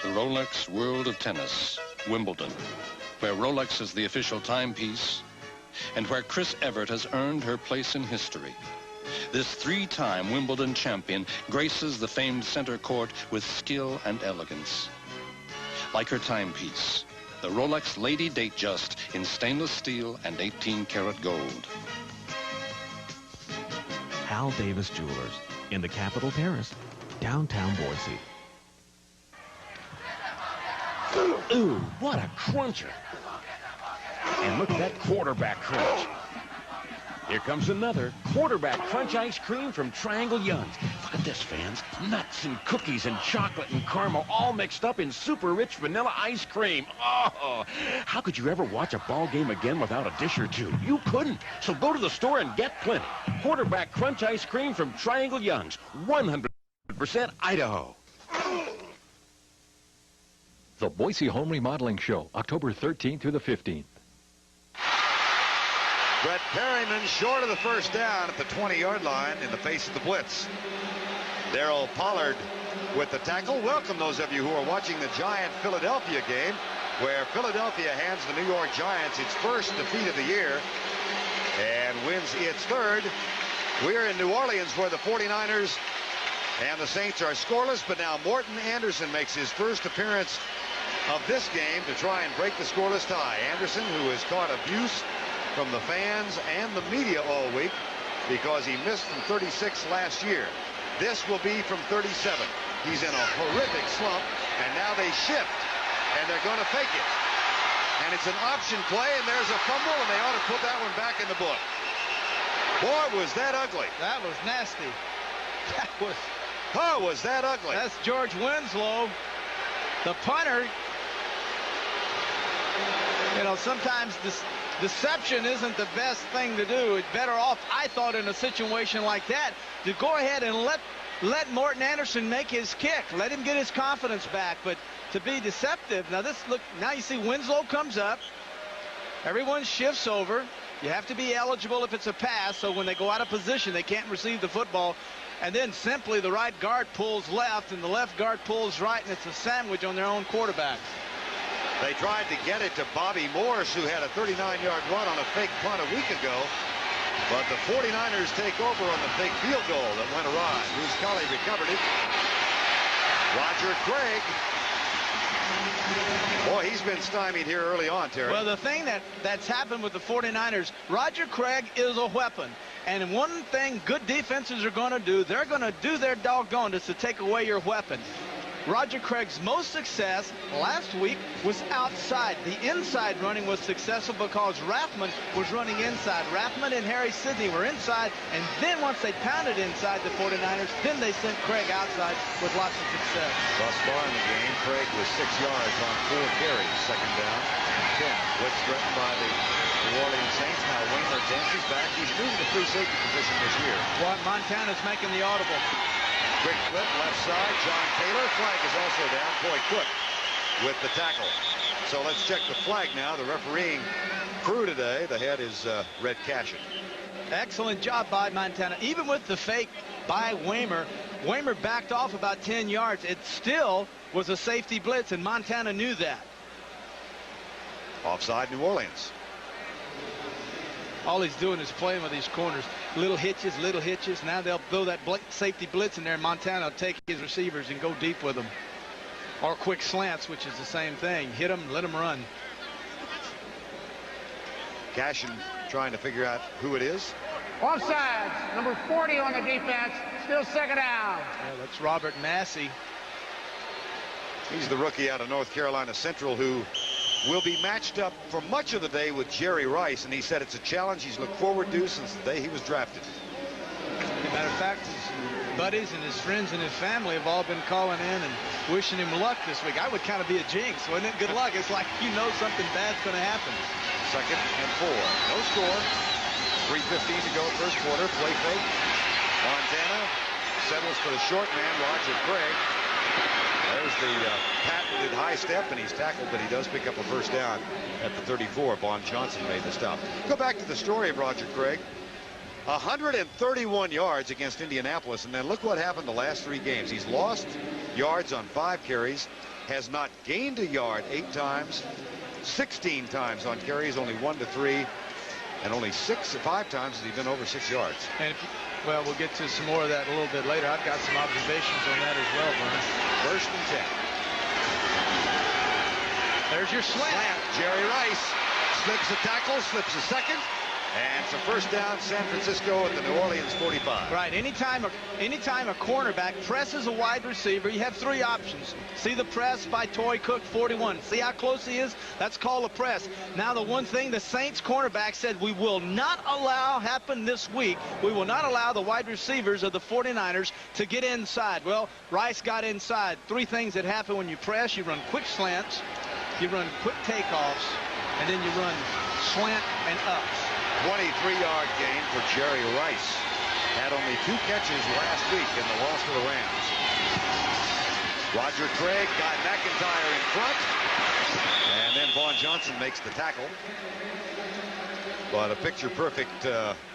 The Rolex World of Tennis, Wimbledon, where Rolex is the official timepiece and where Chris Evert has earned her place in history. This three-time Wimbledon champion graces the famed center court with skill and elegance. Like her timepiece, the Rolex Lady Datejust in stainless steel and 18-karat gold. Hal Davis Jewelers in the Capitol Terrace, downtown Boise. Ooh, what a cruncher. And look at that quarterback crunch. Here comes another quarterback crunch ice cream from Triangle Young's. Look at this, fans. Nuts and cookies and chocolate and caramel all mixed up in super rich vanilla ice cream. Oh, how could you ever watch a ball game again without a dish or two? You couldn't. So go to the store and get plenty. Quarterback crunch ice cream from Triangle Young's. 100% Idaho. The Boise Home Remodeling Show, October 13th through the 15th. Brett Perryman short of the first down at the 20-yard line in the face of the blitz. Darryl Pollard with the tackle. Welcome those of you who are watching the Giant-Philadelphia game, where Philadelphia hands the New York Giants its first defeat of the year and wins its third. We're in New Orleans, where the 49ers and the Saints are scoreless, but now Morton Anderson makes his first appearance of this game to try and break the scoreless tie. Anderson, who has caught abuse from the fans and the media all week because he missed from 36 last year. This will be from 37. He's in a horrific slump, and now they shift, and they're going to fake it. And it's an option play, and there's a fumble, and they ought to put that one back in the book. Boy, was that ugly. That was nasty. Oh, was that ugly. That's George Winslow, the punter. You know, sometimes this deception isn't the best thing to do. It's better off, I thought, in a situation like that, to go ahead and let Morton Anderson make his kick. Let him get his confidence back. But to be deceptive, now you see Winslow comes up. Everyone shifts over. You have to be eligible if it's a pass, so when they go out of position, they can't receive the football. And then simply the right guard pulls left, and the left guard pulls right, and it's a sandwich on their own quarterback. They tried to get it to Bobby Morse, who had a 39-yard run on a fake punt a week ago. But the 49ers take over on the fake field goal that went awry. Bruce Colley recovered it. Roger Craig. Boy, he's been stymied here early on, Terry. Well, the thing that's happened with the 49ers, Roger Craig is a weapon. And one thing good defenses are going to do, they're going to do their doggonedest to take away your weapon. Roger Craig's most success last week was outside. The inside running was successful because Rathman was running inside. Rathman and Harry Sidney were inside, and then once they pounded inside the 49ers, then they sent Craig outside with lots of success. Thus far in the game, Craig was 6 yards on 4 carries. Second down, 10. Blitz threatened by the New Orleans Saints. Now Wayner Dancy's back. He's moving to free safety position this year. Well, Montana's making the audible. Quick flip, left side, John Taylor. Flag is also down. Coy Cook with the tackle. So let's check the flag now. The refereeing crew today, the head is Red Cashin. Excellent job by Montana. Even with the fake by Waymer, Waymer backed off about 10 yards. It still was a safety blitz, and Montana knew that. Offside New Orleans. All he's doing is playing with these corners. Little hitches, little hitches. Now they'll throw that safety blitz in there, and Montana will take his receivers and go deep with them. Or quick slants, which is the same thing. Hit them, let them run. Cashin trying to figure out who it is. Offsides, number 40 on the defense, still second down. Yeah, that's Robert Massey. He's the rookie out of North Carolina Central who will be matched up for much of the day with Jerry Rice, and he said it's a challenge he's looked forward to since the day he was drafted. As a matter of fact, his buddies and his friends and his family have all been calling in and wishing him luck this week. I would kind of be a jinx, wouldn't it? Good luck. It's like you know something bad's going to happen. Second and 4. No score. 3:15 to go first quarter. Play fake. Montana settles for the short man, Roger Craig. There's the patented high step, and he's tackled, but he does pick up a first down at the 34. Vaughn Johnson made the stop. Go back to the story of Roger Craig. 131 yards against Indianapolis, and then look what happened the last 3 games. He's lost yards on 5 carries, has not gained a yard 8 times, 16 times on carries, only 1 to 3, and only 5 times has he been over 6 yards. And well, we'll get to some more of that a little bit later. I've got some observations on that as well, Vern. 1st and 10. There's your slant. Jerry Rice slips a tackle, slips a second, and it's a 1st down, San Francisco at the New Orleans 45. Right. Anytime a cornerback presses a wide receiver, you have 3 options. See the press by Torrey Cook, 41. See how close he is? That's called a press. Now, the one thing the Saints cornerback said we will not allow happen this week, we will not allow the wide receivers of the 49ers to get inside. Well, Rice got inside. 3 things that happen when you press. You run quick slants, you run quick takeoffs, and then you run slant and ups. 23-yard gain for Jerry Rice. Had only 2 catches last week in the loss to the Rams. Roger Craig, Guy McIntyre in front. And then Vaughn Johnson makes the tackle. But a picture-perfect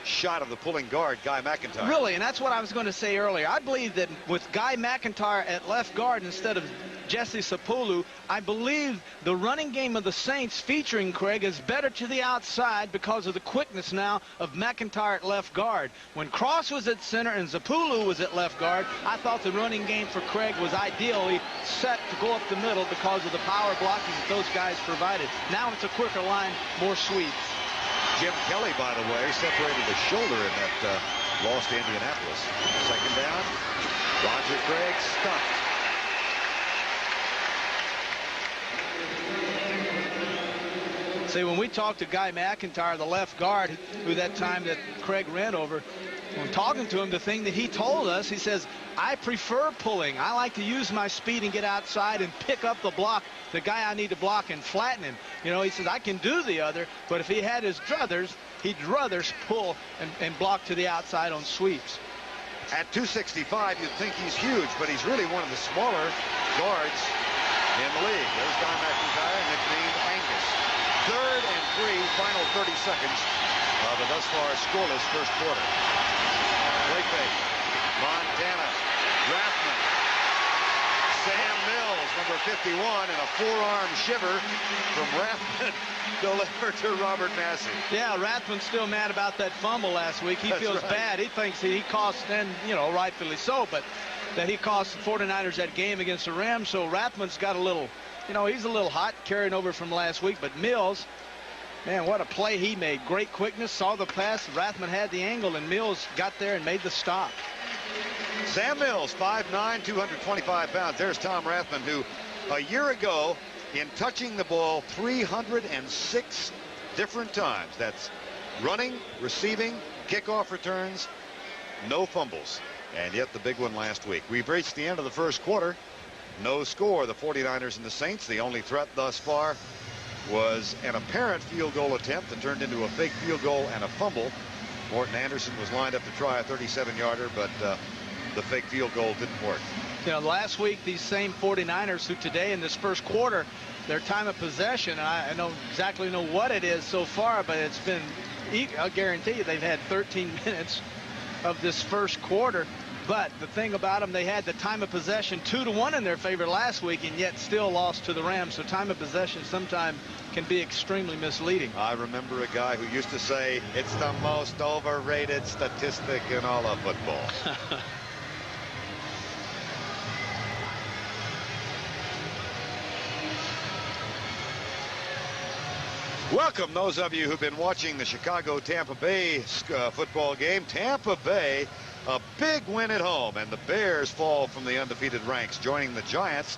shot of the pulling guard, Guy McIntyre. Really, and that's what I was going to say earlier. I believe that with Guy McIntyre at left guard instead of Jesse Sapulu, I believe the running game of the Saints featuring Craig is better to the outside because of the quickness now of McIntyre at left guard. When Cross was at center and Zapulu was at left guard, I thought the running game for Craig was ideally set to go up the middle because of the power blocking that those guys provided. Now it's a quicker line, more sweeps. Jim Kelly, by the way, separated his shoulder in that loss to Indianapolis. 2nd down. Roger Craig stuffed. See, when we talked to Guy McIntyre, the left guard, who that time that Craig ran over, when talking to him, the thing that he told us, he says, I prefer pulling. I like to use my speed and get outside and pick up the block, the guy I need to block, and flatten him. You know, he says, I can do the other, but if he had his druthers, he'd rather pull and block to the outside on sweeps. At 265, you'd think he's huge, but he's really one of the smaller guards in the league. There's Guy McIntyre, nicknamed Angus. 3rd and 3, final 30 seconds of the thus far scoreless 1st quarter. Play fake. Montana. Rathman. Sam Mills, number 51, and a forearm shiver from Rathman delivered to Robert Massey. Yeah, Rathman's still mad about that fumble last week. He feels bad. He thinks he cost, and, you know, rightfully so, but that he cost the 49ers that game against the Rams. So Rathman's got a little, you know, he's a little hot carrying over from last week. But Mills, man, what a play he made. Great quickness, saw the pass. Rathman had the angle, and Mills got there and made the stop. Sam Mills, 5'9", 225 pounds. There's Tom Rathman, who a year ago, in touching the ball 306 different times. That's running, receiving, kickoff returns, no fumbles. And yet the big one last week. We've reached the end of the 1st quarter. No score. The 49ers and the Saints. The only threat thus far was an apparent field goal attempt that turned into a fake field goal and a fumble. Morton Anderson was lined up to try a 37-yarder, but the fake field goal didn't work. You know, last week, these same 49ers who today in this 1st quarter, their time of possession, I don't exactly know what it is so far, but it's been, I'll guarantee you, they've had 13 minutes of this 1st quarter. But the thing about them, they had the time of possession 2-1 in their favor last week, and yet still lost to the Rams. So time of possession sometimes can be extremely misleading. I remember a guy who used to say, it's the most overrated statistic in all of football. Welcome those of you who've been watching the Chicago-Tampa Bay football game. Tampa Bay, a big win at home, and the Bears fall from the undefeated ranks, joining the Giants,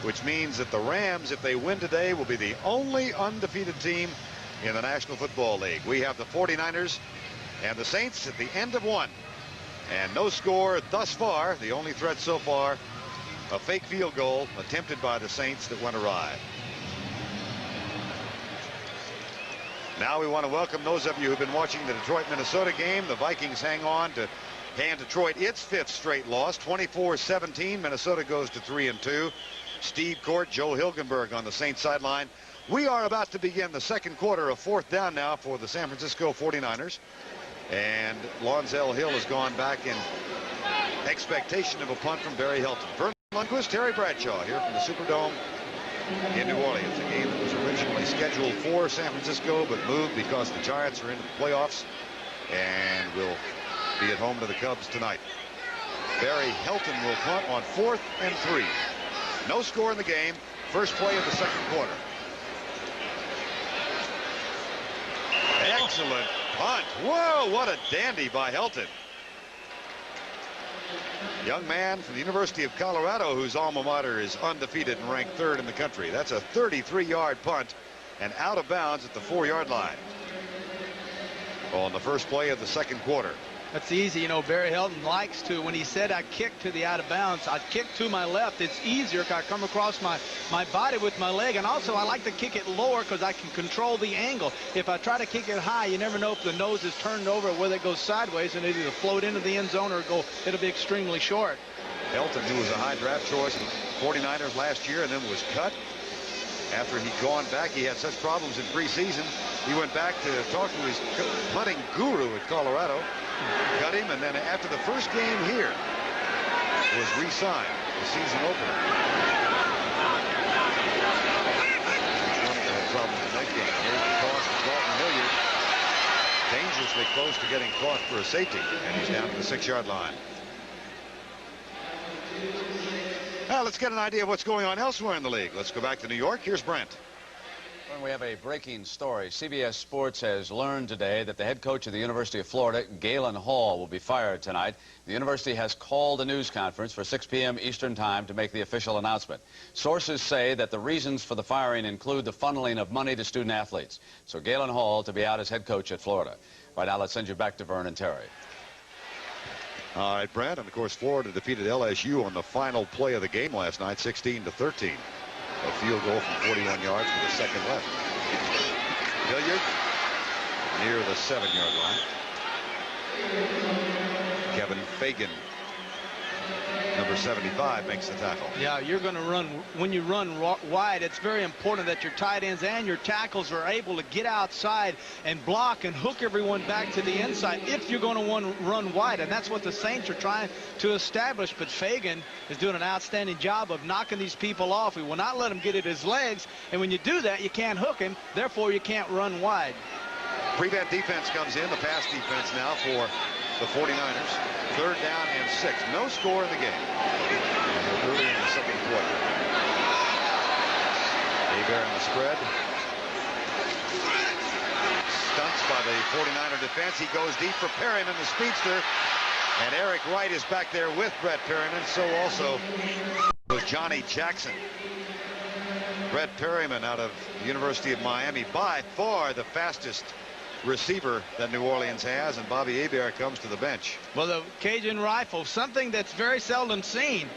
which means that the Rams, if they win today, will be the only undefeated team in the National Football League. We have the 49ers and the Saints at the end of one, and no score thus far. The only threat so far, a fake field goal attempted by the Saints that went awry. Now we want to welcome those of you who've been watching the Detroit-Minnesota game. The Vikings hang on to hand Detroit its 5th straight loss, 24-17. Minnesota goes to 3-2. Steve Court, Joe Hilgenberg on the Saints sideline. We are about to begin the 2nd quarter of 4th down now for the San Francisco 49ers. And Lonzell Hill has gone back in expectation of a punt from Barry Helton. Vern Lundquist, Terry Bradshaw here from the Superdome in New Orleans. A game that was originally scheduled for San Francisco but moved because the Giants are into the playoffs and will be at home to the Cubs tonight. Barry Helton will punt on 4th and 3. No score in the game. First play of the second quarter. Excellent punt. Whoa, what a dandy by Helton. Young man from the University of Colorado whose alma mater is undefeated and ranked 3rd in the country. That's a 33-yard punt and out of bounds at the 4-yard line on the first play of the second quarter. That's easy. You know, Barry Helton likes to, when he said I kick to the out of bounds, I kick to my left. It's easier because I come across my body with my leg. And also I like to kick it lower because I can control the angle. If I try to kick it high, you never know if the nose is turned over or whether it goes sideways and it either float into the end zone or it'll be extremely short. Helton, who was a high draft choice in the 49ers last year and then was cut after he'd gone back. He had such problems in preseason. He went back to talk to his punting guru at Colorado. Cut him, and then after the first game here was re-signed, the season opener. Had problems in that game. Here's the toss to Dalton Hilliard. Dangerously close to getting caught for a safety, and he's down to the 6-yard line. Now let's get an idea of what's going on elsewhere in the league. Let's go back to New York. Here's Brent. We have a breaking story. CBS Sports has learned today that the head coach of the University of Florida, Galen Hall, will be fired tonight. The university has called a news conference for 6 p.m. Eastern Time to make the official announcement. Sources say that the reasons for the firing include the funneling of money to student athletes. So Galen Hall to be out as head coach at Florida. Right now, let's send you back to Vern and Terry. All right, Brent. And, of course, Florida defeated LSU on the final play of the game last night, 16-13. A field goal from 41 yards with a second left. Hilliard near the 7-yard line. Kevin Fagan, number 75, makes the tackle. Yeah, you're going to run. When you run wide, it's very important that your tight ends and your tackles are able to get outside and block and hook everyone back to the inside if you're going to run wide. And that's what the Saints are trying to establish. But Fagan is doing an outstanding job of knocking these people off. He will not let him get at his legs. And when you do that, you can't hook him. Therefore, you can't run wide. Prevent defense comes in, the pass defense now for the 49ers. 3rd down and 6. No score in the game. And early in the second quarter. Hebert on the spread. Stunts by the 49er defense. He goes deep for Perryman, the speedster. And Eric Wright is back there with Brett Perryman. So also was Johnny Jackson. Brett Perryman out of the University of Miami, by far the fastest receiver that New Orleans has, and Bobby Hebert comes to the bench. Well, the Cajun rifle, something that's very seldom seen,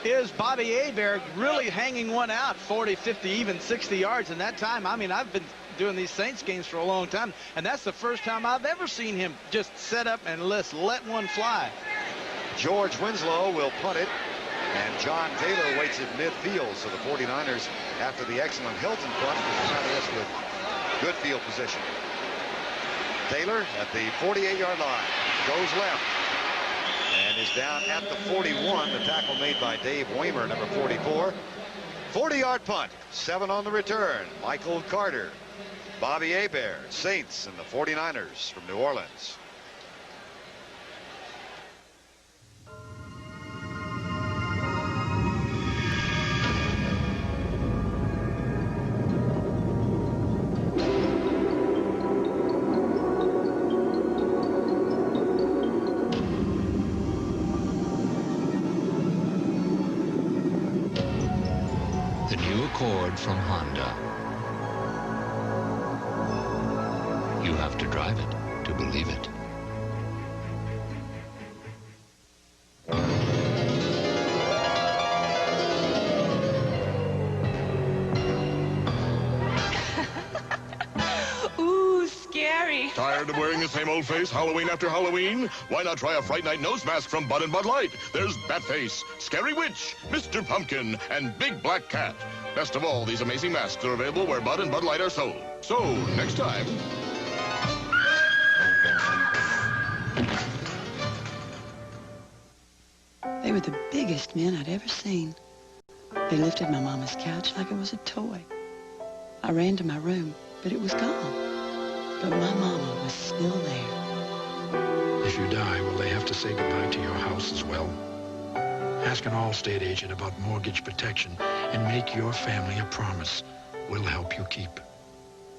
is Bobby Hebert really hanging one out 40, 50, even 60 yards in that time. I mean, I've been doing these Saints games for a long time, and that's the first time I've ever seen him just set up and let one fly. George Winslow will punt it, and John Taylor waits at midfield. So the 49ers, after the excellent Hilton punt, will try this with good field position. Taylor at the 48-yard line goes left and is down at the 41. The tackle made by Dave Weimer, number 44. 40-yard punt, 7 on the return. Michael Carter, Bobby Hebert, Saints, and the 49ers from New Orleans. Accord from Honda. You have to drive it to believe it. Ooh, scary. Tired of wearing the same old face Halloween after Halloween? Why not try a Fright Night nose mask from Bud and Bud Light? There's Batface, Scary Witch, Mr. Pumpkin, and Big Black Cat. Best of all, these amazing masks are available where Bud and Bud Light are sold. So, next time... were the biggest men I'd ever seen. They lifted my mama's couch like it was a toy. I ran to my room, but it was gone. But my mama was still there. If you die, will they have to say goodbye to your house as well? Ask an Allstate agent about mortgage protection and make your family a promise we'll help you keep.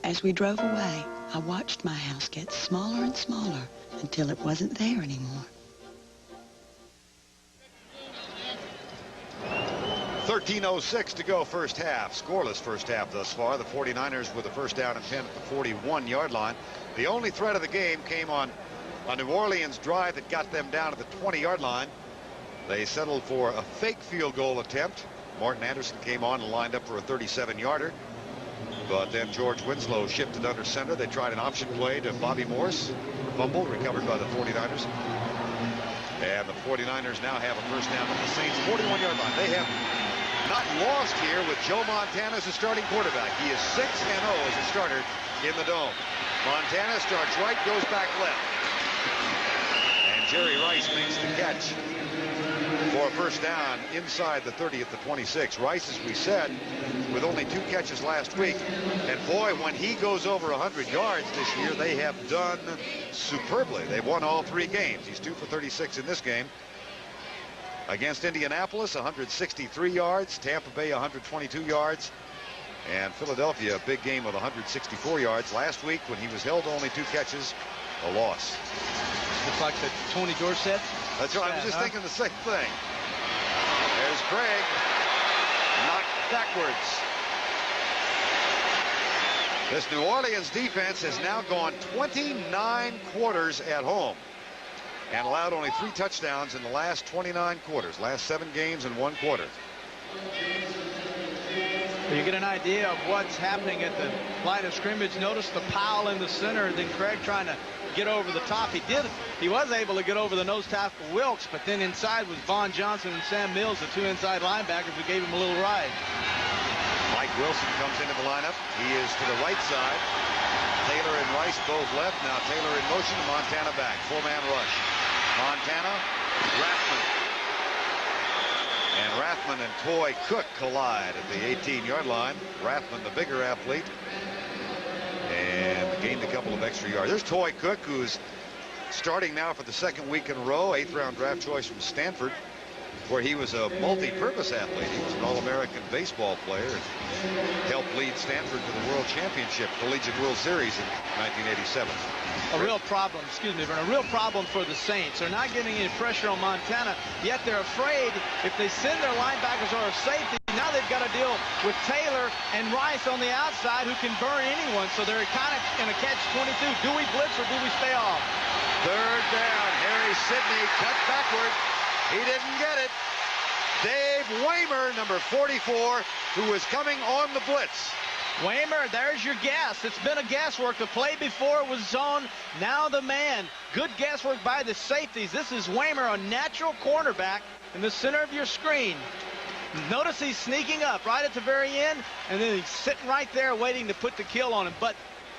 As we drove away, I watched my house get smaller and smaller until it wasn't there anymore. 13:06 to go first half. Scoreless first half thus far. The 49ers with a first down and 10 at the 41-yard line. The only threat of the game came on a New Orleans drive that got them down to the 20-yard line. They settled for a fake field goal attempt. Morten Andersen came on and lined up for a 37-yarder. But then George Winslow shifted under center. They tried an option play to Bobby Morse. Fumble recovered by the 49ers. And the 49ers now have a first down at the Saints' 41-yard line. They have not lost here with Joe Montana as the starting quarterback. He is 6-0 as a starter in the Dome. Montana starts right, goes back left. And Jerry Rice makes the catch for a first down inside the 30 at the 26. Rice, as we said, with only 2 catches last week. And boy, when he goes over 100 yards this year, they have done superbly. They've won all 3 games. He's 2 for 36 in this game. Against Indianapolis, 163 yards. Tampa Bay, 122 yards. And Philadelphia, a big game of 164 yards. Last week, when he was held to only 2 catches, a loss. Looks like the Tony Dorsett. That's right. I was just thinking the same thing. There's Craig. Knocked backwards. This New Orleans defense has now gone 29 quarters at home and allowed only 3 touchdowns in the last 29 quarters. Last 7 games in 1 quarter. You get an idea of what's happening at the line of scrimmage. Notice the Powell in the center, and then Craig trying to get over the top. He was able to get over the nose tackle Wilkes, but then inside was Vaughn Johnson and Sam Mills, the 2 inside linebackers, who gave him a little ride. Mike Wilson comes into the lineup. He is to the right side. Taylor and Rice both left. Now Taylor in motion, Montana back. 4-man rush. Montana, Rathman. And Rathman and Toy Cook collide at the 18-yard line. Rathman, the bigger athlete, and gained a couple of extra yards. There's Toy Cook, who's starting now for the 2nd week in a row. 8th-round draft choice from Stanford, where he was a multi-purpose athlete. He was an All-American baseball player and helped lead Stanford to the World Championship Collegiate World Series in 1987. A real problem, excuse me, Vern, a real problem for the Saints. They're not getting any pressure on Montana, yet they're afraid if they send their linebackers or a safety, now they've got to deal with Taylor and Rice on the outside, who can burn anyone. So they're kind of in a catch-22. Do we blitz or do we stay off? 3rd down. Harry Sidney cut backward. He didn't get it. Dave Waymer, number 44, who is coming on the blitz. Waymer, there's your guess. It's been a guesswork. The play before was zone. Now the man. Good guesswork by the safeties. This is Waymer, a natural cornerback in the center of your screen. Notice he's sneaking up right at the very end, and then he's sitting right there waiting to put the kill on him. But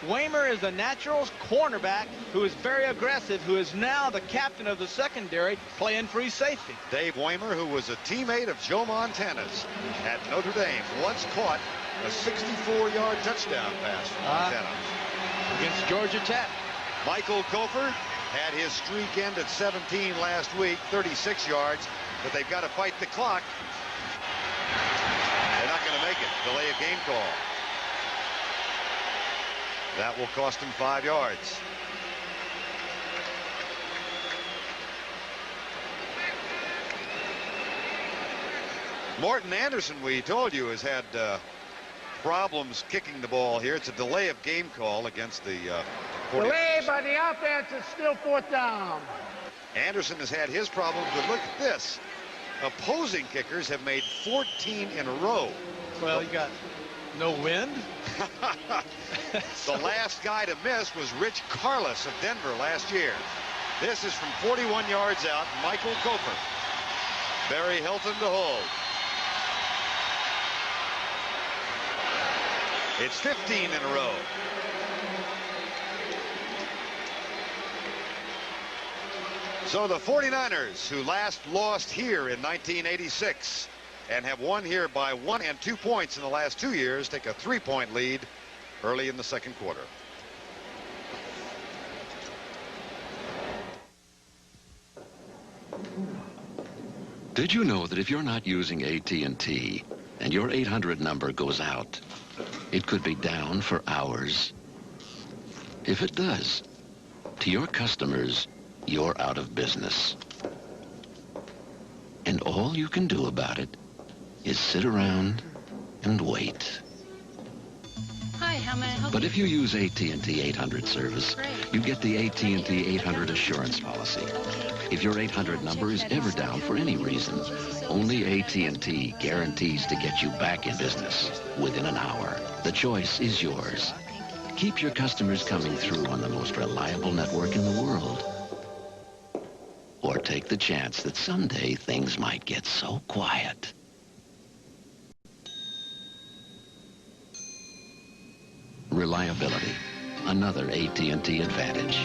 Waymer is a natural cornerback who is very aggressive, who is now the captain of the secondary, playing free safety. Dave Waymer, who was a teammate of Joe Montana's at Notre Dame, once caught a 64-yard touchdown pass from Montana. Against Georgia Tech. Michael Kofer had his streak end at 17 last week, 36 yards, but they've got to fight the clock. They're not going to make it. Delay a game call. That will cost him 5 yards. Morten Andersen, we told you, has had problems kicking the ball here. It's a delay of game call against the 49ers. Delay by the offense. It's still 4th down. Andersen has had his problems, but look at this. Opposing kickers have made 14 in a row. Well, you got no wind. The last guy to miss was Rich Carlos of Denver last year. This is from 41 yards out, Michael Kofer. Barry Hilton to hold. It's 15 in a row. So the 49ers, who last lost here in 1986 and have won here by 1 and 2 points in the last 2 years, take a 3-point lead early in the second quarter. Did you know that if you're not using AT&T and your 800 number goes out, it could be down for hours? If it does, to your customers, you're out of business. And all you can do about it is sit around and wait. Hi, how may I help you? But if you use AT&T 800 service, you get the AT&T 800 assurance policy. If your 800 number is ever down for any reason, only AT&T guarantees to get you back in business within an hour. The choice is yours. Keep your customers coming through on the most reliable network in the world. Or take the chance that someday things might get so quiet. Reliability, another AT&T advantage.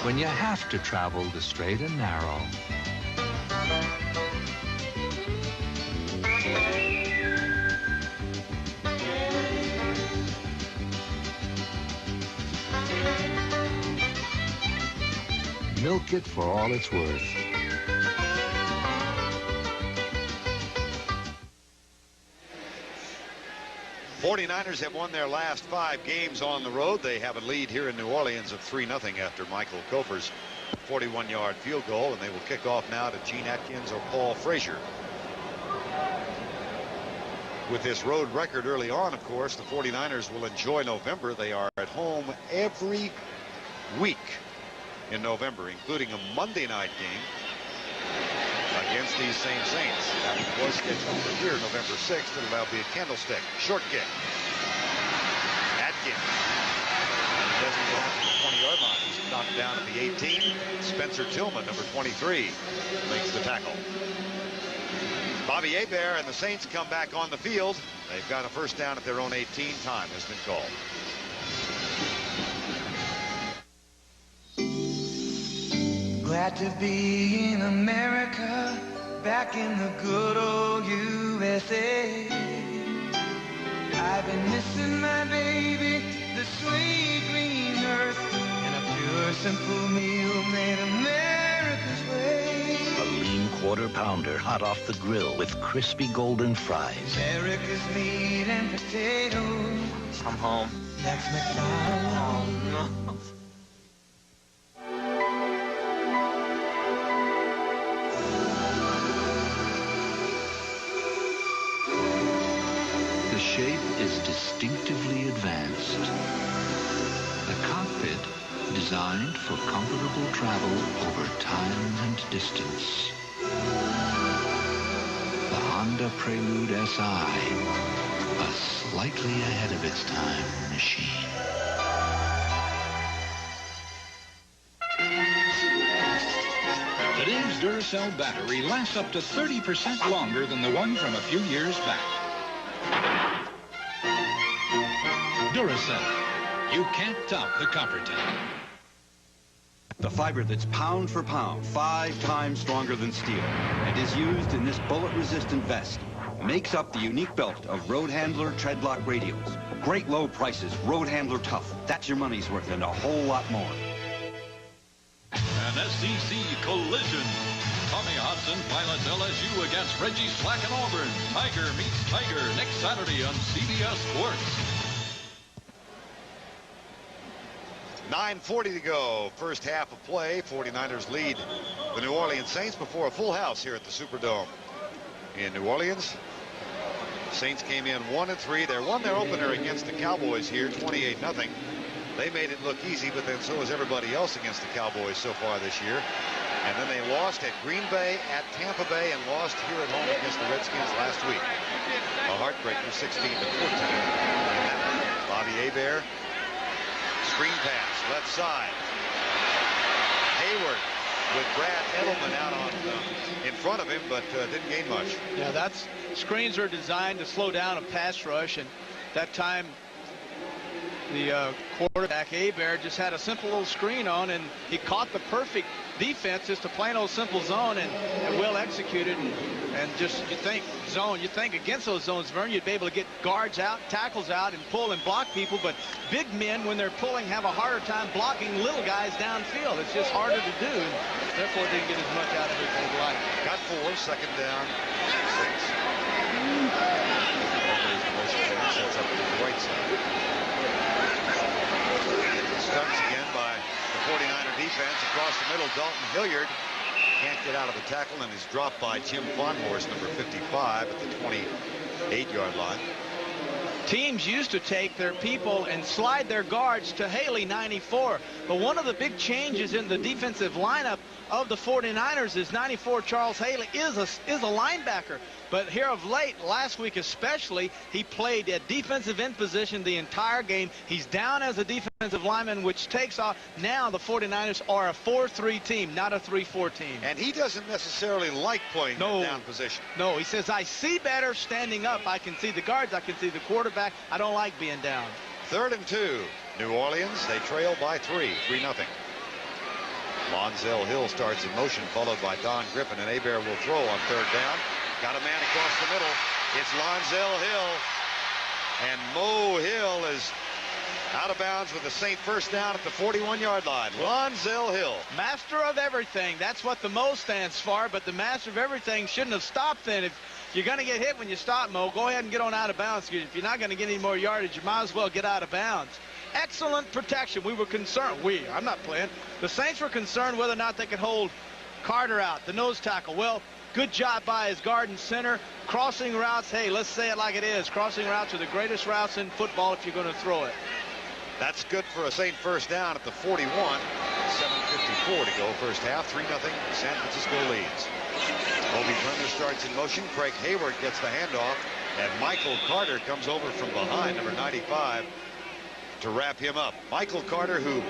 When you have to travel the straight and narrow. Milk it for all it's worth. '49ers have won their last 5 games on the road. They have a lead here in New Orleans of 3-0 after Michael Kofer's 41-yard field goal, and they will kick off now to Gene Atkins or Paul Frazier. With this road record early on, of course, the 49ers will enjoy November. They are at home every week in November, including a Monday night game against these same Saints. That was scheduled for here November 6th. It'll now be a Candlestick. Short kick. Atkins doesn't get out to the 20-yard line. He's knocked down at the 18. Spencer Tillman, number 23, makes the tackle. Bobby Hebert and the Saints come back on the field. They've got a first down at their own 18. Time has been called. Glad to be in America, back in the good old USA. I've been missing my baby, the sweet green earth, and a pure simple meal made America's way. A lean quarter pounder hot off the grill with crispy golden fries. America's meat and potatoes. I'm home. That's McDonald's. The shape is distinctively advanced. The cockpit designed for comfortable travel over time and distance. The Honda Prelude SI, a slightly ahead of its time machine. Today's Duracell battery lasts up to 30% longer than the one from a few years back. Duracell. You can't top the Copperton. The fiber that's pound for pound 5 times stronger than steel and is used in this bullet-resistant vest makes up the unique belt of Road Handler Treadlock radios. Great low prices, Road Handler tough. That's your money's worth and a whole lot more. An SEC collision. Tommy Hodson pilots LSU against Reggie Slack and Auburn. Tiger meets Tiger next Saturday on CBS Sports. 9:40 to go. First half of play. 49ers lead the New Orleans Saints before a full house here at the Superdome in New Orleans. Saints came in 1-3. They won their opener against the Cowboys here, 28-0. They made it look easy, but then so has everybody else against the Cowboys so far this year. And then they lost at Green Bay, at Tampa Bay, and lost here at home against the Redskins last week. A heartbreaker, 16-14. Bobby Hebert, screen pass, left side. Hayward with Brad Edelman out on in front of him, but didn't gain much. Yeah, screens are designed to slow down a pass rush, and that time the quarterback Hebert just had a simple little screen on, and he caught the perfect defense, just a plain old simple zone, and well executed. And just you think against those zones, Vern, you'd be able to get guards out, tackles out, and pull and block people. But big men, when they're pulling, have a harder time blocking little guys downfield. It's just harder to do, and therefore didn't get as much out of it as they'd like. Got 4, second down, 6. Sets up to the right side. Stunts again by the 49er defense across the middle. Dalton Hilliard can't get out of the tackle and is dropped by Jim Fonhorst, number 55, at the 28-yard line. Teams used to take their people and slide their guards to Haley, 94. But one of the big changes in the defensive lineup of the 49ers is 94 Charles Haley is a linebacker. But here of late, last week especially, he played at defensive end position the entire game. He's down as a defensive lineman, which takes off. Now the 49ers are a 4-3 team, not a 3-4 team. And he doesn't necessarily like playing that down position. No, he says, I see better standing up. I can see the guards. I can see the quarterback. I don't like being down. 3rd and 2. New Orleans, they trail by 3-0. Lonzel Hill starts in motion, followed by Don Griffin, and Hebert will throw on 3rd down. Got a man across the middle. It's Lonzel Hill. And Mo Hill is out of bounds with the Saint first down at the 41-yard line. Lonzel Hill. Master of everything. That's what the Mo stands for, but the master of everything shouldn't have stopped then. If you're going to get hit when you stop, Mo, go ahead and get on out of bounds. If you're not going to get any more yardage, you might as well get out of bounds. Excellent protection. We were concerned. I'm not playing. The Saints were concerned whether or not they could hold Carter out, the nose tackle. Well, good job by his guard and center. Crossing routes, hey, let's say it like it is. Crossing routes are the greatest routes in football if you're going to throw it. That's good for a Saint first down at the 41. 7:54 to go first half. 3-0. San Francisco leads. Obi Turner starts in motion. Craig Hayward gets the handoff. And Michael Carter comes over from behind, number 95, to wrap him up. Michael Carter, who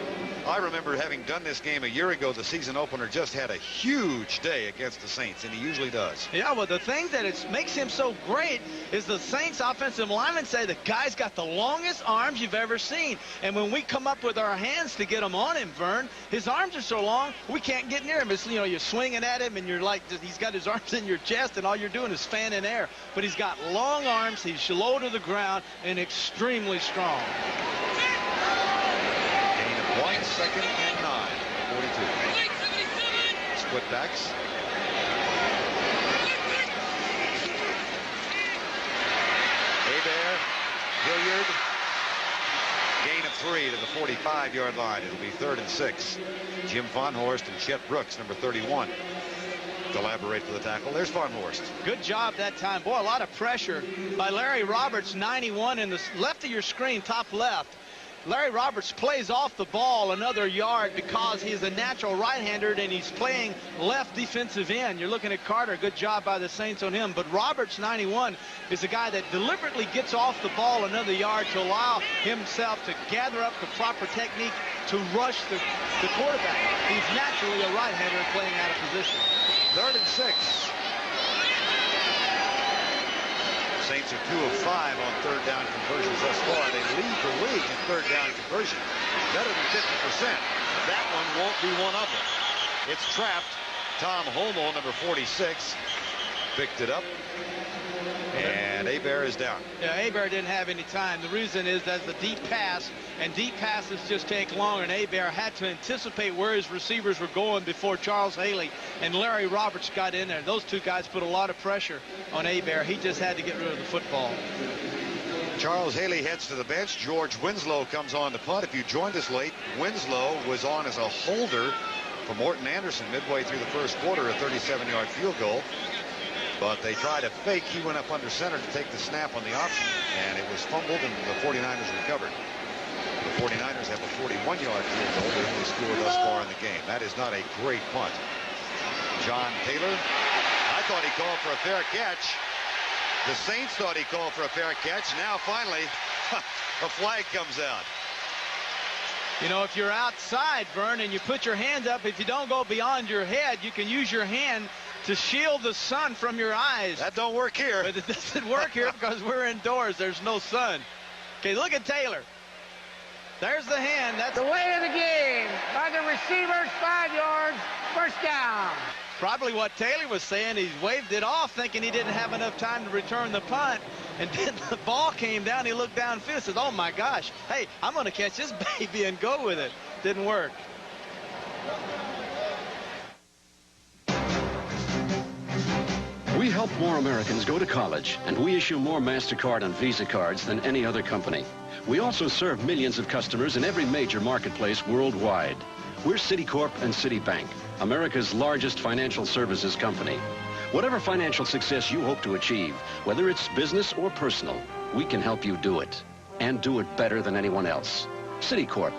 I remember having done this game a year ago, the season opener, just had a huge day against the Saints, and he usually does. Yeah, well, the thing that makes him so great is the Saints offensive linemen say the guy's got the longest arms you've ever seen. And when we come up with our hands to get him on him, Vern, his arms are so long, we can't get near him. It's, you know, you're swinging at him, and you're like, he's got his arms in your chest, and all you're doing is fanning air. But he's got long arms, he's low to the ground, and extremely strong. Point, 2nd and 9. 42. Split backs. Hebert, Hilliard. Gain of 3 to the 45-yard line. It'll be 3rd and 6. Jim Fonhorst and Chet Brooks, number 31. Collaborate for the tackle. There's Fonhorst. Good job that time. Boy, a lot of pressure by Larry Roberts, 91 in the left of your screen, top left. Larry Roberts plays off the ball another yard because he's a natural right-hander and he's playing left defensive end. You're looking at Carter. Good job by the Saints on him. But Roberts, 91, is a guy that deliberately gets off the ball another yard to allow himself to gather up the proper technique to rush the quarterback. He's naturally a right-hander playing out of position. 3rd and 6. Saints are 2 of 5 on 3rd down conversions thus far. They lead the league in 3rd down conversion. Better than 50%. That one won't be one of them. It's trapped. Tom Holmoe, number 46, picked it up. And Hebert is down. Yeah, Hebert didn't have any time. The reason is that's the deep pass, and deep passes just take longer, and Hebert had to anticipate where his receivers were going before Charles Haley and Larry Roberts got in there. Those two guys put a lot of pressure on Hebert. He just had to get rid of the football. Charles Haley heads to the bench. George Winslow comes on to punt. If you joined us late, Winslow was on as a holder for Morton Anderson midway through the first quarter, a 37-yard field goal. But they tried a fake. He went up under center to take the snap on the option, and it was fumbled, and the 49ers recovered. The 49ers have a 41-yard field goal. They only scored thus far in the game. That is not a great punt. John Taylor, I thought he called for a fair catch. The Saints thought he called for a fair catch. Now, finally, a flag comes out. You know, if you're outside, Vern, and you put your hands up, if you don't go beyond your head, you can use your hand to shield the sun from your eyes. That don't work here. But it doesn't work here because we're indoors. There's no sun. Okay, look at Taylor. There's the hand. That's the way of the game. By the receivers, 5 yards, first down. Probably what Taylor was saying. He waved it off thinking he didn't have enough time to return the punt. And then the ball came down. He looked downfield and said, oh, my gosh, hey, I'm going to catch this baby and go with it. Didn't work. We help more Americans go to college, and we issue more MasterCard and Visa cards than any other company. We also serve millions of customers in every major marketplace worldwide. We're Citicorp and Citibank, America's largest financial services company. Whatever financial success you hope to achieve, whether it's business or personal, we can help you do it, and do it better than anyone else. Citicorp,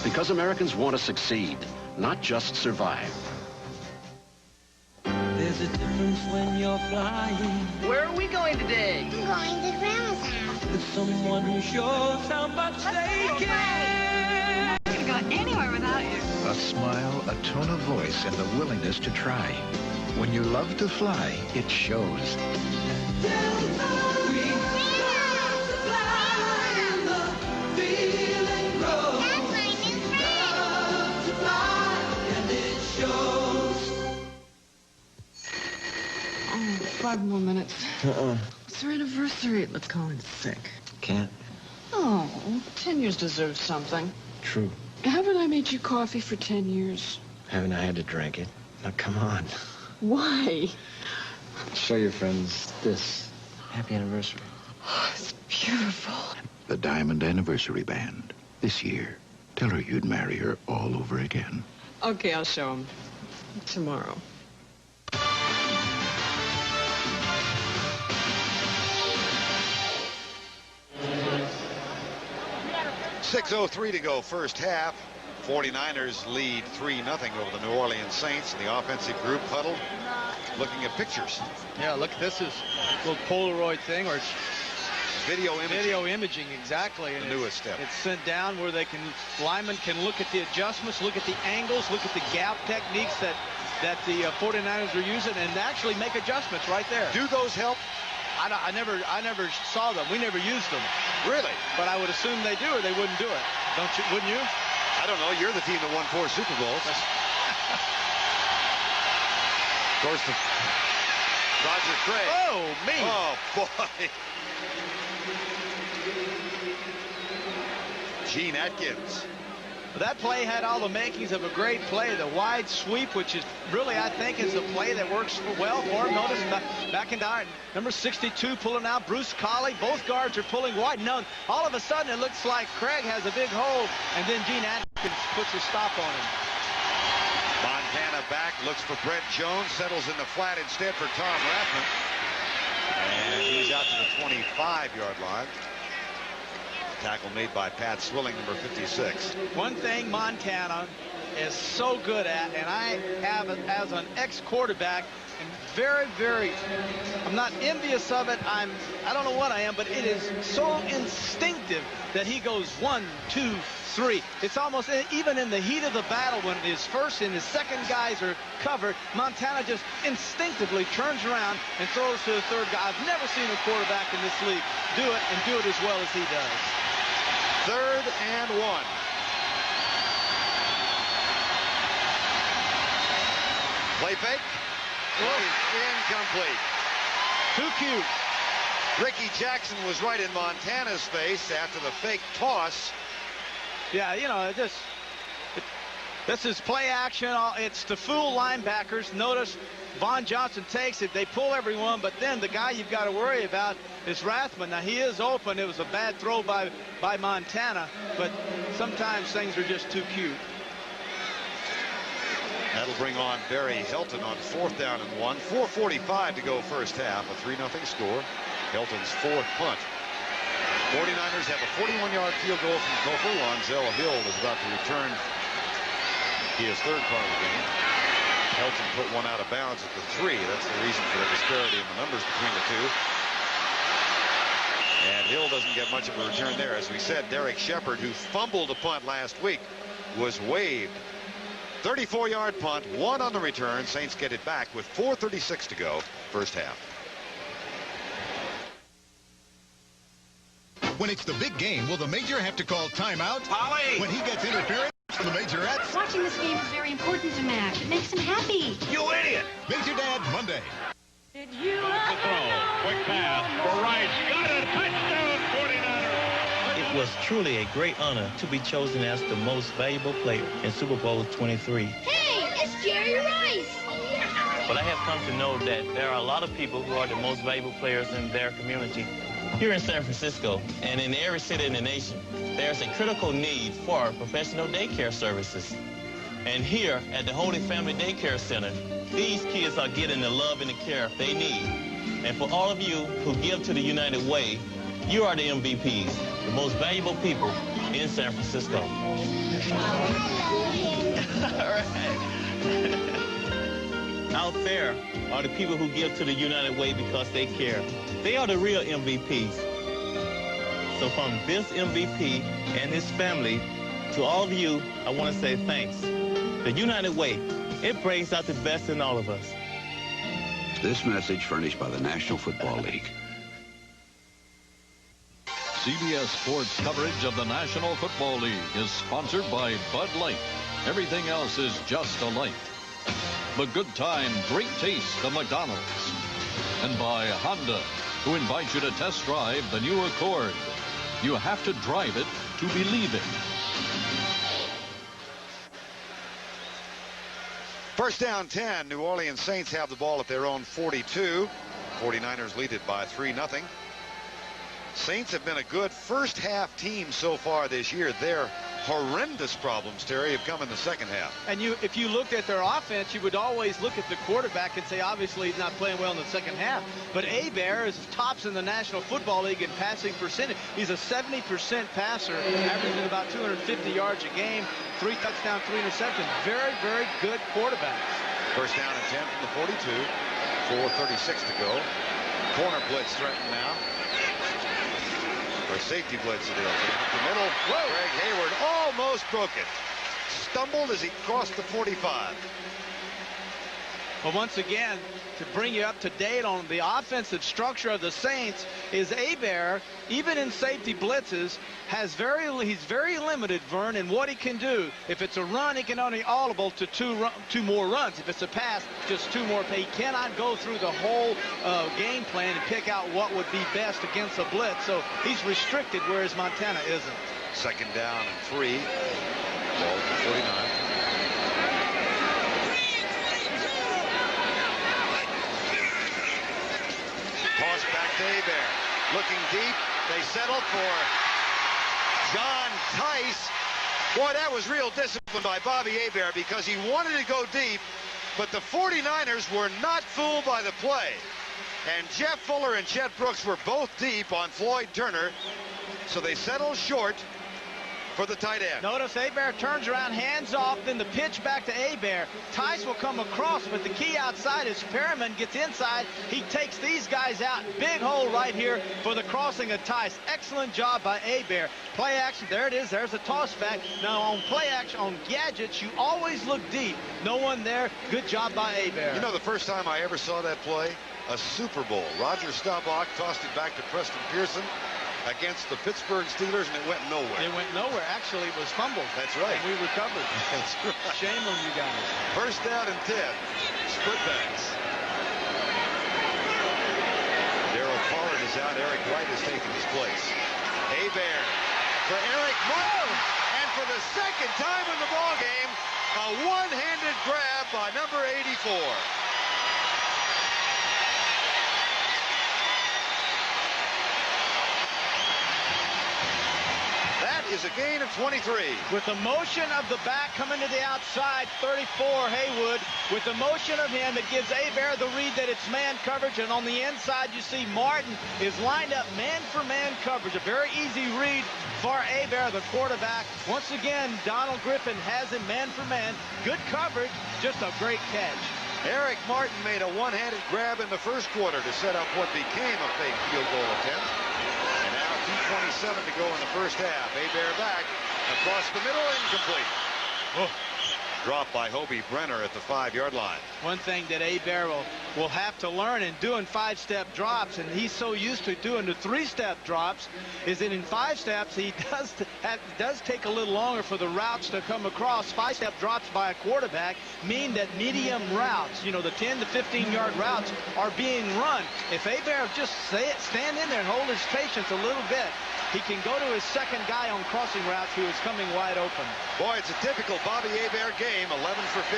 because Americans want to succeed, not just survive. There's a difference when you're flying. Where are we going today? I'm going to Grandma's house. With someone who shows how much they care. I'm going to go anywhere without you. A smile, a tone of voice, and the willingness to try. When you love to fly, it shows. Oh, 5 more minutes. It's their anniversary. Let's call in sick. Can't. Oh, 10 years deserves something. True. Haven't I made you coffee for 10 years? Haven't I had to drink it? Now, come on. Why? Show your friends this. Happy anniversary. Oh, it's beautiful. The Diamond Anniversary Band. This year. Tell her you'd marry her all over again. Okay, I'll show him. Tomorrow. 6:03 to go first half. 49ers lead 3-0 over the New Orleans Saints, and the offensive group huddled looking at pictures. Yeah, look, this is a little Polaroid thing, or it's video imaging. Video imaging, exactly. The newest step. It's sent down where linemen can look at the adjustments, look at the angles, look at the gap techniques that the 49ers are using, and actually make adjustments right there. Do those help? I never saw them. We never used them. Really? But I would assume they do, or they wouldn't do it. Don't you? Wouldn't you? I don't know. You're the team that won 4 Super Bowls. Of course, Roger Craig. Oh, me. Oh, boy. Gene Atkins. That play had all the makings of a great play. The wide sweep, which is really, I think, is the play that works well for him. Notice McIntyre, number 62, pulling out. Bruce Colley, both guards are pulling wide. No, all of a sudden, it looks like Craig has a big hole, and then Gene Atkins puts a stop on him. Montana back, looks for Brett Jones, settles in the flat instead for Tom Rathman. And he's out to the 25-yard line. Tackle made by Pat Swilling, number 56. One thing Montana is so good at, and I have it as an ex-quarterback, and very, I'm not envious of it. I don't know what I am, but it is so instinctive that he goes 1, 2, 3. It's almost, even in the heat of the battle, when his first and his second guys are covered, Montana just instinctively turns around and throws to the third guy. I've never seen a quarterback in this league do it and do it as well as he does. 3rd and 1. Play fake. Incomplete. Too cute. Ricky Jackson was right in Montana's face after the fake toss. Yeah, you know, this is play action. It's to fool linebackers. Notice Vaughn Johnson takes it. They pull everyone, but then the guy you've got to worry about is Rathman. Now, he is open. It was a bad throw by Montana, but sometimes things are just too cute. That'll bring on Barry Helton on 4th down and 1. 4:45 to go first half. A 3-0 score. Helton's 4th punt. 49ers have a 41-yard field goal from Gopher. Lonzel Hill is about to return his 3rd punt of the game. Helton put one out of bounds at the 3. That's the reason for the disparity in the numbers between the two. And Hill doesn't get much of a return there. As we said, Derek Shepard, who fumbled a punt last week, was waived. 34-yard punt, 1 on the return. Saints get it back with 4:36 to go, first half. When it's the big game, will the major have to call timeout? Polly! When he gets interference from the majorettes? Watching this game is very important to Mac. It makes him happy. You idiot! Major Dad, Monday. Did you the throw. Quick pass for Rice. Got a touchdown, 49ers. It was truly a great honor to be chosen as the most valuable player in Super Bowl 23. Hey, it's Jerry Rice. But I have come to know that there are a lot of people who are the most valuable players in their community. Here in San Francisco and in every city in the nation, there's a critical need for professional daycare services. And here at the Holy Family Daycare Center, these kids are getting the love and the care they need. And for all of you who give to the United Way, you are the MVPs, the most valuable people in San Francisco. All right. Out there are the people who give to the United Way because they care. They are the real MVPs. So from this MVP and his family to all of you, I want to say thanks. The United Way, it brings out the best in all of us. This message furnished by the National Football League. CBS Sports coverage of the National Football League is sponsored by Bud Light. Everything else is just a light. The good time, great taste of McDonald's. And by Honda, who invites you to test drive the new Accord. You have to drive it to believe it. First down 10. New Orleans Saints have the ball at their own 42. 49ers lead it by 3-0. Saints have been a good first half team so far this year. Their horrendous problems, Terry, have come in the second half. And if you looked at their offense, you would always look at the quarterback and say, obviously, he's not playing well in the second half. But Hebert is tops in the National Football League in passing percentage. He's a 70% passer, averaging about 250 yards a game, 3 touchdowns, 3 interceptions. Very, very good quarterbacks. First down and 10 from the 42. 4:36 to go. Corner blitz threatened now. Or safety blitz it is. Out the middle. Whoa. Greg Hayward almost broke it. Stumbled as he crossed the 45. But once again, to bring you up to date on the offensive structure of the Saints, is Hebert, even in safety blitzes, he's very limited, Vern, in what he can do. If it's a run, he can only audible to two more runs. If it's a pass, just 2 more. He cannot go through the whole game plan and pick out what would be best against a blitz. So he's restricted, whereas Montana isn't. Second down and 3. Ball to 49. Toss back to Hebert. Looking deep. They settle for John Tice. Boy, that was real discipline by Bobby Hebert because he wanted to go deep, but the 49ers were not fooled by the play. And Jeff Fuller and Chet Brooks were both deep on Floyd Turner, so they settled short for the tight end. Notice Hebert turns around, hands off, then the pitch back to Hebert. Tice will come across, but the key outside is Perriman gets inside. He takes these guys out. Big hole right here for the crossing of Tice. Excellent job by Hebert. Play action, there it is. There's a toss back. Now on play action, on gadgets, you always look deep. No one there. Good job by Hebert. You know, the first time I ever saw that play, a Super Bowl. Roger Staubach tossed it back to Preston Pearson against the Pittsburgh Steelers, and it went nowhere. It went nowhere. Actually, it was fumbled. That's right. And we recovered. That's right. Shame on you guys. First down and 10. Split backs. Darryl Pollard is out. Eric Wright has taken his place. Hebert for Eric Martin. And for the second time in the ballgame, a one-handed grab by number 84. Is a gain of 23. With the motion of the back coming to the outside, 34 Haywood. With the motion of him, it gives Hebert the read that it's man coverage. And on the inside, you see Martin is lined up man-for-man coverage. A very easy read for Hebert, the quarterback. Once again, Donald Griffin has him man-for-man. Good coverage, just a great catch. Eric Martin made a one-handed grab in the first quarter to set up what became a fake field goal attempt. And now 2 1:27 to go in the first half. Hebert back across the middle, incomplete. Oh. Dropped by Hobie Brenner at the 5-yard line. One thing that Hebert will have to learn in doing 5-step drops, and he's so used to doing the 3-step drops, is that in 5 steps he does take a little longer for the routes to come across. 5-step drops by a quarterback mean that medium routes, you know, the 10 to 15-yard routes are being run. If Hebert just stand in there and hold his patience a little bit, he can go to his second guy on crossing routes who is coming wide open. Boy, it's a typical Bobby Hebert game. 11 for 15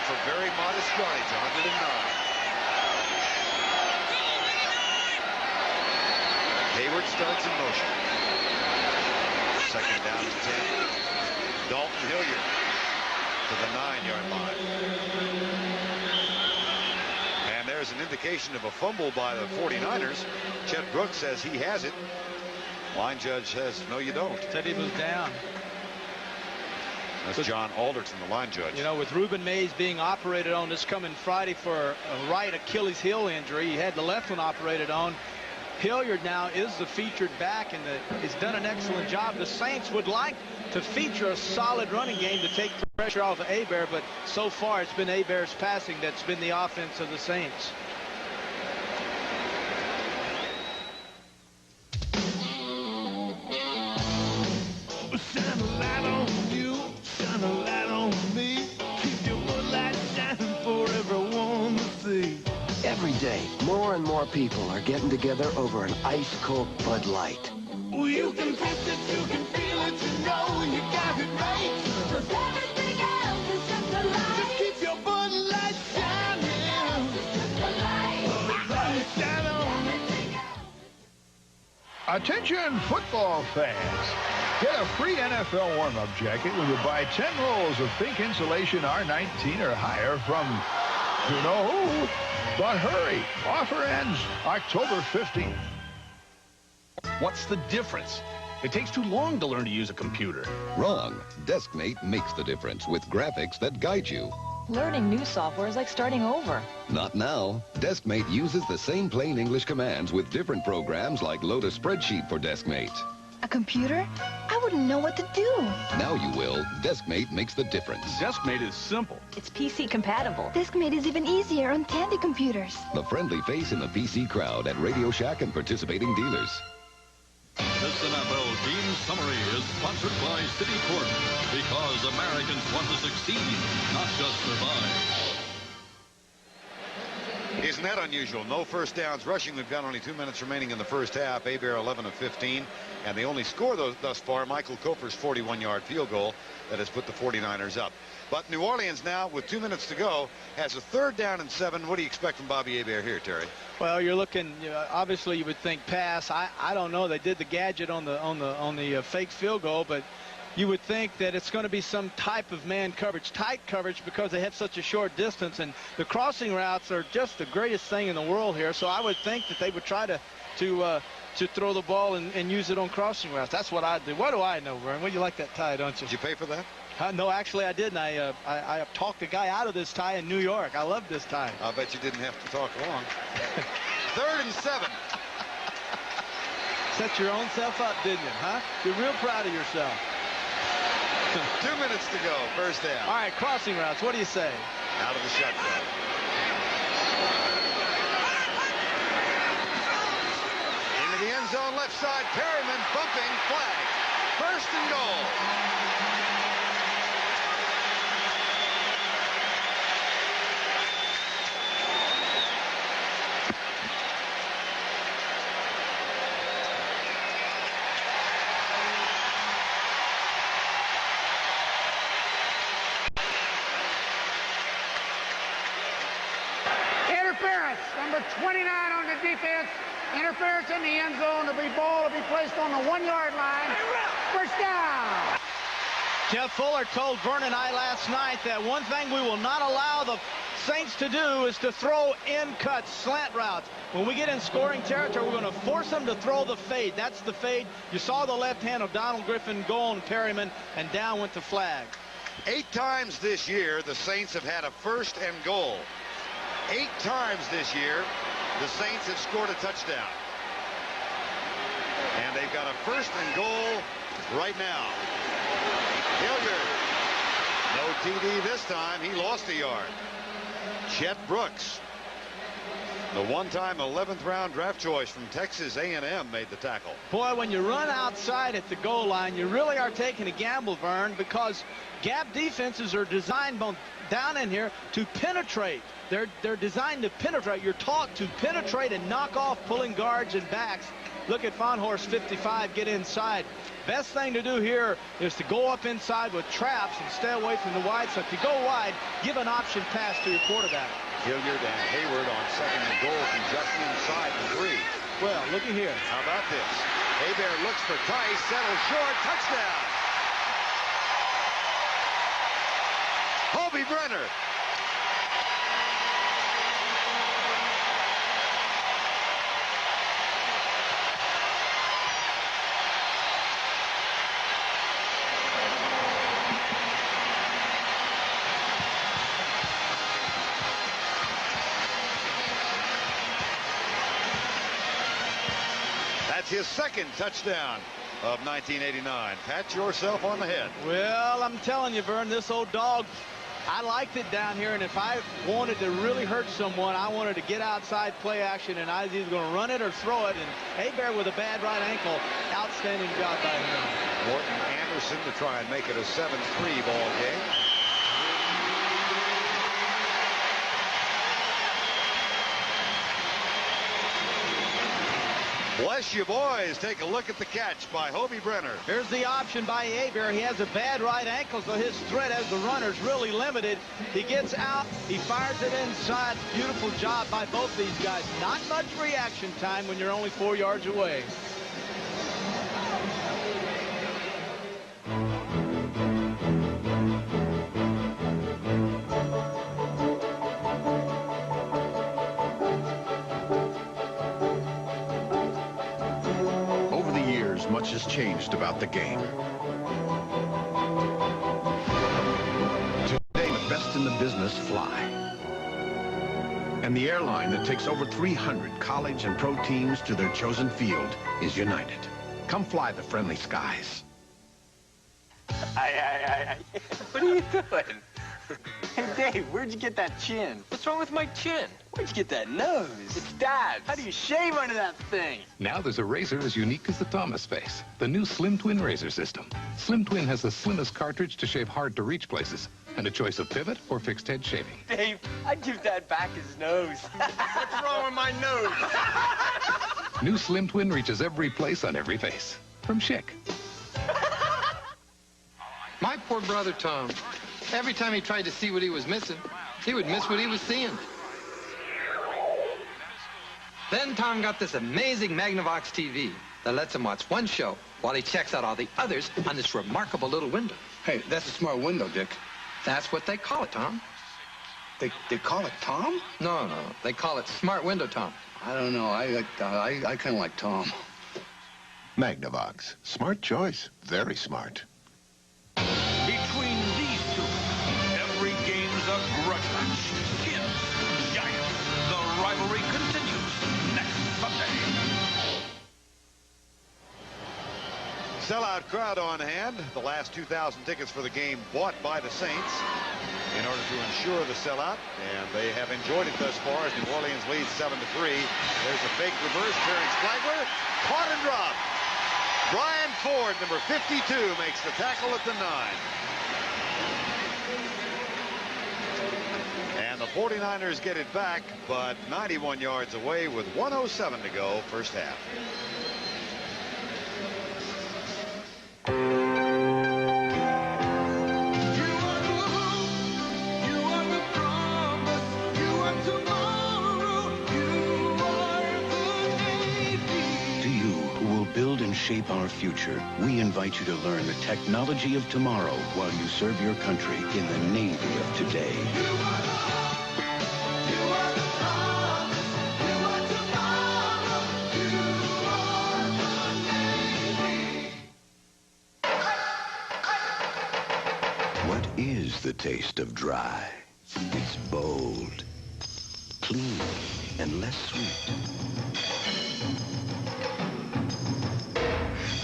for very modest yardage, 109. Hayward starts in motion. Second down and 10. Dalton Hilliard to the 9-yard line. And there's an indication of a fumble by the 49ers. Chet Brooks says he has it. Line judge says, no, you don't. Said he was down. That's John Alderton, the line judge. You know, with Ruben Mays being operated on this coming Friday for a right Achilles heel injury, he had the left one operated on. Hilliard now is the featured back, and he's done an excellent job. The Saints would like to feature a solid running game to take pressure off of Hebert, but so far it's been Hebert's passing that's been the offense of the Saints. Shine a light on you, shine a light on me. Keep your light shining for everyone to see. Every day, more and more people are getting together over an ice-cold Bud Light. Well, you can taste it, you can feel it, you know you got it right. 'Cause everything else is just a light. Just keep your Bud Light shining. It's just a light. Shine on. Attention football fans. Get a free NFL warm-up jacket when you buy 10 rolls of pink insulation R19 or higher from, you know who. But hurry, offer ends October 15th. What's the difference? It takes too long to learn to use a computer. Wrong. DeskMate makes the difference with graphics that guide you. Learning new software is like starting over. Not now. DeskMate uses the same plain English commands with different programs like load a spreadsheet for DeskMate. A computer? I wouldn't know what to do. Now you will. DeskMate makes the difference. DeskMate is simple. It's PC compatible. DeskMate is even easier on Tandy computers. The friendly face in the PC crowd at Radio Shack and participating dealers. This NFL Team Summary is sponsored by Citicorp, because Americans want to succeed, not just survive. Isn't that unusual? No first downs rushing. We've got only 2 minutes remaining in the first half. Hebert 11 of 15. And the only score thus far, Michael Koper's 41-yard field goal that has put the 49ers up. But New Orleans now, with 2 minutes to go, has a 3rd down and 7. What do you expect from Bobby Hebert here, Terry? Well, you're looking, obviously you would think pass. I don't know. They did the gadget on the fake field goal, but you would think that it's going to be some type of man coverage, tight coverage, because they have such a short distance, and the crossing routes are just the greatest thing in the world here. So I would think that they would try to throw the ball and use it on crossing routes. That's what I'd do. What do I know, Vern? Well, you like that tie, don't you? Did you pay for that? No, actually I didn't. I talked a guy out of this tie in New York. I love this tie. I'll bet you didn't have to talk long. 3rd and 7. Set your own self up, didn't you, huh? You're real proud of yourself. 2 minutes to go, first down. All right, crossing routes. What do you say? Out of the shotgun. Into the end zone, left side. Perryman bumping, flag. 1st and goal. Interference, number 29 on the defense. Interference in the end zone. The ball will be placed on the 1-yard line. First down. Jeff Fuller told Vern and I last night that one thing we will not allow the Saints to do is to throw in cuts, slant routes. When we get in scoring territory, we're going to force them to throw the fade. That's the fade. You saw the left hand of Donald Griffin go on Perryman, and down went the flag. 8 times this year, the Saints have had a 1st and goal. 8 times this year, the Saints have scored a touchdown. And And they've got a 1st and goal right now. Hilliard. No TD this time. He lost a yard. Chet Brooks, the one-time 11th round draft choice from Texas A&M, made the tackle. Boy, when you run outside at the goal line, you really are taking a gamble, Vern, because gap defenses are designed down in here to penetrate. They're designed to penetrate. You're taught to penetrate and knock off pulling guards and backs. Look at Fonhorst 55 get inside. Best thing to do here is to go up inside with traps and stay away from the wide. So if you go wide, give an option pass to your quarterback. Hilliard and Hayward on 2nd and goal from just inside the 3. Well, looky here. How about this? Hebert looks for Tice, settles short, touchdown. Hobie Brenner. His 2nd touchdown of 1989. Pat yourself on the head. Well, I'm telling you, Vern, this old dog, I liked it down here, and if I wanted to really hurt someone, I wanted to get outside play action, and I was either going to run it or throw it. And Hebert with a bad right ankle, outstanding job by him. Morton Anderson to try and make it a 7-3 ball game. Bless you, boys. Take a look at the catch by Hobie Brenner. Here's the option by Hebert. He has a bad right ankle, so his threat as the runner is really limited. He gets out. He fires it inside. Beautiful job by both these guys. Not much reaction time when you're only 4 yards away. Much has changed about the game. Today, the best in the business fly. And the airline that takes over 300 college and pro teams to their chosen field is United. Come fly the friendly skies. What are you doing? Hey, Dave, where'd you get that chin? What's wrong with my chin? Where'd you get that nose? It's Dad's. How do you shave under that thing? Now there's a razor as unique as the Thomas face. The new Slim Twin razor system. Slim Twin has the slimmest cartridge to shave hard-to-reach places, and a choice of pivot or fixed head shaving. Dave, I'd give Dad back his nose. What's wrong with my nose? New Slim Twin reaches every place on every face. From Schick. My poor brother, Tom. Every time he tried to see what he was missing, he would miss what he was seeing. Then Tom got this amazing Magnavox TV that lets him watch one show while he checks out all the others on this remarkable little window. Hey, that's a smart window, Dick. That's what they call it, Tom. They call it Tom? No. They call it Smart Window, Tom. I don't know. I kind of like Tom. Magnavox. Smart choice. Very smart. Between these two, every game's a grudge match. Kids, Giants, the rivalry continues next Sunday. Sellout crowd on hand. The last 2,000 tickets for the game bought by the Saints in order to ensure the sellout, and they have enjoyed it thus far as New Orleans leads 7-3. There's a fake reverse. Terrence Flagler caught and dropped. Brian Ford, number 52, makes the tackle at the 9. And the 49ers get it back, but 91 yards away with 1:07 to go, first half. Build and shape our future, we invite you to learn the technology of tomorrow while you serve your country in the Navy of today. What is the taste of dry? It's bold, clean, and less sweet.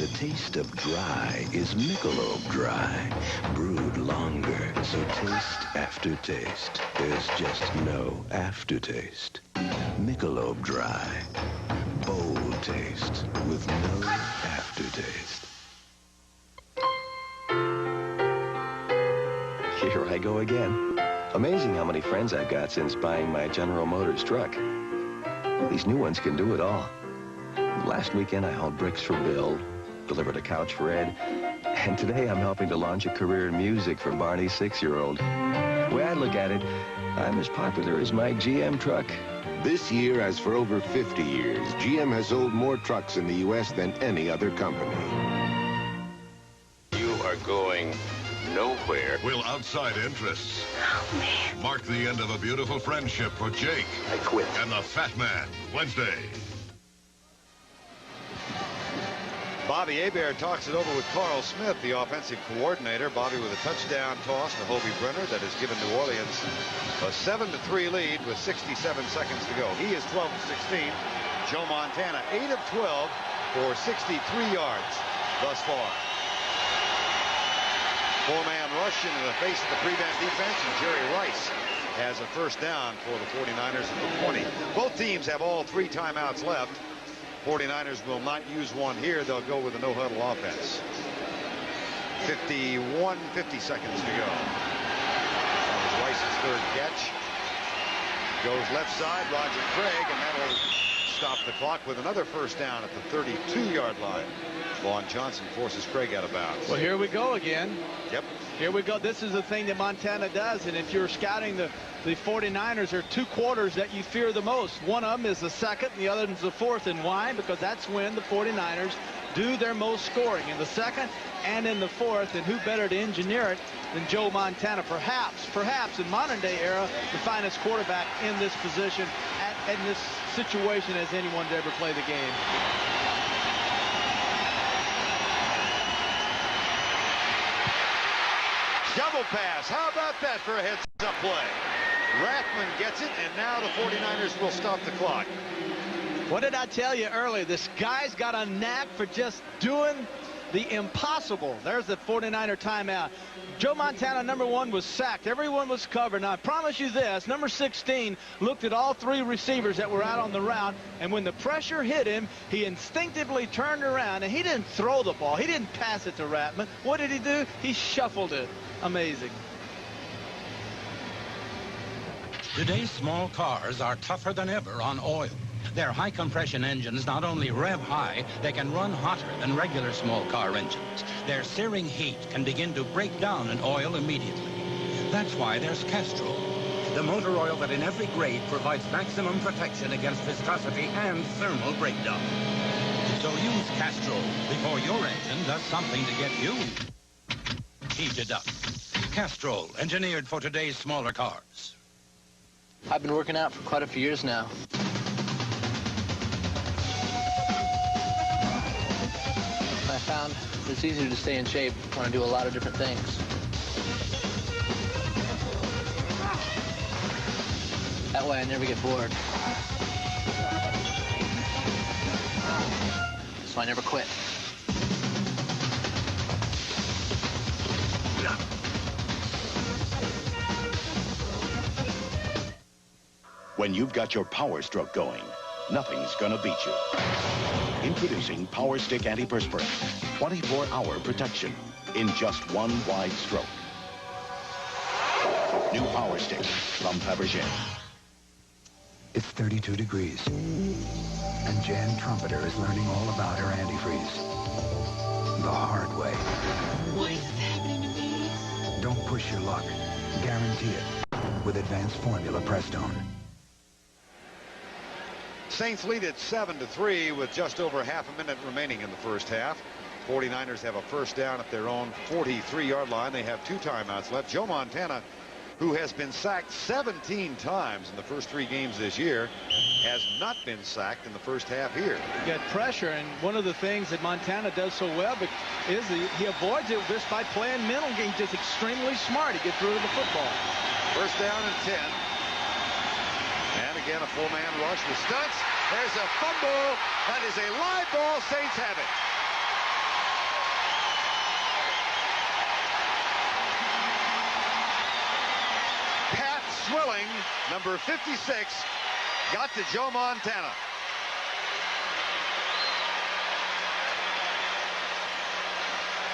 The taste of dry is Michelob Dry. Brewed longer, so taste after taste. There's just no aftertaste. Michelob Dry. Bold taste with no aftertaste. Here I go again. Amazing how many friends I've got since buying my General Motors truck. These new ones can do it all. Last weekend I hauled bricks for Bill, delivered a couch for Ed, and today I'm helping to launch a career in music for Barney's 6-year-old. The way I look at it, I'm as popular as my GM truck. This year, as for over 50 years, GM has sold more trucks in the U.S. than any other company. You are going nowhere. Will outside interests mark the end of a beautiful friendship for Jake? I quit. And the Fat Man, Wednesday. Bobby Hebert talks it over with Carl Smith, the offensive coordinator. Bobby with a touchdown toss to Hobie Brenner that has given New Orleans a 7-3 lead with 67 seconds to go. He is 12 of 16. Joe Montana, 8 of 12 for 63 yards thus far. Four-man rush into the face of the prevent defense, and Jerry Rice has a first down for the 49ers at the 20. Both teams have all 3 timeouts left. 49ers will not use one here. They'll go with a no-huddle offense. 50 seconds to go. That was Rice's third catch. Goes left side, Roger Craig, and that'll stop the clock with another first down at the 32-yard line. Vaughn Johnson forces Craig out of bounds. Well, here we go again. Yep. Here we go. This is the thing that Montana does, and if you're scouting the 49ers, there are 2 quarters that you fear the most. One of them is the second, and the other is the fourth. And why? Because that's when the 49ers do their most scoring, in the second and in the fourth. And who better to engineer it than Joe Montana? Perhaps in modern day era, the finest quarterback in this position, in this situation as anyone to ever play the game. Double pass. How about that for a heads-up play? Rathman gets it, and now the 49ers will stop the clock. What did I tell you earlier? This guy's got a knack for just doing the impossible. There's the 49er timeout. Joe Montana, number 1, was sacked. Everyone was covered. Now, I promise you this, number 16 looked at all 3 receivers that were out on the route, and when the pressure hit him, he instinctively turned around, and he didn't throw the ball. He didn't pass it to Rathman. What did he do? He shuffled it. Amazing. Today's small cars are tougher than ever on oil. Their high-compression engines not only rev high, they can run hotter than regular small car engines. Their searing heat can begin to break down an oil immediately. That's why there's Castrol, the motor oil that in every grade provides maximum protection against viscosity and thermal breakdown. So use Castrol before your engine does something to get you heated up. Castrol, engineered for today's smaller cars. I've been working out for quite a few years now. I found it's easier to stay in shape when I do a lot of different things. That way I never get bored. So I never quit. When you've got your Power Stroke going, nothing's gonna beat you. Introducing Power Stick Antiperspirant. 24-hour protection in just one wide stroke. New Power Stick from Fabergé. It's 32 degrees, and Jan Trumpeter is learning all about her antifreeze. The hard way. What is happening to me? Don't push your luck. Guarantee it with Advanced Formula Prestone. Saints lead at 7-3 with just over half a minute remaining in the first half. 49ers have a first down at their own 43-yard line. They have 2 timeouts left. Joe Montana, who has been sacked 17 times in the first 3 games this year, has not been sacked in the first half here. You got pressure, and one of the things that Montana does so well is he avoids it just by playing mental game. Just extremely smart. He gets rid of the football. First down and 10. And again, a 4-man rush with stunts. There's a fumble. That is a live ball. Saints have it. Swilling, number 56, got to Joe Montana.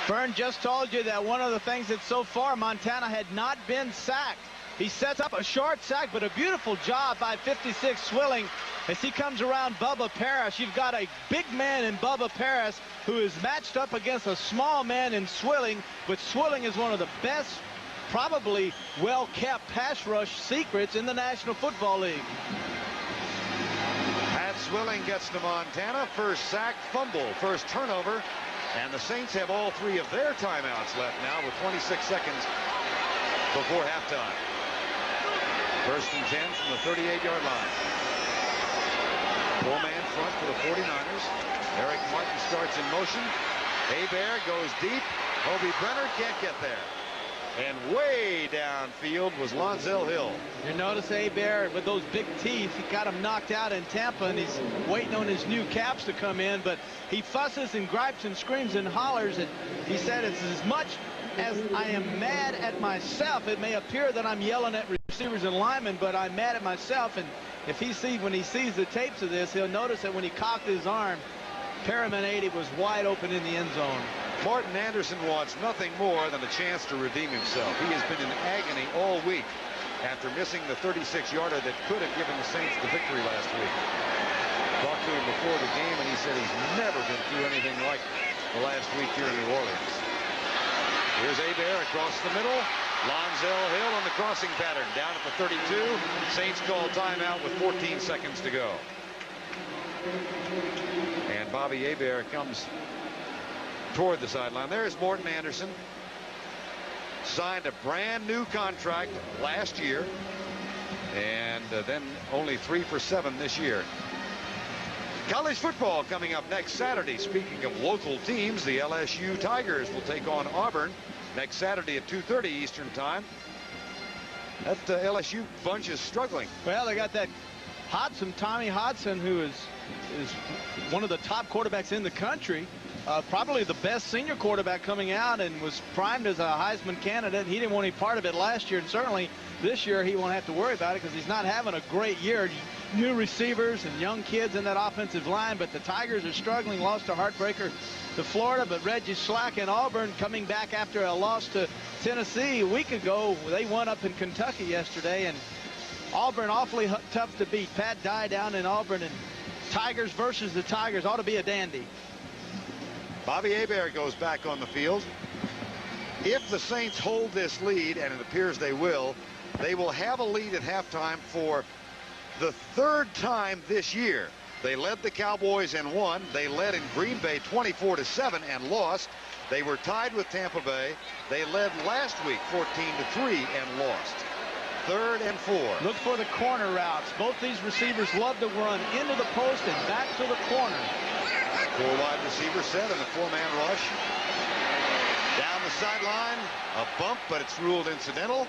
Vern just told you that one of the things that so far Montana had not been sacked. He sets up a short sack, but a beautiful job by 56 Swilling as he comes around Bubba Paris. You've got a big man in Bubba Paris who is matched up against a small man in Swilling, but Swilling is one of the best, probably well-kept pass rush secrets in the National Football League. Pat Swilling gets to Montana. First sack, fumble, first turnover. And the Saints have all 3 of their timeouts left now with 26 seconds before halftime. First and 10 from the 38-yard line. 4-man front for the 49ers. Eric Martin starts in motion. Hebert goes deep. Hobie Brenner can't get there. And way downfield was Lonzel Hill. You notice Hebert with those big teeth, he got him knocked out in Tampa, and he's waiting on his new caps to come in, but he fusses and gripes and screams and hollers, and he said it's as much as I am mad at myself. It may appear that I'm yelling at receivers and linemen, but I'm mad at myself. And if when he sees the tapes of this, he'll notice that when he cocked his arm, Perriman 80 was wide open in the end zone. Martin Anderson wants nothing more than a chance to redeem himself. He has been in agony all week after missing the 36-yarder that could have given the Saints the victory last week. Talked to him before the game, and he said he's never been through anything like the last week here in New Orleans. Here's Hebert across the middle. Lonzel Hill on the crossing pattern down at the 32. Saints call timeout with 14 seconds to go. And Bobby Hebert comes toward the sideline. There's Morton Anderson. Signed a brand new contract last year, and then only 3 for 7 this year. College football coming up next Saturday. Speaking of local teams, the LSU Tigers will take on Auburn next Saturday at 2:30 Eastern Time. That LSU bunch is struggling. Well, they got that Hodson, Tommy Hodson, who is one of the top quarterbacks in the country. Probably the best senior quarterback coming out, and was primed as a Heisman candidate. He didn't want any part of it last year, and certainly this year he won't have to worry about it because he's not having a great year. New receivers and young kids in that offensive line, but the Tigers are struggling. Lost a heartbreaker to Florida, but Reggie Slack and Auburn coming back after a loss to Tennessee a week ago. They won up in Kentucky yesterday, and Auburn awfully tough to beat. Pat Dye down in Auburn, and Tigers versus the Tigers ought to be a dandy. Bobby Hebert goes back on the field. If the Saints hold this lead, and it appears they will have a lead at halftime for the 3rd time this year. They led the Cowboys and won. They led in Green Bay 24-7 and lost. They were tied with Tampa Bay. They led last week 14-3 and lost. 3rd and 4. Look for the corner routes. Both these receivers love to run into the post and back to the corner. 4 wide receiver set in a 4-man rush. Down the sideline, a bump, but it's ruled incidental.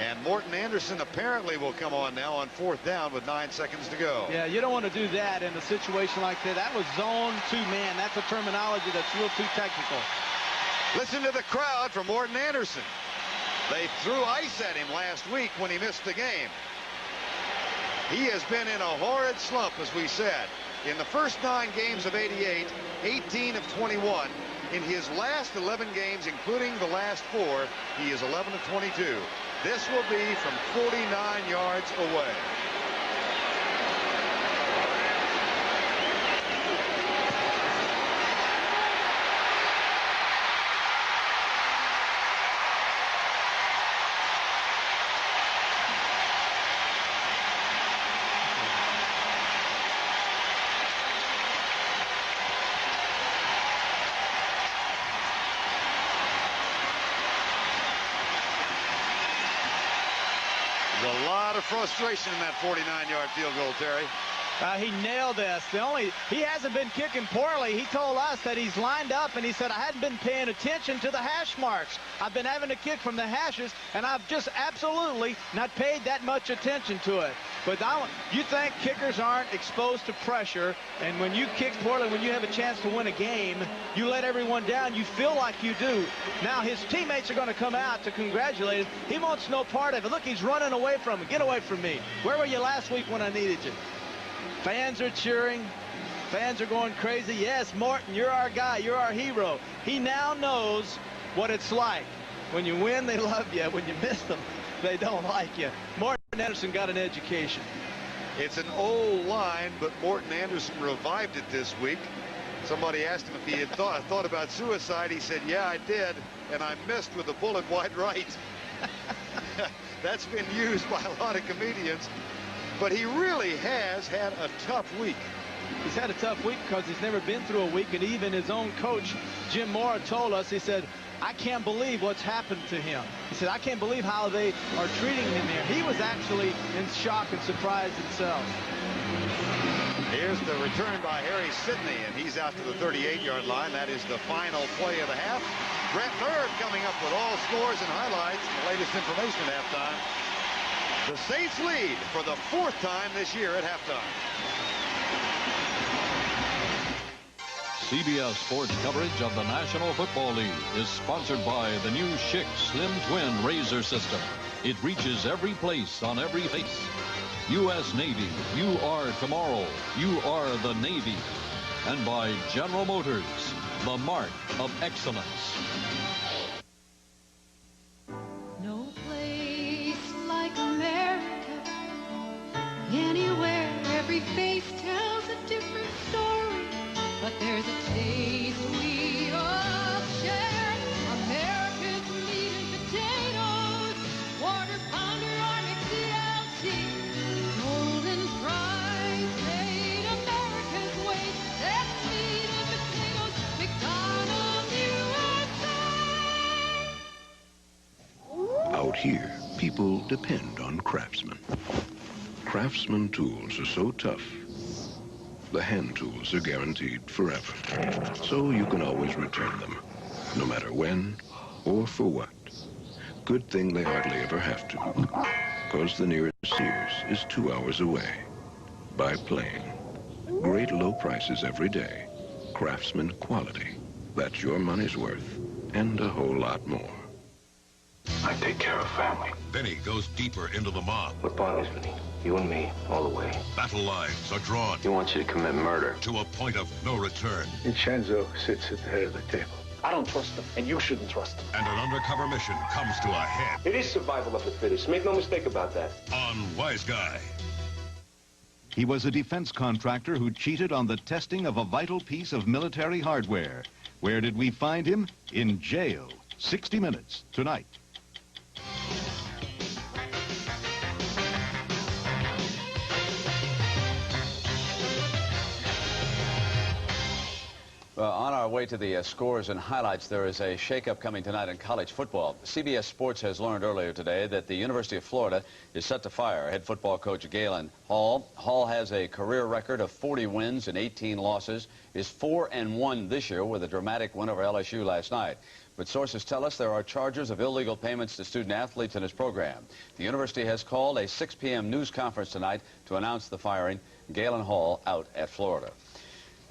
And Morton Anderson apparently will come on now on 4th down with 9 seconds to go. Yeah, you don't want to do that in a situation like that. That was zone 2-man. That's a terminology that's real too technical. Listen to the crowd for Morton Anderson. They threw ice at him last week when he missed the game. He has been in a horrid slump, as we said. In the first 9 games of '88, 18 of 21. In his last 11 games, including the last 4, he is 11 of 22. This will be from 49 yards away. Frustration in that 49-yard field goal, Terry. He nailed this. He hasn't been kicking poorly. He told us that he's lined up, and he said, I hadn't been paying attention to the hash marks. I've been having to kick from the hashes, and I've just absolutely not paid that much attention to it. But you think kickers aren't exposed to pressure, and when you kick poorly, when you have a chance to win a game, you let everyone down. You feel like you do. Now his teammates are going to come out to congratulate him. He wants no part of it. Look, he's running away from him. Get away from me. Where were you last week when I needed you? Fans are cheering. Fans are going crazy. Yes, Morton, you're our guy. You're our hero. He now knows what it's like. When you win, they love you. When you miss them, they don't like you. Morton Anderson got an education. It's an old line, but Morton Anderson revived it this week. Somebody asked him if he had thought about suicide. He said, yeah, I did, and I missed with a bullet wide right. That's been used by a lot of comedians. But he really has had a tough week. He's had a tough week because he's never been through a week, and even his own coach, Jim Mora, told us, he said, I can't believe what's happened to him. He said, I can't believe how they are treating him here. He was actually in shock and surprise himself. Here's the return by Harry Sidney, and he's out to the 38-yard line. That is the final play of the half. Brett Thurb coming up with all scores and highlights and the latest information at halftime. The Saints lead for the 4th time this year at halftime. CBS Sports coverage of the National Football League is sponsored by the new Schick Slim Twin Razor System. It reaches every place on every face. U.S. Navy, you are tomorrow. You are the Navy. And by General Motors, the mark of excellence. No place like America. Anywhere, every face tells a different story. But there's a taste we all share. America's meat and potatoes. Quarter pounder or McDLT. Golden fries made America's way. That's meat and potatoes. McDonald's USA. Out here, people depend on Craftsman. Craftsman tools are so tough, the hand tools are guaranteed forever. So you can always return them, no matter when or for what. Good thing they hardly ever have to, because the nearest Sears is 2 hours away. By plane. Great low prices every day. Craftsman quality. That's your money's worth, and a whole lot more. I take care of family. Benny goes deeper into the mob. What bothers me? You and me, all the way. Battle lines are drawn. He wants you to commit murder. To a point of no return. Vincenzo sits at the head of the table. I don't trust him, and you shouldn't trust him. And an undercover mission comes to a head. It is survival of the fittest. Make no mistake about that. On Wise Guy. He was a defense contractor who cheated on the testing of a vital piece of military hardware. Where did we find him? In jail. 60 Minutes tonight. On our way to the scores and highlights, there is a shakeup coming tonight in college football. CBS Sports has learned earlier today that the University of Florida is set to fire head football coach Galen Hall. Hall has a career record of 40 wins and 18 losses, is 4-1 this year with a dramatic win over LSU last night. But sources tell us there are charges of illegal payments to student athletes in his program. The university has called a 6 p.m. news conference tonight to announce the firing. Galen Hall out at Florida.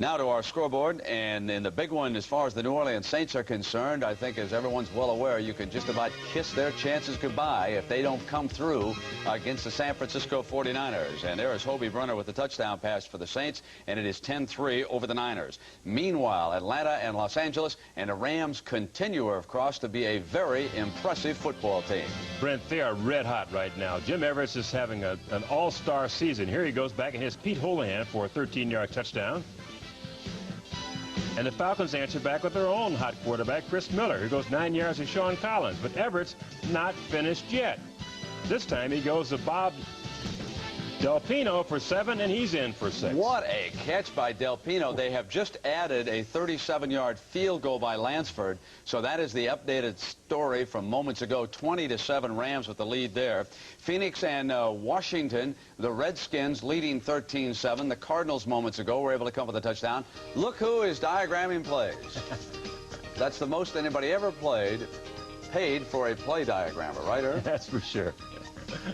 Now to our scoreboard, and in the big one, as far as the New Orleans Saints are concerned, I think as everyone's well aware, you can just about kiss their chances goodbye if they don't come through against the San Francisco 49ers. And there is Hobie Brunner with the touchdown pass for the Saints, and it is 10-3 over the Niners. Meanwhile, Atlanta and Los Angeles and the Rams continue, of course, to be a very impressive football team. Brent, they are red hot right now. Jim Everett is having an all-star season. Here he goes back and hits Pete Holohan for a 13-yard touchdown. And the Falcons answer back with their own hot quarterback, Chris Miller, who goes 9 yards to Sean Collins. But Everett's not finished yet. This time he goes to Bob Del Pino for 7, and he's in for 6. What a catch by Del Pino. They have just added a 37-yard field goal by Lansford. So that is the updated story from moments ago. 20-7 Rams with the lead there. Phoenix and Washington, the Redskins leading 13-7. The Cardinals moments ago were able to come with a touchdown. Look who is diagramming plays. That's the most anybody ever paid for a play diagrammer, right, Irv? That's for sure.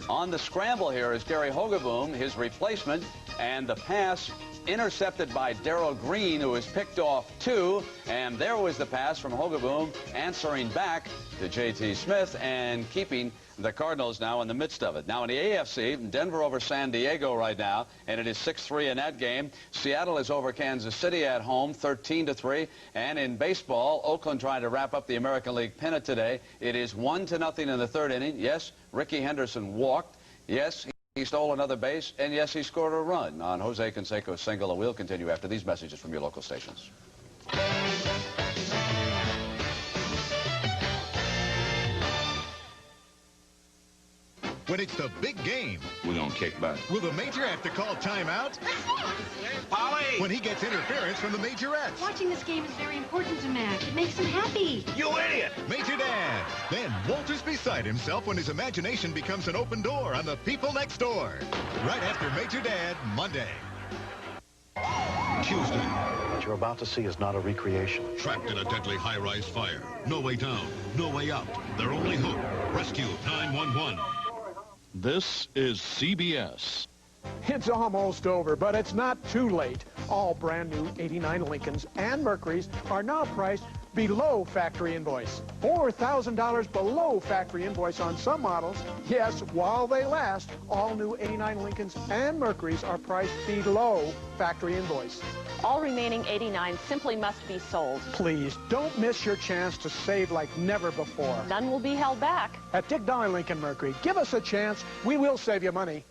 On the scramble here is Gary Hogeboom, his replacement, and the pass intercepted by Darrell Green, who was picked off 2, and there was the pass from Hogeboom answering back to J.T. Smith and keeping the Cardinals now in the midst of it. Now in the AFC, Denver over San Diego right now, and it is 6-3 in that game. Seattle is over Kansas City at home, 13-3. And in baseball, Oakland trying to wrap up the American League pennant today. It is 1-0 in the 3rd inning. Yes, Ricky Henderson walked. Yes, he stole another base. And yes, he scored a run on Jose Canseco's single. And we'll continue after these messages from your local stations. When it's the big game, We're going to kick back. will the major have to call timeout? Polly! When he gets interference from the majorettes. Watching this game is very important to Mac. It makes him happy. You idiot! Major Dad. Then Walter's beside himself when his imagination becomes an open door on The People Next Door. Right after Major Dad, Monday. Tuesday, What you're about to see is not a recreation. trapped in a deadly high-rise fire. No way down, no way out. Their only hope, rescue 911. This is CBS. It's almost over, but it's not too late. All brand new 89 Lincolns and Mercurys are now priced below factory invoice. $4,000 below factory invoice on some models. Yes, while they last, all new 89 Lincolns and Mercurys are priced below factory invoice. All remaining 89 simply must be sold. Please, don't miss your chance to save like never before. None will be held back. At Dick Dollar Lincoln Mercury, give us a chance. We will save you money.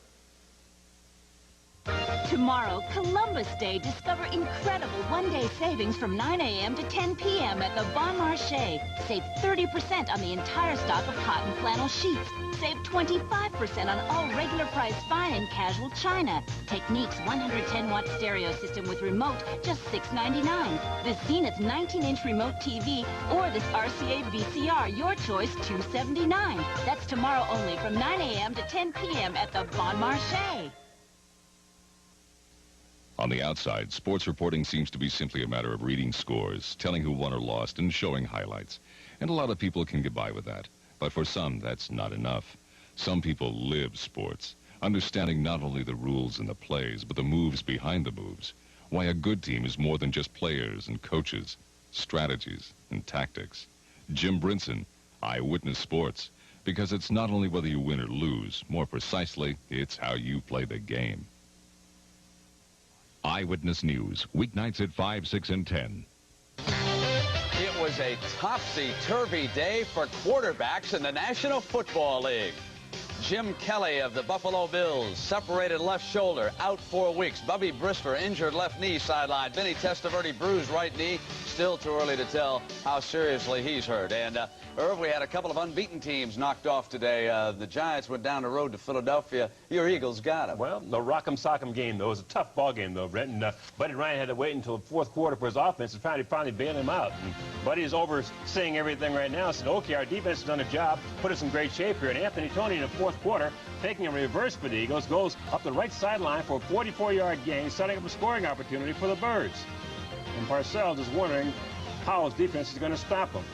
Tomorrow, Columbus Day, discover incredible one-day savings from 9 a.m. to 10 p.m. at the Bon Marché. Save 30% on the entire stock of cotton flannel sheets. Save 25% on all regular price fine and casual china. Technique's 110-watt stereo system with remote, just $6.99. This Zenith 19-inch remote TV or this RCA VCR, your choice, $279. That's tomorrow only from 9 a.m. to 10 p.m. at the Bon Marché. On the outside, sports reporting seems to be simply a matter of reading scores, telling who won or lost, and showing highlights. And a lot of people can get by with that. But for some, that's not enough. Some people live sports, understanding not only the rules and the plays, but the moves behind the moves. Why a good team is more than just players and coaches, strategies and tactics. Jim Brinson, Eyewitness Sports. Because it's not only whether you win or lose, more precisely, it's how you play the game. Eyewitness News, weeknights at 5, 6, and 10. It was a topsy-turvy day for quarterbacks in the National Football League. Jim Kelly of the Buffalo Bills, separated left shoulder, out 4 weeks. Bubby Brister, injured left knee, sidelined. Vinny Testaverde, bruised right knee. Still too early to tell how seriously he's hurt. And, Irv, we had a couple of unbeaten teams knocked off today. The Giants went down the road to Philadelphia. Your Eagles got them. Well, the Rock'em Sock'em game, though, was a tough ball game, though, Brent. And Buddy Ryan had to wait until the fourth quarter for his offense and finally bailed him out. And Buddy's overseeing everything right now. Said, okay, our defense has done a job, put us in great shape here. And Anthony Tony in the fourth quarter, taking a reverse for the Eagles, goes up the right sideline for a 44-yard gain, setting up a scoring opportunity for the Birds. And Parcells is wondering how his defense is going to stop him.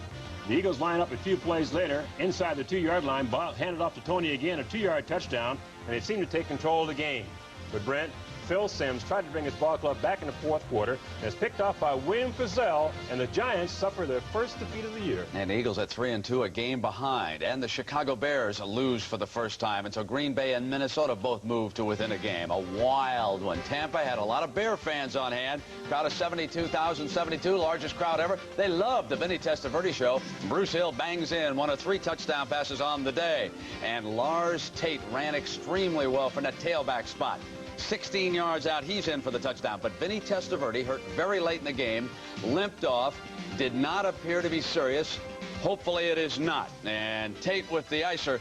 The Eagles line up a few plays later, inside the 2-yard line, handed off to Tony again, a 2-yard touchdown, and they seem to take control of the game. But Brent, Phil Simms tried to bring his ball club back in the fourth quarter, and is picked off by William Frizzell, and the Giants suffer their first defeat of the year. And the Eagles at 3-2, a game behind. And the Chicago Bears lose for the first time. And so Green Bay and Minnesota both moved to within a game. A wild one. Tampa had a lot of Bear fans on hand. Crowd of 72,072, largest crowd ever. They loved the Vinny Testaverde show. Bruce Hill bangs in one of 3 touchdown passes on the day. And Lars Tate ran extremely well from that tailback spot. 16 yards out, he's in for the touchdown. But Vinny Testaverde, hurt very late in the game, limped off, did not appear to be serious. Hopefully it is not. And Tate with the icer,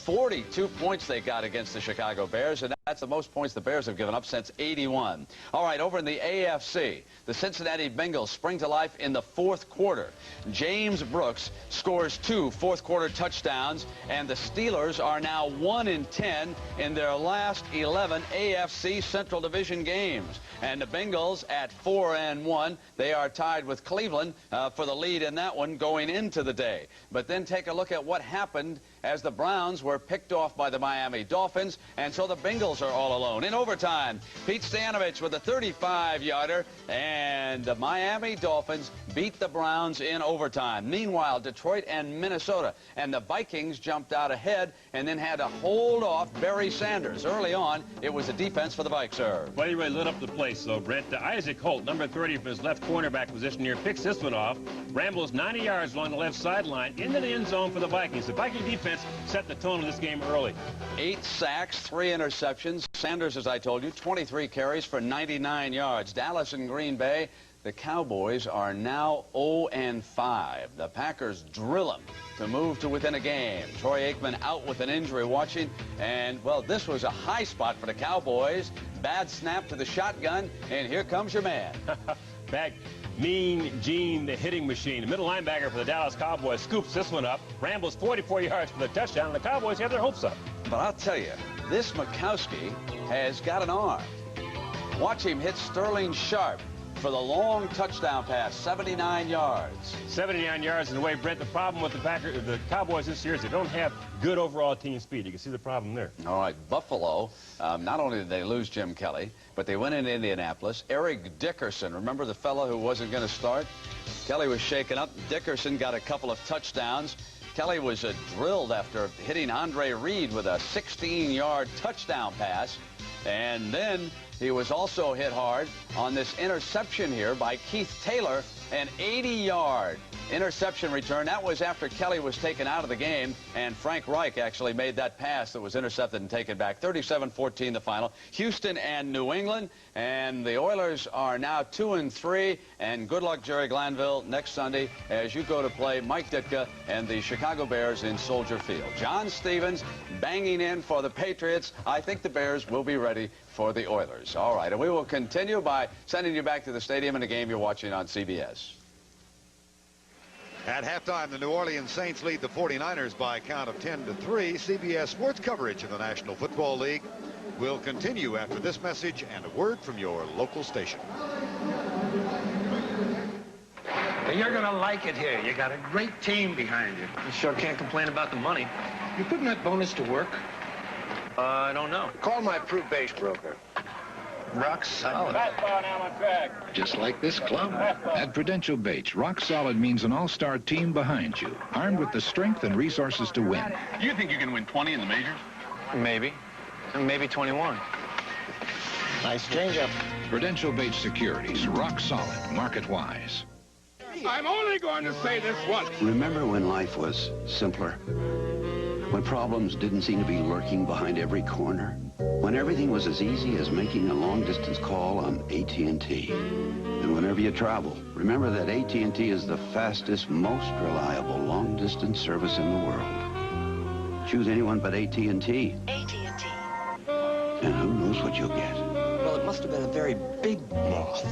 42 points they got against the Chicago Bears. And That's the most points the Bears have given up since '81. All right, over in the AFC, the Cincinnati Bengals spring to life in the fourth quarter. James Brooks scores 2 fourth-quarter touchdowns, and the Steelers are now 1-10 in their last 11 AFC Central Division games. And the Bengals at 4-1, they are tied with Cleveland for the lead in that one going into the day. But then take a look at what happened as the Browns were picked off by the Miami Dolphins, and so the Bengals are all alone. In overtime, Pete Stanovich with a 35-yarder, and the Miami Dolphins beat the Browns in overtime. Meanwhile, Detroit and Minnesota, and the Vikings jumped out ahead and then had to hold off Barry Sanders. Early on, it was a defense for the Vikes, sir. Well, he really lit up the place, though, Brent. Isaac Holt, number 30 from his left cornerback position here, picks this one off, rambles 90 yards along the left sideline into the end zone for the Vikings. The Viking defense set the tone of this game early. 8 sacks, 3 interceptions. Sanders, as I told you, 23 carries for 99 yards. Dallas and Green Bay, the Cowboys are now 0-5. The Packers drill them to move to within a game. Troy Aikman out with an injury watching, and, well, this was a high spot for the Cowboys. Bad snap to the shotgun, and here comes your man. Back. Mean Gene, the hitting machine. The middle linebacker for the Dallas Cowboys scoops this one up, rambles 44 yards for the touchdown, and the Cowboys have their hopes up. But I'll tell you, this Mikowski has got an arm. Watch him hit Sterling Sharp for the long touchdown pass, 79 yards. 79 yards in the way, Brent. The problem with the Cowboys this year is they don't have good overall team speed. You can see the problem there. All right, Buffalo, not only did they lose Jim Kelly, but they went into Indianapolis. Eric Dickerson, remember the fellow who wasn't going to start? Kelly was shaken up. Dickerson got a couple of touchdowns. Kelly was drilled after hitting Andre Reed with a 16-yard touchdown pass. And then he was also hit hard on this interception here by Keith Taylor, an 80-yard interception return. That was after Kelly was taken out of the game, and Frank Reich actually made that pass that was intercepted and taken back. 37-14 the final. Houston and New England, and the Oilers are now 2-3, and good luck, Jerry Glanville, next Sunday as you go to play Mike Ditka and the Chicago Bears in Soldier Field. John Stevens banging in for the Patriots. I think the Bears will be ready for the Oilers. All right, and we will continue by sending you back to the stadium in a game you're watching on CBS. At halftime, the New Orleans Saints lead the 49ers by a count of 10-3. CBS Sports coverage of the National Football League will continue after this message and a word from your local station. You're going to like it here. You got a great team behind you. You sure can't complain about the money. You putting that bonus to work? I don't know. Call my Prue base broker. Rock solid. Fastball down on track. Just like this club. At Prudential Bates, rock solid means an all-star team behind you, armed with the strength and resources to win. You think you can win 20 in the majors? Maybe. Maybe 21. Nice changeup. Prudential Bates Securities, rock solid, market-wise. I'm only going to say this once. Remember when life was simpler? When problems didn't seem to be lurking behind every corner? When everything was as easy as making a long-distance call on AT&T? And whenever you travel, remember that AT&T is the fastest, most reliable long-distance service in the world. Choose anyone but AT&T. AT&T. And who knows what you'll get. Well, it must have been a very big moth.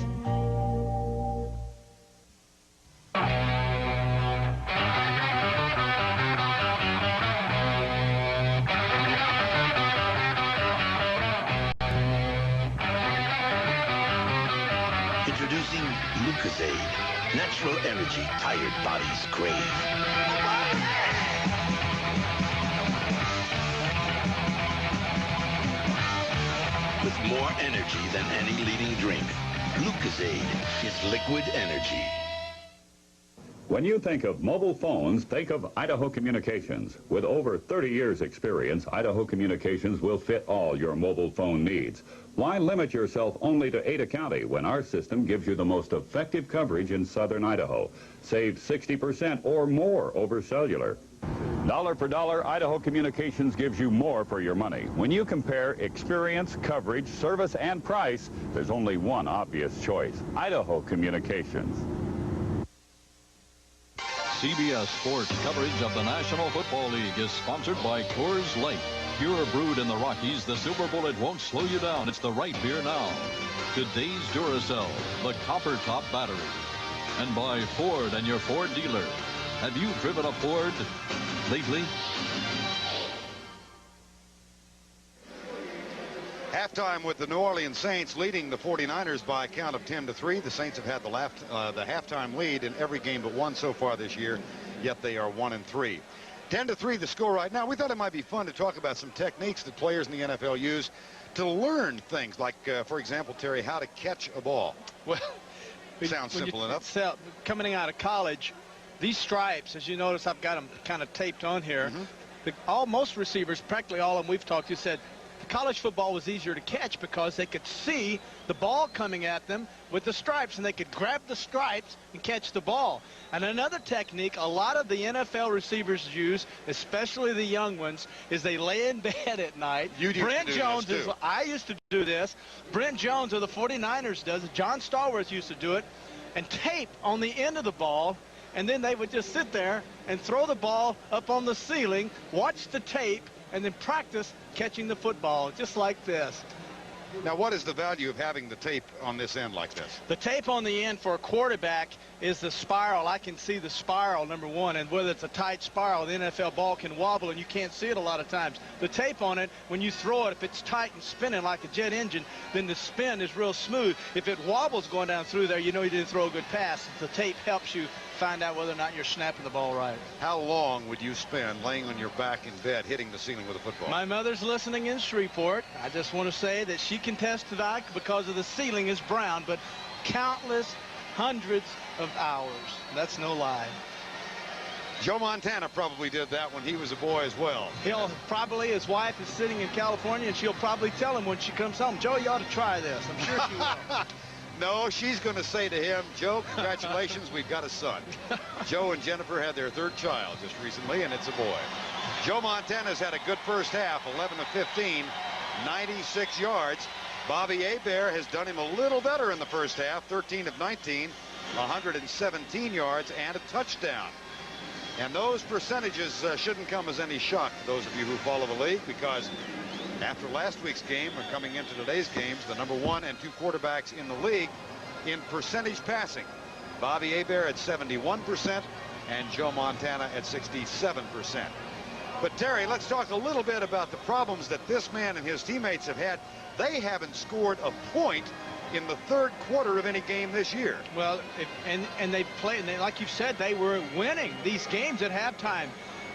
Introducing Lucozade, natural energy tired bodies crave. With more energy than any leading drink, Lucozade is liquid energy. When you think of mobile phones, think of Idaho Communications. With over 30 years' experience, Idaho Communications will fit all your mobile phone needs. Why limit yourself only to Ada County when our system gives you the most effective coverage in southern Idaho? Save 60% or more over cellular. Dollar for dollar, Idaho Communications gives you more for your money. When you compare experience, coverage, service, and price, there's only one obvious choice: Idaho Communications. CBS Sports coverage of the National Football League is sponsored by Coors Light. pure brewed in the Rockies, the Silver Bullet won't slow you down. It's the right beer now. Today's Duracell, the Copper Top Battery. And by Ford and your Ford dealer. Have you driven a Ford lately? Halftime with the New Orleans Saints leading the 49ers by a count of 10-3. The Saints have had the halftime lead in every game but one so far this year, yet they are 1-3. 10-3 the score right now. We thought it might be fun to talk about some techniques that players in the NFL use to learn things like, for example, Terry, how to catch a ball. Well, sounds simple enough. Coming out of college, these stripes, as you notice, I've got them kind of taped on here. Most receivers, practically all of them we've talked to, said college football was easier to catch because they could see the ball coming at them with the stripes, and they could grab the stripes and catch the ball. And another technique a lot of the NFL receivers use, especially the young ones, is they lay in bed at night. Brent Jones I used to do this. Brent Jones of the 49ers does it. John Stallworth used to do it, and tape on the end of the ball, and then they would just sit there and throw the ball up on the ceiling, watch the tape, and then practice catching the football, just like this. Now, what is the value of having the tape on this end like this? The tape on the end for a quarterback is the spiral. I can see the spiral, number one, and whether it's a tight spiral, the NFL ball can wobble, and you can't see it a lot of times. The tape on it, when you throw it, if it's tight and spinning like a jet engine, then the spin is real smooth. If it wobbles going down through there, you know you didn't throw a good pass. The tape helps you find out whether or not you're snapping the ball right. How long would you spend laying on your back in bed hitting the ceiling with a football? My mother's listening in Shreveport. I just want to say that she can testify because of the ceiling is brown, but countless hundreds of hours. That's no lie. Joe Montana probably did that when he was a boy as well. His wife is sitting in California, and she'll probably tell him when she comes home, Joe, you ought to try this. I'm sure she will. No, she's going to say to him, Joe, congratulations, we've got a son. Joe and Jennifer had their third child just recently, and it's a boy. Joe Montana's had a good first half, 11 of 15, 96 yards. Bobby Hebert has done him a little better in the first half, 13 of 19, 117 yards and a touchdown. And those percentages shouldn't come as any shock to those of you who follow the league, because after last week's game and coming into today's games, the number 1 and 2 quarterbacks in the league in percentage passing. Bobby Hebert at 71% and Joe Montana at 67%. But Terry, let's talk a little bit about the problems that this man and his teammates have had. They haven't scored a point in the third quarter of any game this year. Well, and they played, and like you said, they were winning these games at halftime.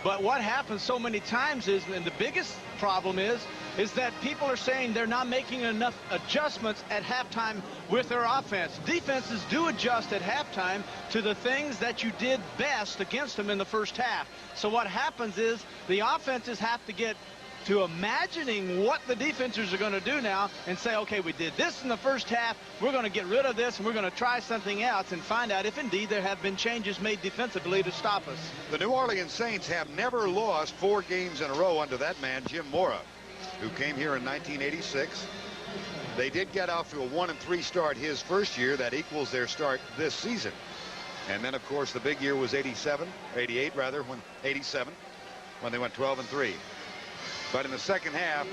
But what happens so many times is, and the biggest problem is that people are saying they're not making enough adjustments at halftime with their offense. Defenses do adjust at halftime to the things that you did best against them in the first half. So what happens is the offenses have to get to imagining what the defenses are going to do now and say, okay, we did this in the first half, we're going to get rid of this, and we're going to try something else and find out if indeed there have been changes made defensively to stop us. The New Orleans Saints have never lost 4 games in a row under that man, Jim Mora, who came here in 1986. They did get off to a 1-3 start his first year. That equals their start this season. And then, of course, the big year was 88 rather, when 87, when they went 12-3. But in the second half,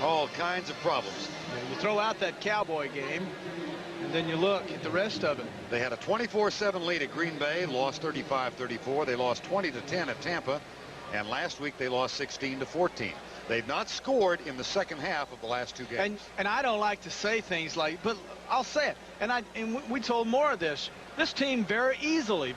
all kinds of problems. Yeah, you throw out that Cowboy game, and then you look at the rest of it. They had a 24-7 lead at Green Bay, lost 35-34. They lost 20-10 at Tampa, and last week they lost 16-14. They've not scored in the second half of the last 2 games. And I don't like to say things like, but I'll say it. And we told more of this. This team very easily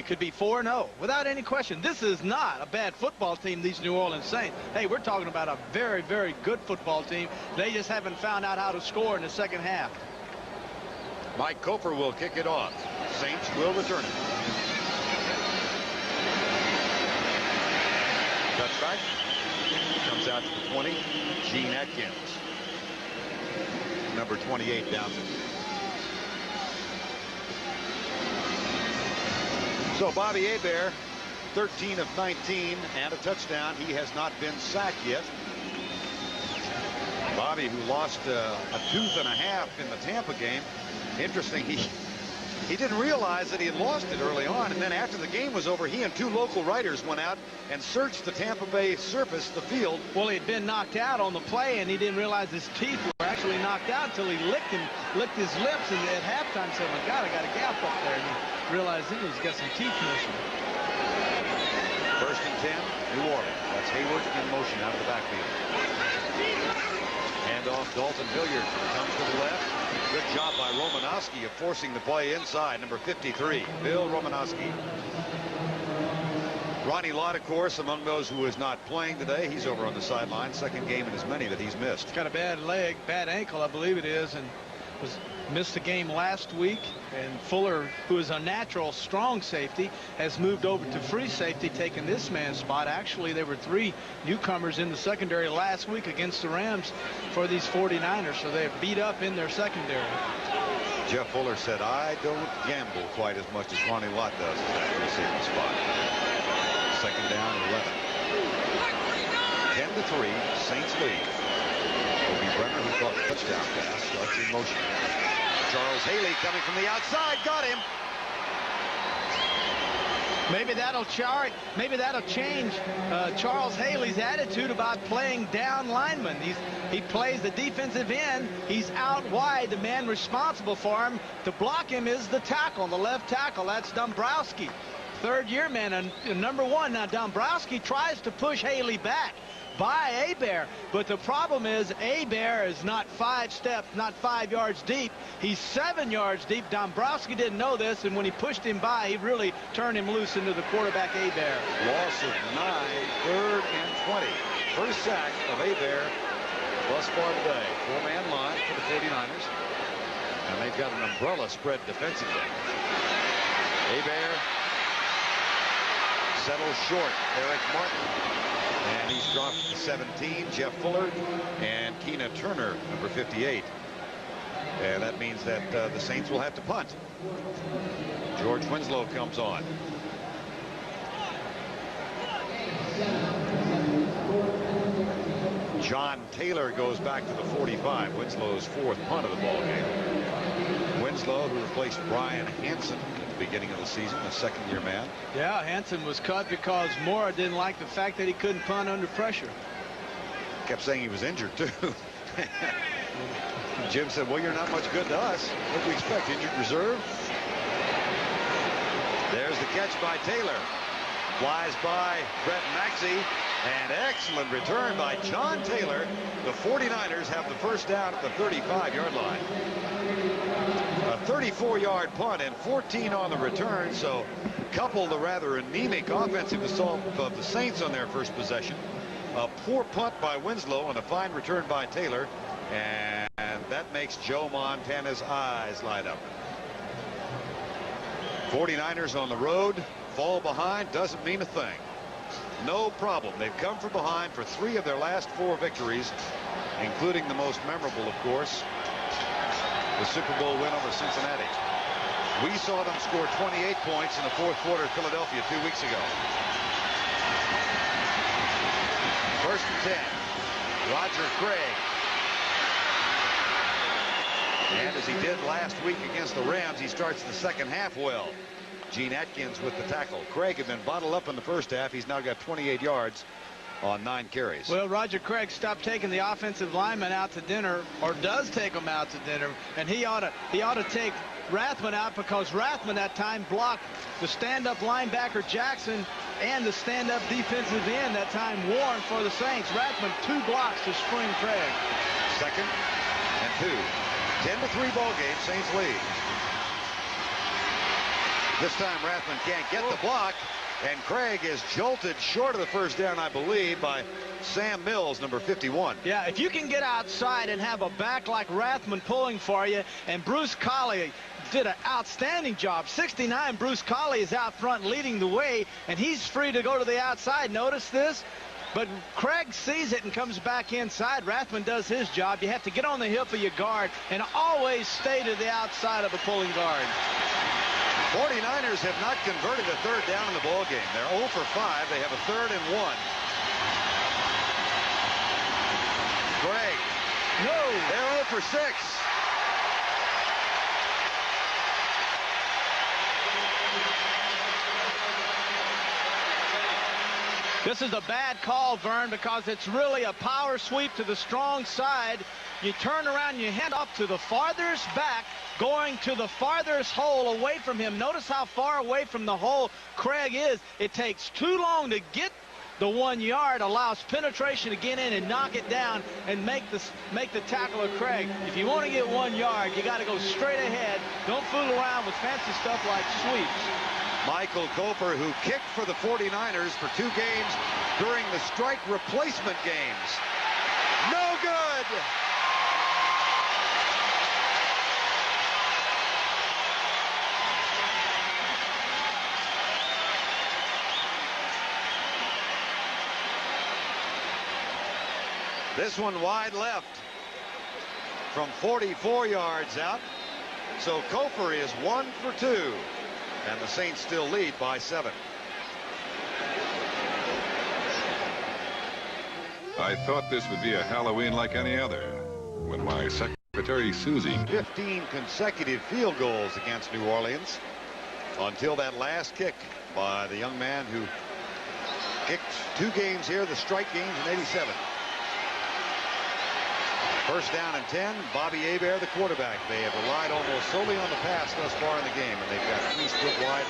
could be 4-0 without any question. This is not a bad football team, these New Orleans Saints. Hey, we're talking about a very, very good football team. They just haven't found out how to score in the second half. Mike Koper will kick it off. Saints will return it. Cuts back. Comes out to the 20. Gene Atkins. Number 28 down to. So Bobby Hebert, 13 of 19 and a touchdown. He has not been sacked yet. Bobby, who lost a tooth and a half in the Tampa game. Interesting, He didn't realize that he had lost it early on, and then after the game was over, he and 2 local writers went out and searched the Tampa Bay surface, the field. Well, he had been knocked out on the play, and he didn't realize his teeth were actually knocked out until he licked his lips, and at halftime said, "My God, I got a gap up there," and he realized he's got some teeth missing. 1st and 10, New Orleans. That's Hayward in motion out of the backfield. Hand off Dalton Hilliard. Comes to the left. Good job by Romanowski of forcing the play inside, number 53, Bill Romanowski. Ronnie Lott, of course, among those who is not playing today. He's over on the sideline. 2nd game in as many that he's missed. He's got a bad leg, bad ankle, I believe it is, and missed the game last week. And Fuller, who is a natural strong safety, has moved over to free safety, taking this man's spot. Actually, there were 3 newcomers in the secondary last week against the Rams for these 49ers, so they're beat up in their secondary. Jeff Fuller said, "I don't gamble quite as much as Ronnie Lott does at that receiving spot." 2nd down, 11. 10-3, Saints lead. Kobe Brenner, who caught the touchdown pass, starts in motion. Charles Haley coming from the outside, got him. Maybe that'll change Charles Haley's attitude about playing down linemen. He plays the defensive end. He's out wide. The man responsible for him to block him is the tackle, the left tackle. That's Dombrowski, 3rd-year man, and number 1. Now Dombrowski tries to push Haley back by Hebert, but the problem is Hebert is not 5 steps, not 5 yards deep. He's 7 yards deep. Dombrowski didn't know this, and when he pushed him by, he really turned him loose into the quarterback, Hebert. Loss of 9, 3rd and 20. First sack of Hebert thus far today. 4-man line for the 49ers, and they've got an umbrella spread defensively. Hebert settles short. Eric Martin. And he's dropped to 17, Jeff Fuller, and Keena Turner, number 58. And that means that the Saints will have to punt. George Winslow comes on. John Taylor goes back to the 45. Winslow's 4th punt of the ball game. Winslow, who replaced Brian Hansen at the beginning of the season, a 2nd-year man. Yeah, Hansen was cut because Mora didn't like the fact that he couldn't punt under pressure. Kept saying he was injured, too. Jim said, "Well, you're not much good to us. What do you expect, injured reserve?" There's the catch by Taylor. Flies by Brett Maxey. And excellent return by John Taylor. The 49ers have the first down at the 35-yard line. A 34-yard punt and 14 on the return. So couple the rather anemic offensive assault of the Saints on their first possession. A poor punt by Winslow and a fine return by Taylor. And that makes Joe Montana's eyes light up. 49ers on the road. Fall behind doesn't mean a thing. No problem. They've come from behind for 3 of their last 4 victories, including the most memorable, of course, the Super Bowl win over Cincinnati. We saw them score 28 points in the 4th quarter of Philadelphia 2 weeks ago. 1st and 10. Roger Craig. And as he did last week against the Rams, he starts the 2nd half well. Gene Atkins with the tackle. Craig had been bottled up in the first half. He's now got 28 yards on 9 carries. Well, Roger Craig stopped taking the offensive lineman out to dinner, or does take them out to dinner, and he ought to take Rathman out, because Rathman that time blocked the stand-up linebacker Jackson and the stand-up defensive end that time Warren for the Saints. Rathman 2 blocks to spring Craig. 2nd and 2. 10-3 ball game. Saints lead. This time Rathman can't get the block, and Craig is jolted short of the first down, I believe, by Sam Mills, number 51. Yeah, if you can get outside and have a back like Rathman pulling for you, and Bruce Colley did an outstanding job. 69, Bruce Colley is out front leading the way, and he's free to go to the outside. Notice this. But Craig sees it and comes back inside. Rathman does his job. You have to get on the hip of your guard and always stay to the outside of a pulling guard. 49ers have not converted a 3rd down in the ball game. They're 0 for 5. They have a 3rd and 1. Craig. No. They're 0 for 6. This is a bad call, Vern, because it's really a power sweep to the strong side. You turn around, you hand off to the farthest back, going to the farthest hole away from him. Notice how far away from the hole Craig is. It takes too long to get the 1 yard, allows penetration to get in and knock it down and make the tackle of Craig. If you want to get 1 yard, you got to go straight ahead. Don't fool around with fancy stuff like sweeps. Michael Koper, who kicked for the 49ers for 2 games during the strike replacement games. No good! This one wide left from 44 yards out. So Koper is 1 for 2. And the Saints still lead by 7. I thought this would be a Halloween like any other when my secretary Susie. 15 consecutive field goals against New Orleans until that last kick by the young man who kicked 2 games here, the strike games in '87. First down and 10. Bobby Hebert, the quarterback. They have relied almost solely on the pass thus far in the game, and they've got 3 split wide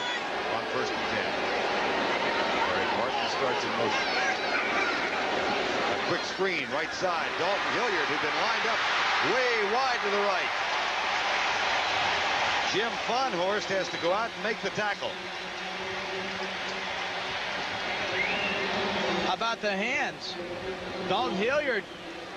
on 1st and 10. Greg Martin starts in motion. A quick screen, right side. Dalton Hilliard, who'd been lined up way wide to the right. Jim Fonhorst has to go out and make the tackle. How about the hands? Dalton Hilliard,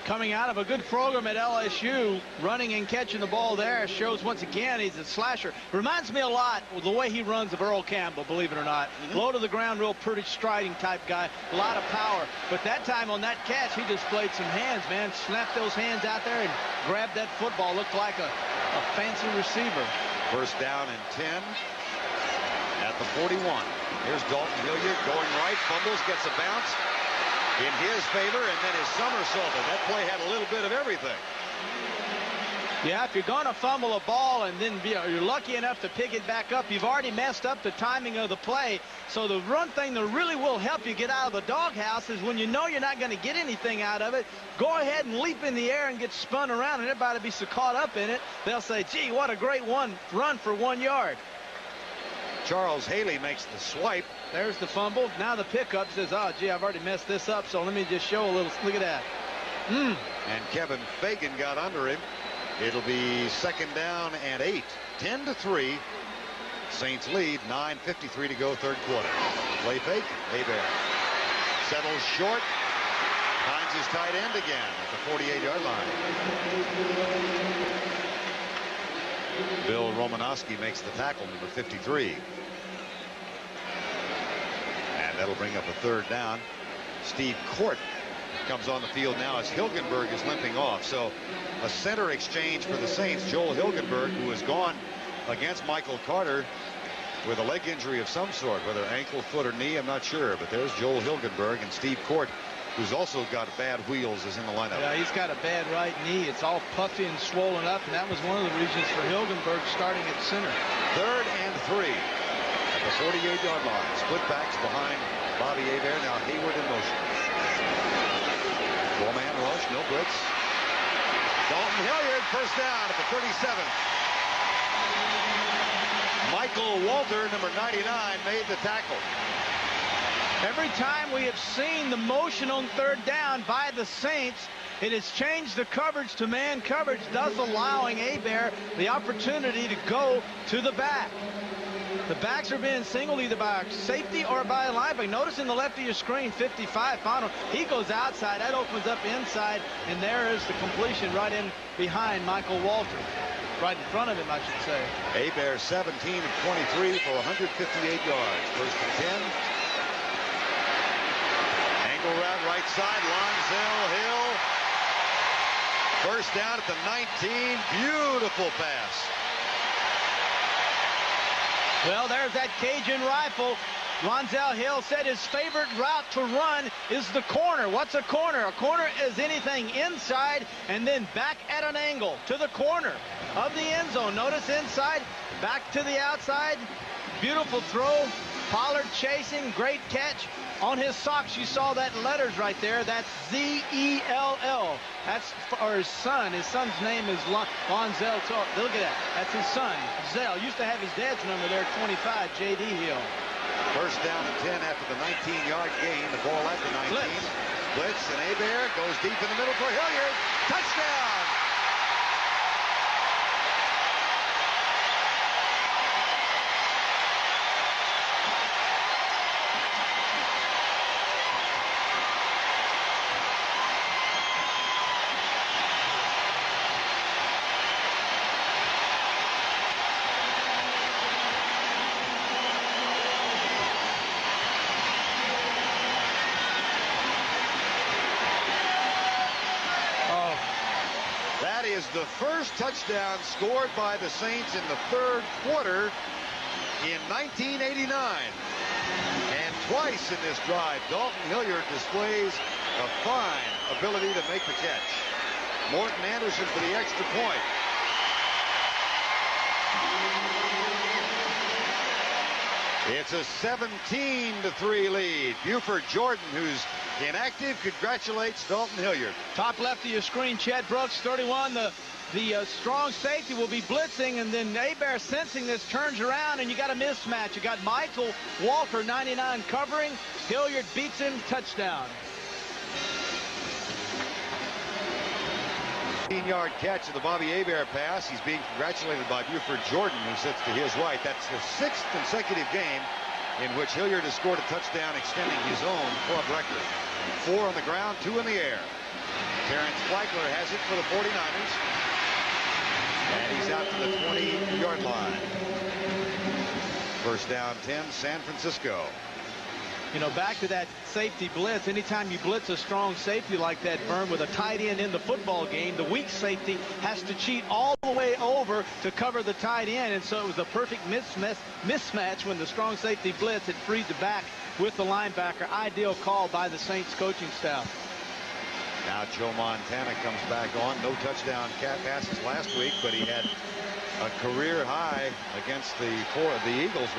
coming out of a good program at LSU, running and catching the ball there, shows once again he's a slasher. Reminds me a lot of the way he runs of Earl Campbell, believe it or not. Low to the ground, real pretty striding type guy, a lot of power. But that time on that catch, he displayed some hands, man. Snapped those hands out there and grabbed that football. Looked like a fancy receiver. First down and 10 at the 41. Here's Dalton Hilliard going right, fumbles, gets a bounce in his favor, and then is somersaulted. That play had a little bit of everything. Yeah, if you're going to fumble a ball and then you're lucky enough to pick it back up, you've already messed up the timing of the play. So the one thing that really will help you get out of the doghouse is when you know you're not going to get anything out of it, go ahead and leap in the air and get spun around, and everybody will be so caught up in it, they'll say, gee, what a great run for 1 yard. Charles Haley makes the swipe. There's the fumble. Now the pickup says, oh, gee, I've already messed this up, so let me just show a little. Look at that. And Kevin Fagan got under him. It'll be 2nd down and 8. 10-3. Saints lead. 9:53 to go, 3rd quarter. Play fake. Hebert settles short. Finds his tight end again at the 48-yard line. Bill Romanowski makes the tackle, number 53. And that'll bring up a 3rd down. Steve Court comes on the field now as Hilgenberg is limping off. So a center exchange for the Saints. Joel Hilgenberg, who has gone against Michael Carter with a leg injury of some sort, whether ankle, foot, or knee, I'm not sure. But there's Joel Hilgenberg, and Steve Court, who's also got bad wheels, is in the lineup. Yeah, he's got a bad right knee. It's all puffy and swollen up, and that was one of the reasons for Hilgenberg starting at center. 3rd and 3 at the 48-yard line. Split backs behind Bobby Hebert. Now Hayward in motion. 4-man rush, no blitz. Dalton Hilliard, first down at the 37. Michael Walter, number 99, made the tackle. Every time we have seen the motion on 3rd down by the Saints, it has changed the coverage to man coverage, thus allowing Hebert the opportunity to go to the back. The backs are being singled either by a safety or by a linebacker. Notice in the left of your screen, 55, Fonto, he goes outside. That opens up inside, and there is the completion right in behind Michael Walter. Right in front of him, I should say. Hebert 17 of 23 for 158 yards. 1st and 10. Angle route right side. Lonzel Hill. First down at the 19. Beautiful pass. Well, there's that Cajun rifle. Lonzel Hill said his favorite route to run is the corner. What's a corner? A corner is anything inside and then back at an angle to the corner of the end zone. Notice inside, back to the outside. Beautiful throw. Pollard chasing. Great catch. On his socks, you saw that letters right there. That's Z-E-L-L. That's for his son. His son's name is Lonzel. Look at that. That's his son, Zell. Used to have his dad's number there, 25, J.D. Hill. First down and 10 after the 19-yard gain. The ball at the 19. Blitz, and Hebert goes deep in the middle for Hilliard. Touchdown! Is the first touchdown scored by the Saints in the third quarter in 1989. And twice in this drive, Dalton Hilliard displays a fine ability to make the catch. Morton Anderson for the extra point. It's a 17-3 lead. Buford Jordan, who's inactive, congratulates Dalton Hilliard. Top left of your screen, Chad Brooks, 31. The strong safety will be blitzing, and then Hebert, sensing this, turns around, and you got a mismatch. You got Michael Walker, 99, covering. Hilliard beats him, touchdown. 15-yard catch of the Bobby Hebert pass. He's being congratulated by Buford Jordan, who sits to his right. That's the 6th consecutive game in which Hilliard has scored a touchdown, extending his own club record. 4 on the ground, 2 in the air. Terrence Fleckler has it for the 49ers. And he's out to the 20-yard line. First down 10, San Francisco. You know, back to that safety blitz. Anytime you blitz a strong safety like that, Vern, with a tight end in the football game, the weak safety has to cheat all the way over to cover the tight end. And so it was a perfect mismatch when the strong safety blitz had freed the back with the linebacker. Ideal call by the Saints coaching staff. Now Joe Montana comes back on. No touchdown passes last week, but he had a career high against the Eagles,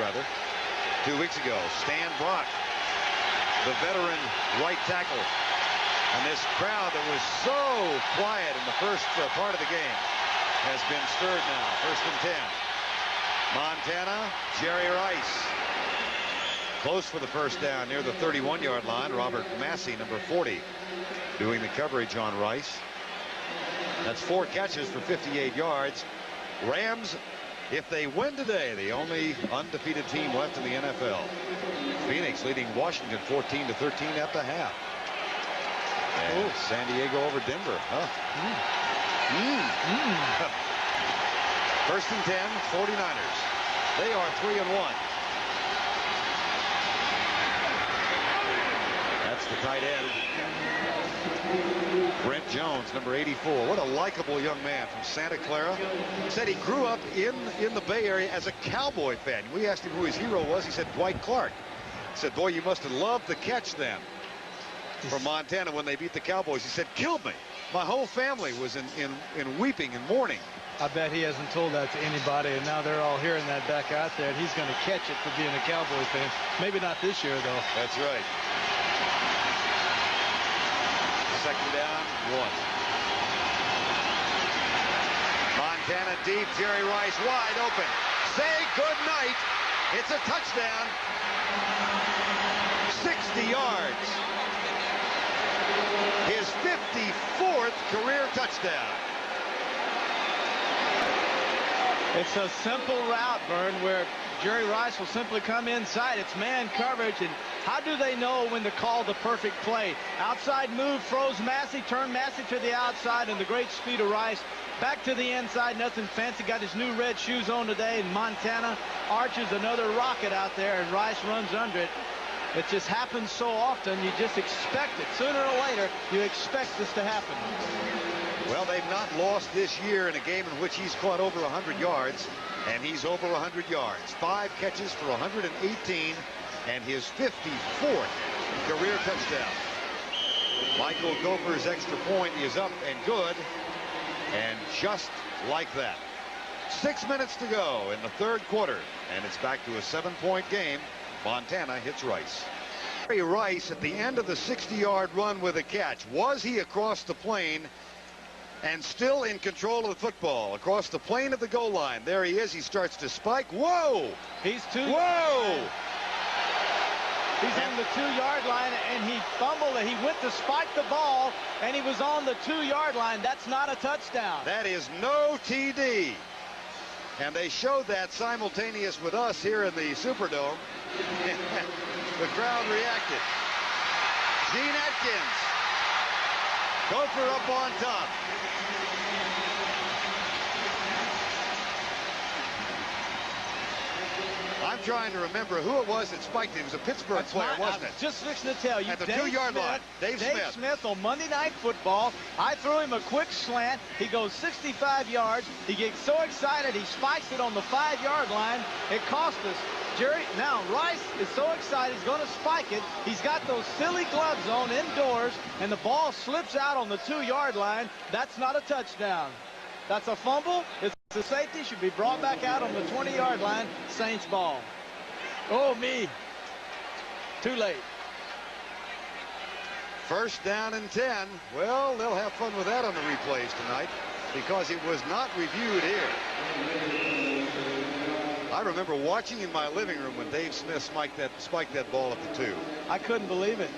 2 weeks ago. Stan Brock, the veteran right tackle. And this crowd that was so quiet in the first part of the game has been stirred now. First and 10. Montana, Jerry Rice. Close for the first down near the 31-yard line. Robert Massey, number 40, doing the coverage on Rice. That's 4 catches for 58 yards. Rams, if they win today, the only undefeated team left in the NFL. Phoenix leading Washington 14-13 at the half. And San Diego over Denver. First and 10, 49ers. They are 3-1. That's the tight end. Brent Jones, number 84. What a likable young man from Santa Clara. Said he grew up in the Bay Area as a Cowboy fan. We asked him who his hero was. He said Dwight Clark. He said, boy, you must have loved the catch then from Montana when they beat the Cowboys. He said, killed me. My whole family was in weeping and mourning. I bet he hasn't told that to anybody, and now they're all hearing that back out there, and he's going to catch it for being a Cowboy fan. Maybe not this year, though. That's right. Second down, 1. Montana deep, Jerry Rice wide open. Say good night. It's a touchdown. 60 yards. His 54th career touchdown. It's a simple route, Vern, where Jerry Rice will simply come inside. It's man coverage, and how do they know when to call the perfect play? Outside move, froze Massey, turned Massey to the outside, and the great speed of Rice back to the inside. Nothing fancy. Got his new red shoes on today, and Montana arches another rocket out there, and Rice runs under it. It just happens so often, you just expect it. Sooner or later, you expect this to happen. Well, they've not lost this year in a game in which he's caught over 100 yards, and he's over 100 yards. 5 catches for 118, and his 54th career touchdown. Michael Gopher's extra point is up and good, and just like that. 6 minutes to go in the third quarter, and it's back to a 7-point game. Montana hits Rice. Jerry Rice at the end of the 60-yard run with a catch. Was he across the plane and still in control of the football? Across the plane of the goal line. There he is. He starts to spike. Whoa! He's Whoa! He's on the 2-yard line, and he fumbled. He went to spike the ball, and he was on the 2-yard line. That's not a touchdown. That is no TD. And they showed that simultaneous with us here in the Superdome. The crowd reacted. Gene Atkins. Gopher up on top. I'm trying to remember who it was that spiked him. It was a Pittsburgh player, wasn't it? Just fixing to tell you. At the 2-yard line. Dave Smith on Monday Night Football. I threw him a quick slant. He goes 65 yards. He gets so excited he spikes it on the 5-yard line. It cost us. Jerry, now Rice is so excited he's going to spike it. He's got those silly gloves on indoors, and the ball slips out on the 2-yard line. That's not a touchdown. That's a fumble. It's a safety. Should be brought back out on the 20-yard line. Saints ball. Oh, me. Too late. First down and 10. Well, they'll have fun with that on the replays tonight because it was not reviewed here. I remember watching in my living room when Dave Smith spiked that ball at the 2. I couldn't believe it.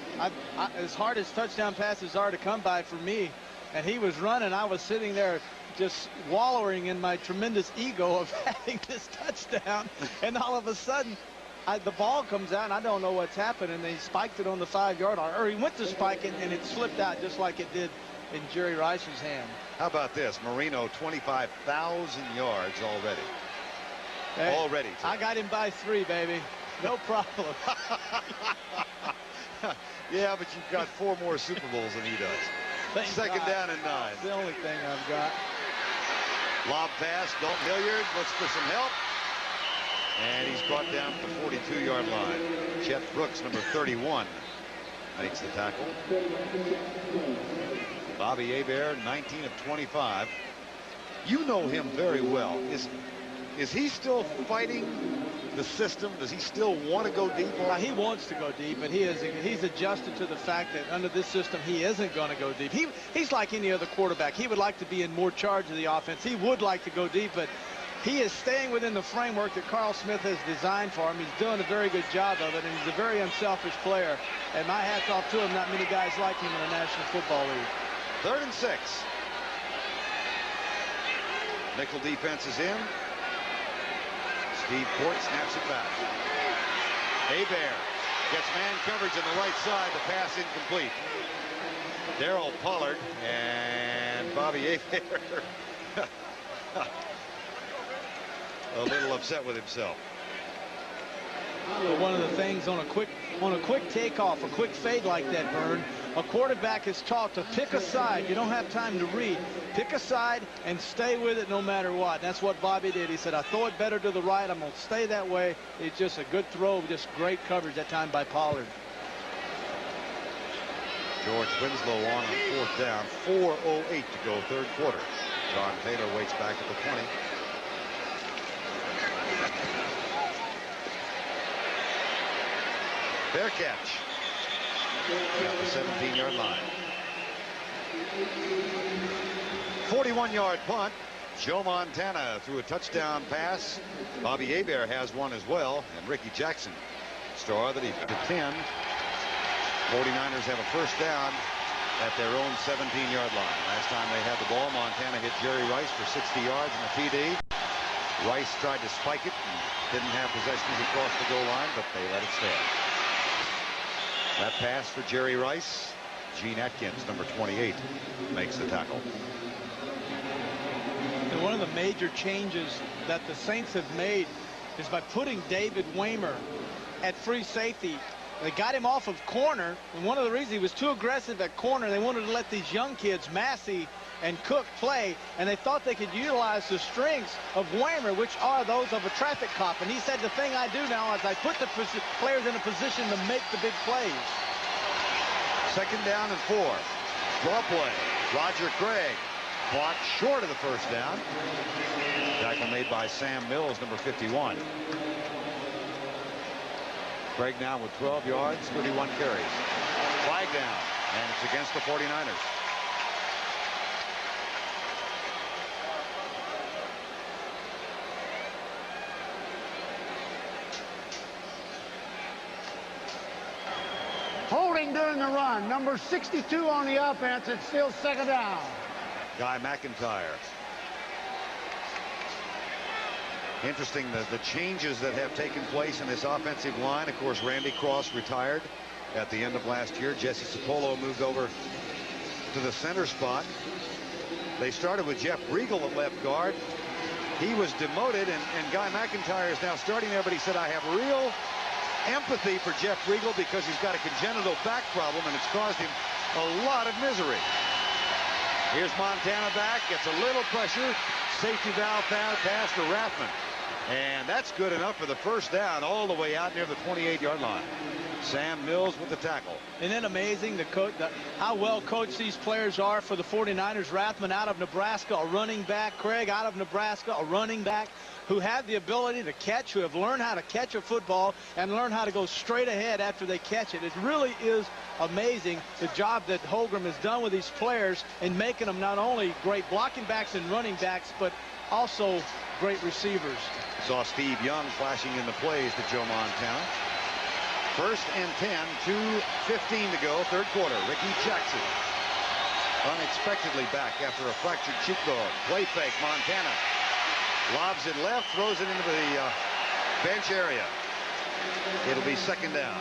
As hard as touchdown passes are to come by for me, and he was running, I was sitting there just wallowing in my tremendous ego of having this touchdown, and all of a sudden the ball comes out and I don't know what's happened, and they spiked it on the 5-yard line, or he went to spike it and it slipped out just like it did in Jerry Rice's hand. How about this? Marino, 25,000 yards already. Hey, already. I got him by 3, baby. No problem. Yeah, but you've got 4 more Super Bowls than he does. Second down and 9. That's the only thing I've got. Lob pass. Dalton Hilliard looks for some help. And he's brought down to the 42-yard line. Chet Brooks, number 31, makes the tackle. Bobby Hebert, 19 of 25. You know him very well. Is he still fighting the system? Does he still want to go deep? He wants to go deep, but he's adjusted to the fact that under this system he isn't going to go deep. He's like any other quarterback. He would like to be in more charge of the offense. He would like to go deep, but he is staying within the framework that Carl Smith has designed for him. He's doing a very good job of it, and he's a very unselfish player. And my hat's off to him. Not many guys like him in the National Football League. 3rd and 6. Nickel defense is in. Steve Port snaps it back. Hebert gets man coverage on the right side. The pass incomplete. Darryl Pollard and Bobby Hebert a little upset with himself. One of the things on a quick takeoff, a quick fade like that, Vern, a quarterback is taught to pick a side. You don't have time to read. Pick a side and stay with it no matter what. That's what Bobby did. He said, I throw it better to the right. I'm going to stay that way. It's just a good throw, just great coverage that time by Pollard. George Winslow on 4th down. 4:08 to go, 3rd quarter. John Taylor waits back at the 20. Fair catch. At the 17-yard line. 41-yard punt. Joe Montana threw a touchdown pass. Bobby Hebert has one as well. And Ricky Jackson, star of the defense. To 10. 49ers have a first down at their own 17-yard line. Last time they had the ball, Montana hit Jerry Rice for 60 yards and a TD. Rice tried to spike it and didn't have possessions across the goal line, but they let it stand. That pass for Jerry Rice. Gene Atkins, number 28, makes the tackle. And one of the major changes that the Saints have made is by putting David Waymer at free safety. They got him off of corner, and one of the reasons he was too aggressive at corner, they wanted to let these young kids, Massey and Cook, play, and they thought they could utilize the strengths of Waymer, which are those of a traffic cop. And he said, the thing I do now is I put the players in a position to make the big plays. 2nd down and 4. Draw play. Roger Craig caught short of the first down. Tackle made by Sam Mills, number 51. Craig now with 12 yards, 31 carries. Flag down, and it's against the 49ers. Holding during the run. Number 62 on the offense. It's still second down. Guy McIntyre. Interesting the changes that have taken place in this offensive line. Of course, Randy Cross retired at the end of last year. Jesse Sapolo moved over to the center spot. They started with Jeff Regal at left guard. He was demoted, and Guy McIntyre is now starting there, but he said, I have real empathy for Jeff Regal because he's got a congenital back problem, and it's caused him a lot of misery. Here's Montana back, gets a little pressure. Safety valve pass to Rathman. And that's good enough for the first down all the way out near the 28-yard line. Sam Mills with the tackle. Isn't it amazing how well coached these players are for the 49ers? Rathman out of Nebraska, a running back. Craig out of Nebraska, a running back who have the ability to catch, who have learned how to catch a football and learn how to go straight ahead after they catch it. It really is amazing the job that Holmgren has done with these players in making them not only great blocking backs and running backs, but also great receivers. Saw Steve Young flashing in the plays to Joe Montana. First and 10, 2:15 to go, third quarter. Ricky Jackson unexpectedly back after a fractured cheekbone. Play fake, Montana lobs it left, throws it into the bench area. It'll be second down.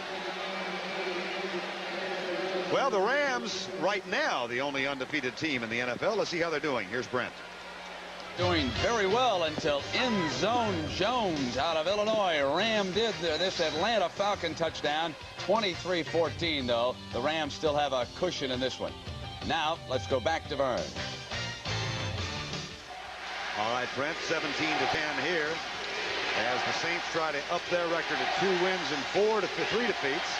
Well, the Rams right now the only undefeated team in the NFL. Let's see how they're doing. Here's Brent. Doing very well until End Zone Jones out of Illinois rammed in this Atlanta Falcon touchdown. 23-14, though. The Rams still have a cushion in this one. Now, let's go back to Vern. All right, Brent, 17-10 here as the Saints try to up their record at 2 wins and 3 defeats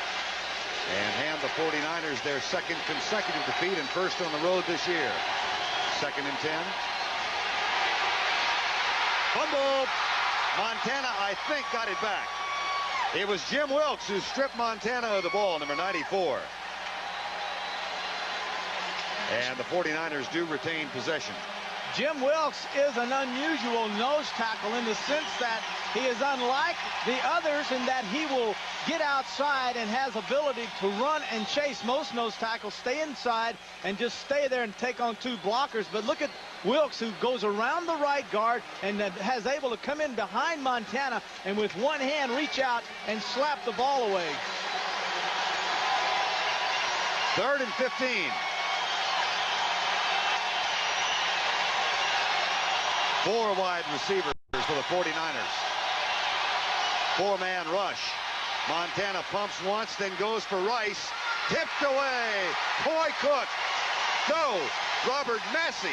and hand the 49ers their second consecutive defeat and first on the road this year. Second and 10. Fumble. Montana, I think, got it back. It was Jim Wilkes who stripped Montana of the ball, number 94. And the 49ers do retain possession. Jim Wilkes is an unusual nose tackle in the sense that he is unlike the others in that he will get outside and has ability to run and chase. Most nose tackles stay inside and just stay there and take on 2 blockers. But look at Wilkes, who goes around the right guard and has able to come in behind Montana and with one hand reach out and slap the ball away. 3rd and 15. Four wide receivers for the 49ers. 4-man rush. Montana pumps once, then goes for Rice. Tipped away. Coy Cook. No. Robert Massey,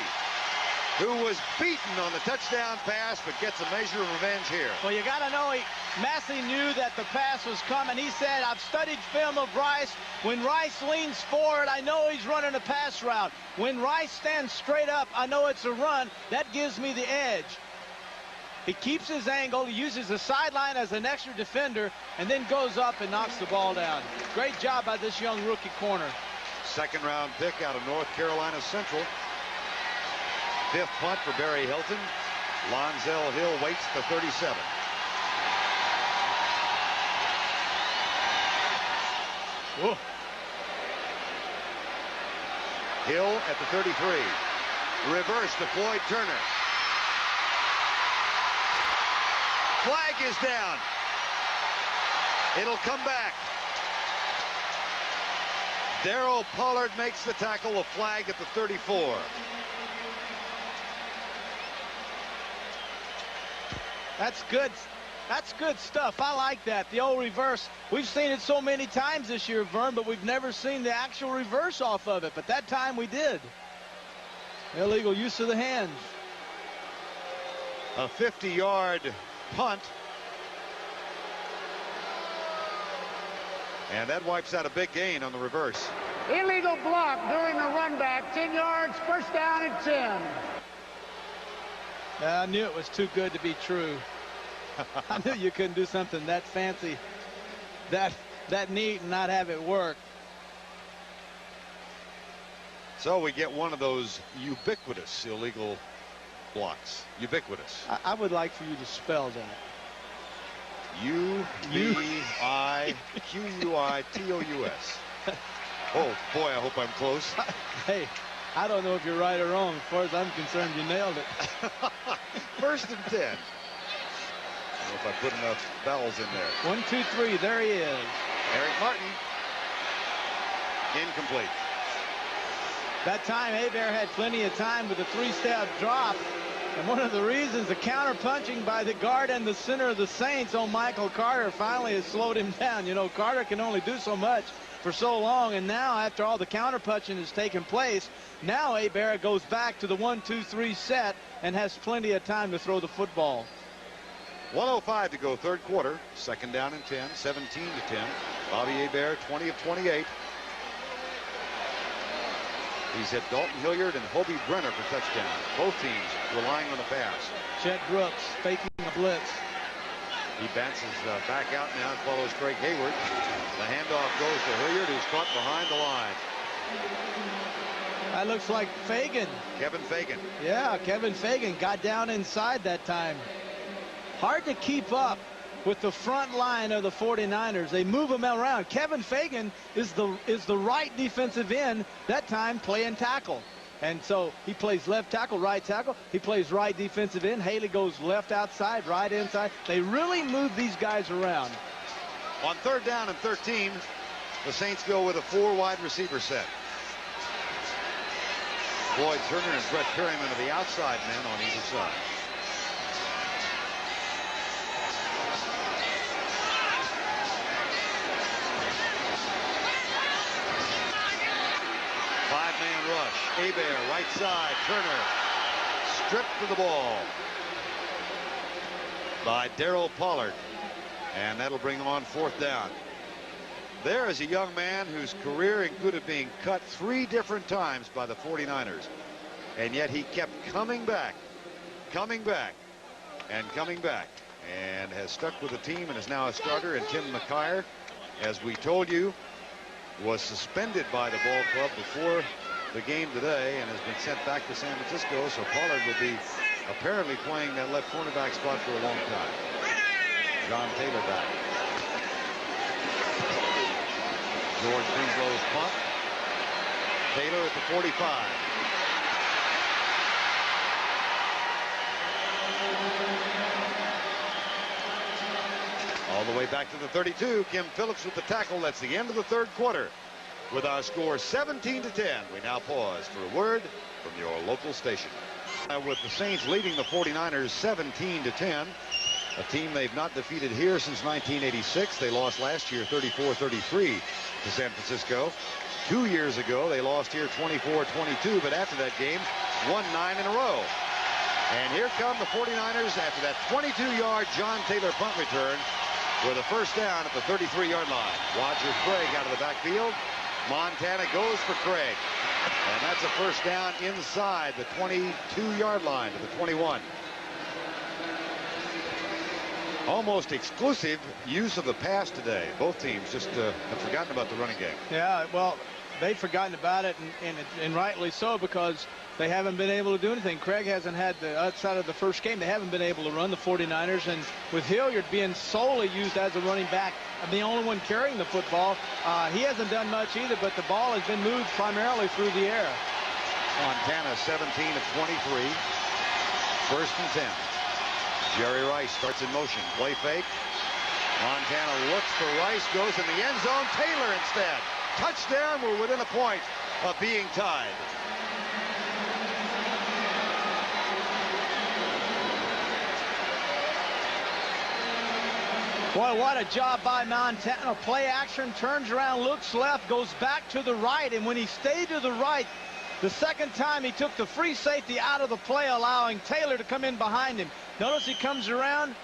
who was beaten on the touchdown pass, but gets a measure of revenge here. Well, you got to know, Massey knew that the pass was coming. He said, I've studied film of Rice. When Rice leans forward, I know he's running a pass route. When Rice stands straight up, I know it's a run. That gives me the edge. He keeps his angle. He uses the sideline as an extra defender and then goes up and knocks the ball down. Great job by this young rookie corner. Second-round pick out of North Carolina Central. 5th punt for Barry Hilton. Lonzel Hill waits at the 37. Whoa. Hill at the 33. Reverse to Floyd Turner. Flag is down. It'll come back. Darryl Pollard makes the tackle. A flag at the 34. That's good. That's good stuff. I like that. The old reverse. We've seen it so many times this year, Vern, but we've never seen the actual reverse off of it. But that time we did. Illegal use of the hands. A 50-yard punt. And that wipes out a big gain on the reverse. Illegal block during the run back. 10 yards, first down and 10. I knew it was too good to be true. I knew you couldn't do something that fancy. that neat and not have it work. So we get one of those ubiquitous illegal blocks. Ubiquitous. I would like for you to spell that. U-B-I-Q-U-I-T-O-U-S. Oh, boy, I hope I'm close. Hey, I don't know if you're right or wrong. As far as I'm concerned, you nailed it. 1st and 10. I don't know if I put enough vowels in there. 1, 2, 3. There he is. Eric Martin. Incomplete. That time, Hebert had plenty of time with a 3-step drop. And one of the reasons, the counter-punching by the guard and the center of the Saints on Michael Carter finally has slowed him down. You know, Carter can only do so much for so long, and now after all the counter-punching has taken place, now Hebert goes back to the 1-2-3 set and has plenty of time to throw the football. 1:05 to go, 3rd quarter. 2nd down and 10, 17-10. Bobby Hebert, 20 of 28. He's hit Dalton Hilliard and Hobie Brenner for touchdown. Both teams relying on the pass. Chet Brooks faking a blitz. He bounces back out now and follows Craig Hayward. The handoff goes to Hilliard, who's caught behind the line. That looks like Fagan. Kevin Fagan. Yeah, Kevin Fagan got down inside that time. Hard to keep up with the front line of the 49ers. They move him around. Kevin Fagan is the right defensive end that time playing tackle. And so he plays left tackle, right tackle. He plays right defensive end. Haley goes left outside, right inside. They really move these guys around. On 3rd down and 13, the Saints go with a 4 wide receiver set. Floyd Turner and Brett Perryman are the outside men on either side. Five-man rush. Hebert, right side. Turner stripped to the ball by Darryl Pollard. And that'll bring on 4th down. There is a young man whose career included being cut 3 different times by the 49ers. And yet he kept coming back, and has stuck with the team and is now a starter. And Tim McKyer, as we told you, was suspended by the ball club before the game today and has been sent back to San Francisco. So Pollard will be apparently playing that left cornerback spot for a long time. John Taylor back. George Binglow's punt. Taylor at the 45. All the way back to the 32. Kim Phillips with the tackle. That's the end of the 3rd quarter. With our score 17-10, we now pause for a word from your local station. With the Saints leading the 49ers 17-10. A team they've not defeated here since 1986. They lost last year 34-33 to San Francisco. 2 years ago, they lost here 24-22, but after that game, won 9 in a row. And here come the 49ers after that 22-yard John Taylor punt return with a 1st down at the 33-yard line. Roger Craig out of the backfield. Montana goes for Craig. And that's a 1st down inside the 22-yard line to the 21. Almost exclusive use of the pass today. Both teams just have forgotten about the running game. Yeah, well, they've forgotten about it, and rightly so, because they haven't been able to do anything. Craig hasn't had the outside of the first game. They haven't been able to run, the 49ers, and with Hilliard being solely used as a running back, the only one carrying the football, he hasn't done much either, but the ball has been moved primarily through the air. Montana 17 of 23. 1st and 10. Jerry Rice starts in motion. Play fake. Montana looks for Rice. Goes in the end zone. Taylor instead. Touchdown. We're within a point of being tied. Boy, what a job by Montana. Play action, turns around, looks left, goes back to the right. And when he stayed to the right, the 2nd time he took the free safety out of the play, allowing Taylor to come in behind him. Notice he comes around,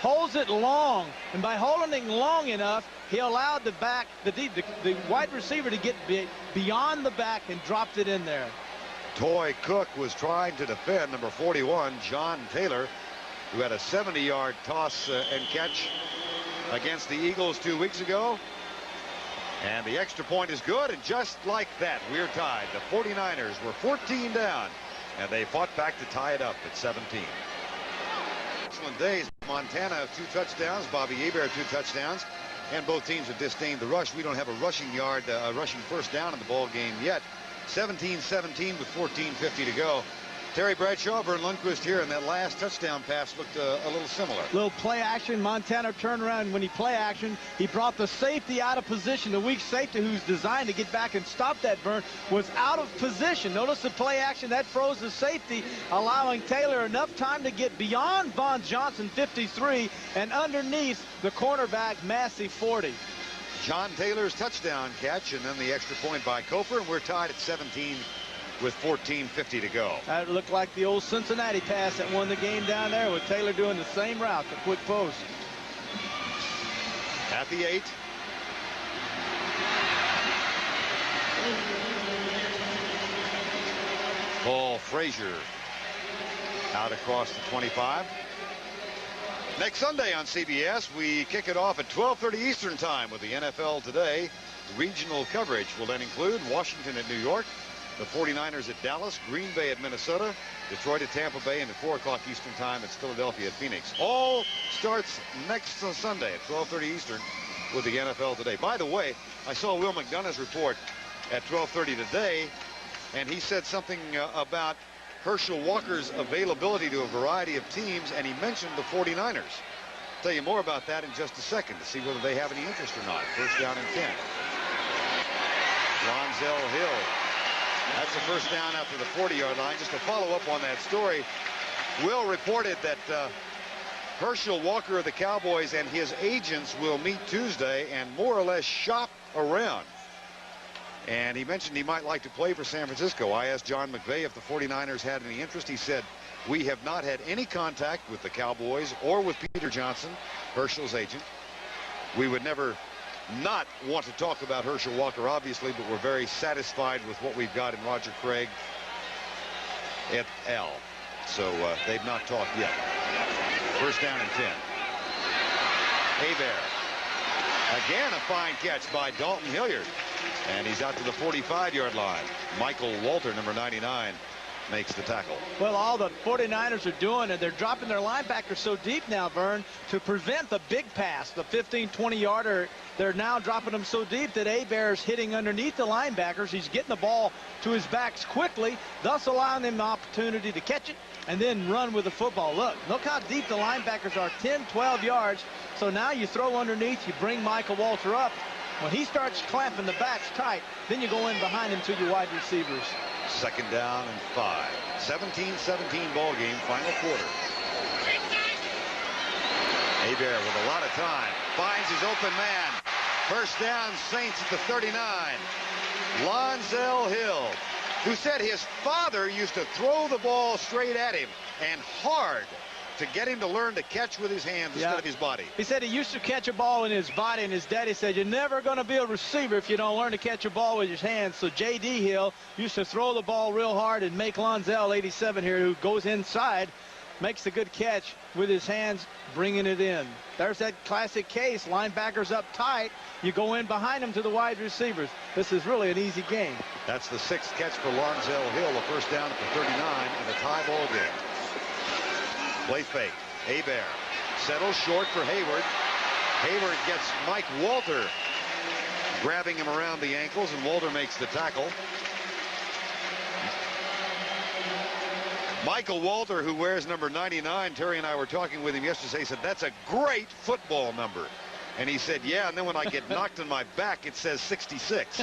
holds it long, and by holding it long enough, he allowed the wide receiver to get beyond the back and dropped it in there. Toy Cook was trying to defend number 41, John Taylor, who had a 70-yard toss and catch against the Eagles 2 weeks ago. And the extra point is good, and just like that, we're tied. The 49ers were 14 down, and they fought back to tie it up at 17. Excellent days. Montana 2 touchdowns, Bobby Hebert 2 touchdowns, and both teams have disdained the rush. We don't have a rushing first down in the ball game yet. 17-17 with 14:50 to go. Terry Bradshaw, Vern Lundquist here, and that last touchdown pass looked a little similar. Little play action. Montana turned around. When he play action, he brought the safety out of position. The weak safety, who's designed to get back and stop that, Vern, was out of position. Notice the play action. That froze the safety, allowing Taylor enough time to get beyond Vaughn Johnson, 53, and underneath the cornerback, Massey, 40. John Taylor's touchdown catch, and then the extra point by Koper, and we're tied at 17 with 14:50 to go. That looked like the old Cincinnati pass that won the game down there, with Taylor doing the same route, the quick post. At the 8. Paul Frazier out across the 25. Next Sunday on CBS, we kick it off at 12:30 Eastern Time with the NFL Today. Regional coverage will then include Washington at New York, the 49ers at Dallas, Green Bay at Minnesota, Detroit at Tampa Bay, and at 4 o'clock Eastern Time, it's Philadelphia at Phoenix. All starts next Sunday at 12:30 Eastern with the NFL Today. By the way, I saw Will McDonough's report at 12:30 today, and he said something about Herschel Walker's availability to a variety of teams, and he mentioned the 49ers. I'll tell you more about that in just a second to see whether they have any interest or not. First down and 10. Lonzel Hill. That's a first down after the 40-yard line. Just to follow up on that story, Will reported that Herschel Walker of the Cowboys and his agents will meet Tuesday and more or less shop around. And he mentioned he might like to play for San Francisco. I asked John McVay if the 49ers had any interest. He said, "We have not had any contact with the Cowboys or with Peter Johnson, Herschel's agent. We would never not want to talk about Herschel Walker, obviously, but we're very satisfied with what we've got in Roger Craig et al." So they've not talked yet. First down and 10. Hebert. Again, a fine catch by Dalton Hilliard. And he's out to the 45-yard line. Michael Walter, number 99, makes the tackle. Well, all the 49ers are doing, and they're dropping their linebackers so deep now, Vern, to prevent the big pass, the 15, 20-yarder. They're now dropping them so deep that Hebert's hitting underneath the linebackers. He's getting the ball to his backs quickly, thus allowing them the opportunity to catch it and then run with the football. Look how deep the linebackers are, 10, 12 yards. So now you throw underneath, you bring Michael Walter up. When he starts clamping the backs tight, then you go in behind him to your wide receivers. Second down and 5. 17-17 ball game, final quarter. Hebert with a lot of time finds his open man. First down, Saints at the 39. Lonzel Hill, who said his father used to throw the ball straight at him and hard to get him to learn to catch with his hands instead of his body. He said he used to catch a ball in his body, and his daddy said, "You're never going to be a receiver if you don't learn to catch a ball with your hands." So J.D. Hill used to throw the ball real hard and make Lonzel, 87 here, who goes inside, makes a good catch with his hands, bringing it in. There's that classic case, linebackers up tight, you go in behind them to the wide receivers. This is really an easy game. That's the 6th catch for Lonzel Hill, a first down at the 39 in a tie ball game. Play fake. Hebert settles short for Hayward. Hayward gets Mike Walter grabbing him around the ankles, and Walter makes the tackle. Michael Walter, who wears number 99, Terry and I were talking with him yesterday, said, "That's a great football number." And he said, "Yeah, and then when I get knocked on my back, it says 66.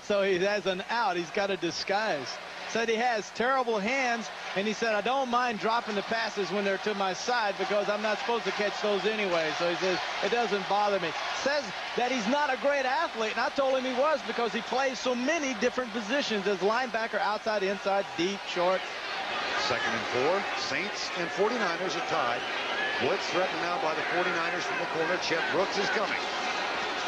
So he has an out. He's got a disguise. Said he has terrible hands, and he said, "I don't mind dropping the passes when they're to my side because I'm not supposed to catch those anyway." So he says, "It doesn't bother me." Says that he's not a great athlete, and I told him he was because he plays so many different positions as linebacker, outside, inside, deep, short. Second and 4. Saints and 49ers are tied. Blitz threatened now by the 49ers from the corner. Chet Brooks is coming.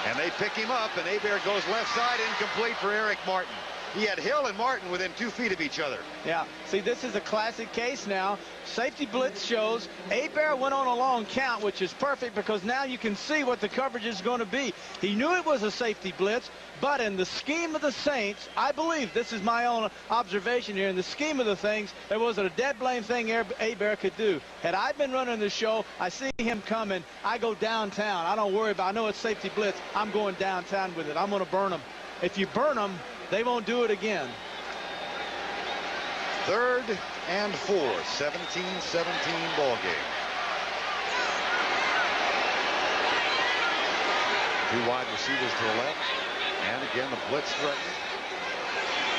And they pick him up, and Hebert goes left side, incomplete for Eric Martin. he had Hill and Martin within 2 feet of each other. Yeah, see, this is a classic case now. Safety blitz shows Hebert went on a long count, which is perfect because now you can see what the coverage is going to be. He knew it was a safety blitz, but in the scheme of the Saints, I believe, this is my own observation here, in the scheme of the things, there wasn't a dead blame thing Hebert could do. Had I been running the show, I see him coming, I go downtown. I don't worry about, I know it's safety blitz, I'm going downtown with it. I'm going to burn them. If you burn them, they won't do it again. 3rd and 4, 17-17 ball game. 2 wide receivers to the left. And again, the blitz threatened.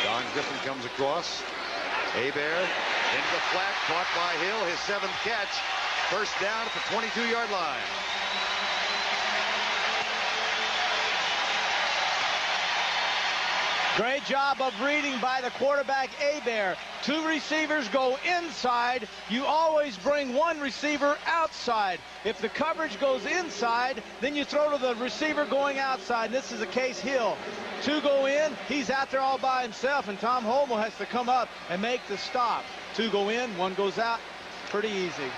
Don Griffin comes across. Hebert into the flat, caught by Hill, his 7th catch. First down at the 22-yard line. Great job of reading by the quarterback, Hebert. 2 receivers go inside. You always bring 1 receiver outside. If the coverage goes inside, then you throw to the receiver going outside. This is the case Hill. 2 go in. He's out there all by himself, and Tom Holmoe has to come up and make the stop. 2 go in, 1 goes out. Pretty easy.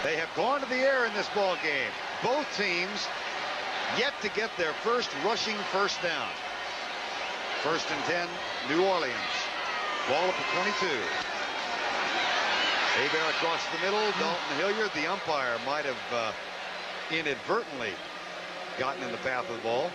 They have gone to the air in this ball game. Both teams yet to get their first rushing first down. 1st and 10, New Orleans. Ball at the 22. Hebert across the middle. Dalton Hilliard, the umpire, might have inadvertently gotten in the path of the ball.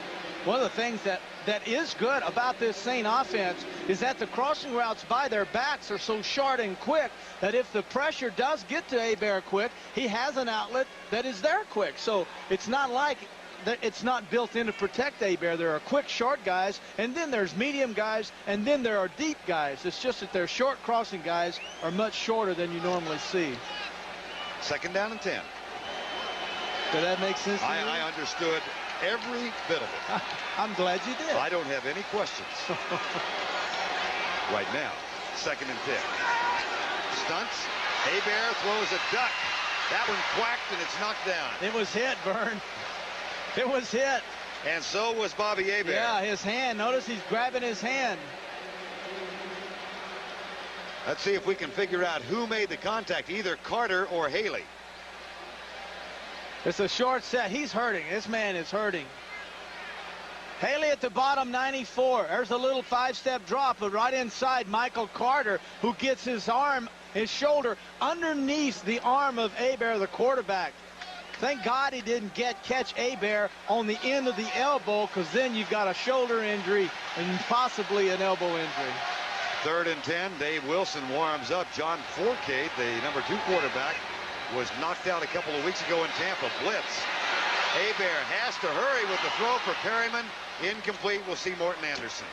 One of the things that is good about this Saint offense is that the crossing routes by their backs are so short and quick that if the pressure does get to Hebert quick, he has an outlet that is there quick. So it's not like it's not built in to protect Hebert. There are quick, short guys, and then there's medium guys, and then there are deep guys. It's just that their short crossing guys are much shorter than you normally see. 2nd down and 10. Did that make sense to you? I understood every bit of it. I'm glad you did. I don't have any questions. Right now, 2nd and 10. Stunts. Hebert throws a duck. That one quacked, and it's knocked down. It was hit, Vern. It was hit. And so was Bobby Hebert. Yeah, his hand. Notice he's grabbing his hand. Let's see if we can figure out who made the contact, either Carter or Haley. It's a short set. He's hurting. This man is hurting. Haley at the bottom, 94. There's a little 5-step drop, but right inside Michael Carter, who gets his arm, his shoulder, underneath the arm of Hebert, the quarterback. Thank God he didn't catch Hebert on the end of the elbow, because then you've got a shoulder injury and possibly an elbow injury. 3rd and 10. Dave Wilson warms up. John Fourcade, the number 2 quarterback, was knocked out a couple of weeks ago in Tampa. Blitz. Hebert has to hurry with the throw for Perryman. Incomplete. We'll see Morton Anderson.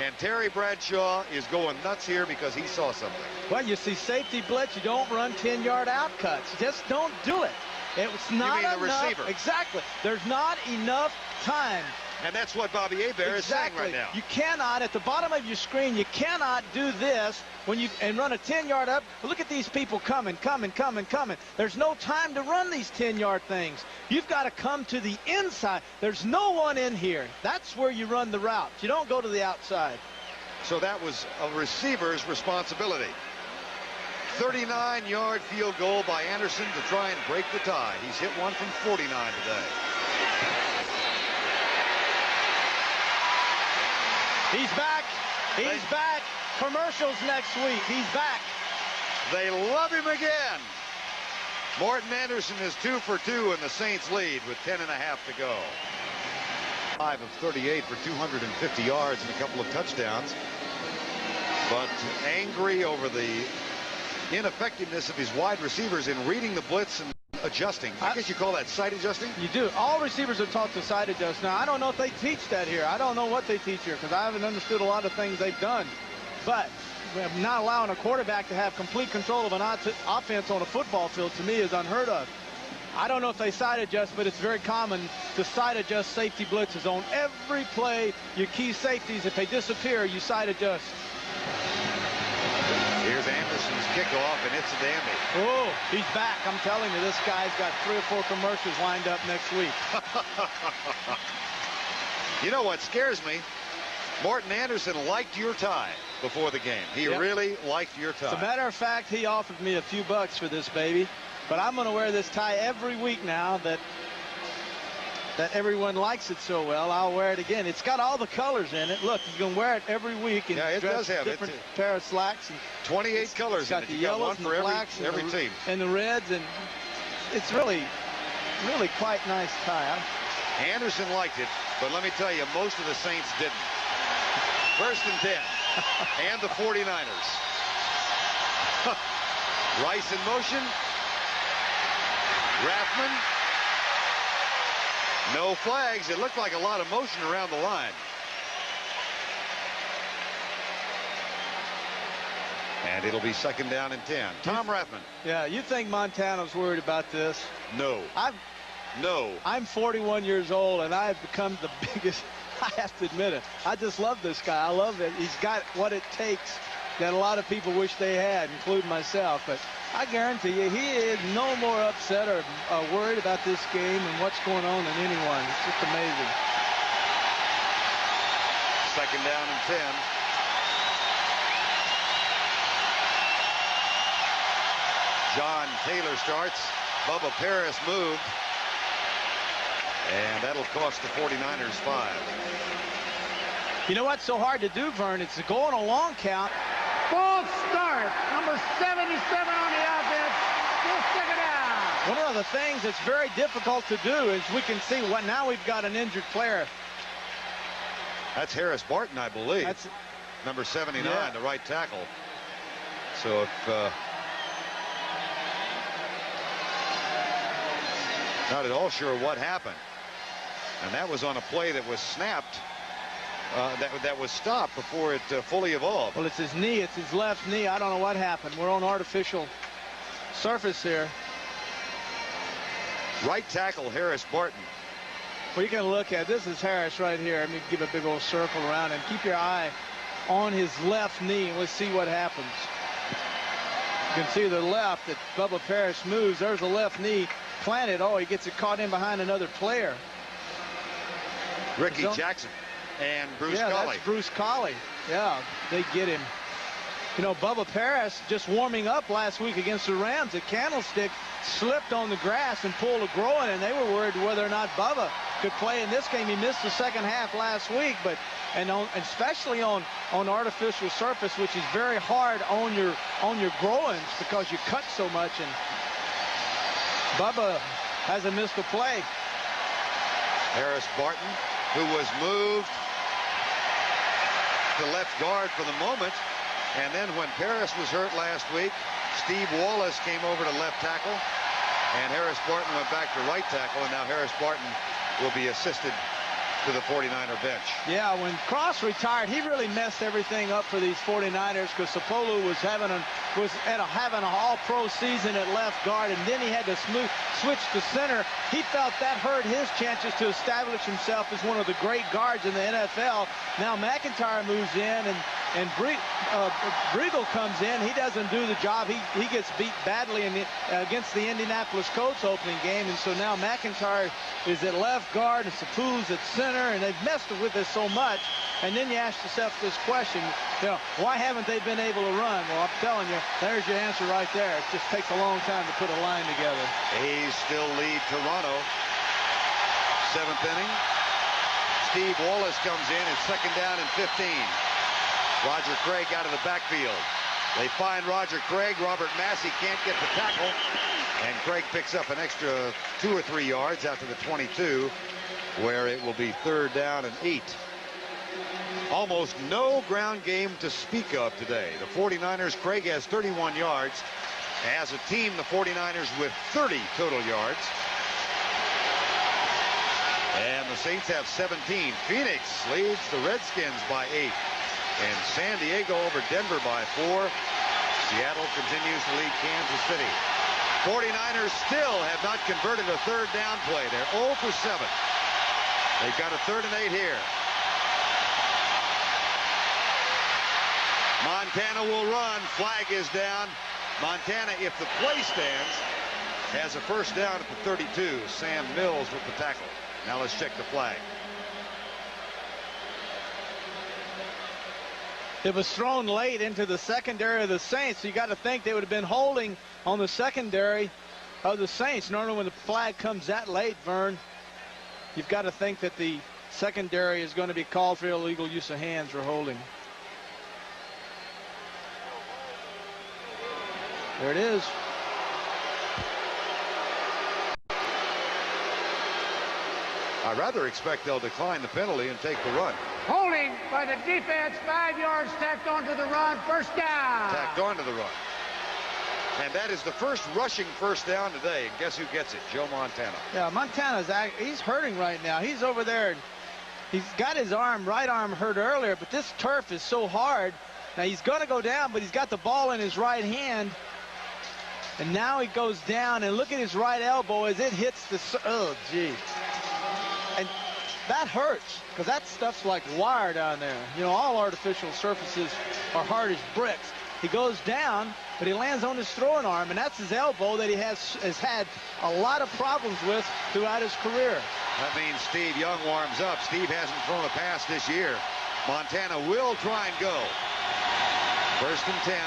And Terry Bradshaw is going nuts here because he saw something. Well, you see safety blitz. You don't run 10-yard out cuts. Just don't do it. It's not you mean the enough. receiver? Exactly. There's not enough time. And that's what Bobby Hebert is saying right now. You cannot, at the bottom of your screen, you cannot do this and run a 10-yard up. Look at these people coming. There's no time to run these 10-yard things. You've got to come to the inside. There's no one in here. That's where you run the route. You don't go to the outside. So that was a receiver's responsibility. 39-yard field goal by Anderson to try and break the tie. He's hit one from 49 today. He's back. He's back. Commercials next week. He's back. They love him again. Morton Anderson is 2 for 2 in the Saints lead with 10.5 to go. 5 of 38 for 250 yards and a couple of touchdowns. But angry over the ineffectiveness of his wide receivers in reading the blitz and adjusting. I guess you call that sight adjusting? You do. All receivers are taught to sight adjust. Now, I don't know if they teach that here. I don't know what they teach here because I haven't understood a lot of things they've done. But not allowing a quarterback to have complete control of an offense on a football field, to me, is unheard of. I don't know if they sight adjust, but it's very common to sight adjust safety blitzes. On every play, your key safeties, if they disappear, you sight adjust. Here's Anderson's kickoff, and it's a dandy. Oh, he's back. I'm telling you, this guy's got 3 or 4 commercials lined up next week. You know what scares me Morton Anderson liked your tie before the game. He really liked your tie. As a matter of fact, he offered me a few bucks for this baby. But I'm going to wear this tie every week now that everyone likes it so well. I'll wear it again. It's got all the colors in it. Look, you can wear it every week. And yeah, it does have different pair of slacks. And 28 colors in it. The You got one yellows and for the blacks every team. And the reds. And it's really quite nice tie. Anderson liked it, but let me tell you, most of the Saints didn't. 1st and 10. And the 49ers. Rice in motion. Rathman. No flags. It looked like a lot of motion around the line. And it'll be 2nd down and 10. Tom Rathman. Yeah, you think Montana's worried about this? No. I'm 41 years old, and I've become the biggest. I have to admit it. I just love this guy. I love it. He's got what it takes that a lot of people wish they had, including myself. But I guarantee you, he is no more upset or worried about this game and what's going on than anyone. It's just amazing. 2nd down and 10. John Taylor starts. Bubba Paris moved. And that'll cost the 49ers 5. You know what's so hard to do, Vern? It's to go on a long count. False start. Number 77 on the offense. Just stick it down. One of the things that's very difficult to do is we can see what now we've got an injured player. That's Harris Barton, I believe. That's number 79, the right tackle. So if not at all sure what happened. And that was on a play that was snapped. That was stopped before it fully evolved. Well, it's his knee. It's his left knee. I don't know what happened. We're on artificial surface here. Right tackle Harris Barton. Well, you can look at this is Harris right here. Let me give a big old circle around and keep your eye on his left knee, and we'll see what happens. You can see the left that Bubba Paris moves. There's the left knee planted. Oh, he gets it caught in behind another player. Ricky Jackson and Bruce Colley. Yeah, that's Bruce Colley. Yeah, they get him. You know, Bubba Paris just warming up last week against the Rams at Candlestick slipped on the grass and pulled a groin, and they were worried whether or not Bubba could play in this game. He missed the second half last week, but especially on artificial surface, which is very hard on your groins because you cut so much. And Bubba hasn't missed a play. Harris Barton, who was moved to left guard for the moment. And then when Paris was hurt last week, Steve Wallace came over to left tackle. And Harris Barton went back to right tackle. And now Harris Barton will be assisted to the 49er bench. Yeah, when Cross retired, he really messed everything up for these 49ers because Sapolu was having an all-pro season at left guard, and then he had to switch to center. He felt that hurt his chances to establish himself as one of the great guards in the NFL. Now McIntyre moves in, and Briegel comes in. He doesn't do the job. He gets beat badly against the Indianapolis Colts opening game, and so now McIntyre is at left guard and Sapolu's at center, and they've messed with this so much. And then you ask yourself this question, why haven't they been able to run? Well, I'm telling you, there's your answer right there. It just takes a long time to put a line together. A's still lead Toronto. 7th inning. Steve Wallace comes in at 2nd down and 15. Roger Craig out of the backfield. They find Roger Craig. Robert Massey can't get the tackle. And Craig picks up an extra 2 or 3 yards out to the 22, where it will be 3rd down and 8. Almost no ground game to speak of today. The 49ers, Craig has 31 yards. As a team, the 49ers with 30 total yards. And the Saints have 17. Phoenix leads the Redskins by 8. And San Diego over Denver by 4. Seattle continues to lead Kansas City. 49ers still have not converted a 3rd down play. They're 0 for 7. They've got a 3rd and 8 here. Montana will run. Flag is down. Montana, if the play stands, has a 1st down at the 32. Sam Mills with the tackle. Now let's check the flag. It was thrown late into the secondary of the Saints. So you got to think they would have been holding on the secondary of the Saints. Normally when the flag comes that late, Vern, you've got to think that the secondary is going to be called for illegal use of hands or holding. There it is. I rather expect they'll decline the penalty and take the run. Holding by the defense, 5 yards tacked onto the run, first down. Tacked onto the run. And that is the first rushing first down today. And guess who gets it? Joe Montana. Yeah, Montana's he's hurting right now. He's over there. And he's got his right arm hurt earlier, but this turf is so hard. Now he's going to go down, but he's got the ball in his right hand. And now he goes down, and look at his right elbow as it hits the... Oh, gee. And that hurts, because that stuff's like wire down there. You know, all artificial surfaces are hard as bricks. He goes down, but he lands on his throwing arm, and that's his elbow that he has had a lot of problems with throughout his career. That means Steve Young warms up. Steve hasn't thrown a pass this year. Montana will try and go. 1st and 10.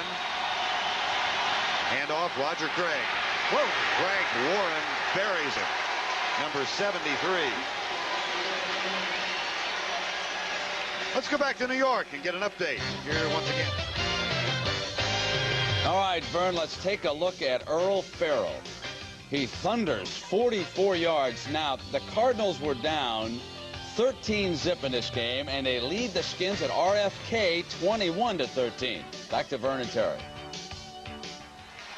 Hand off Roger Craig. Whoa. Craig Warren buries it. Number 73. Let's go back to New York and get an update here once again. All right, Vern, let's take a look at Earl Farrell. He thunders 44 yards. Now, the Cardinals were down 13-zip in this game, and they lead the Skins at RFK 21-13. Back to Vern and Terry.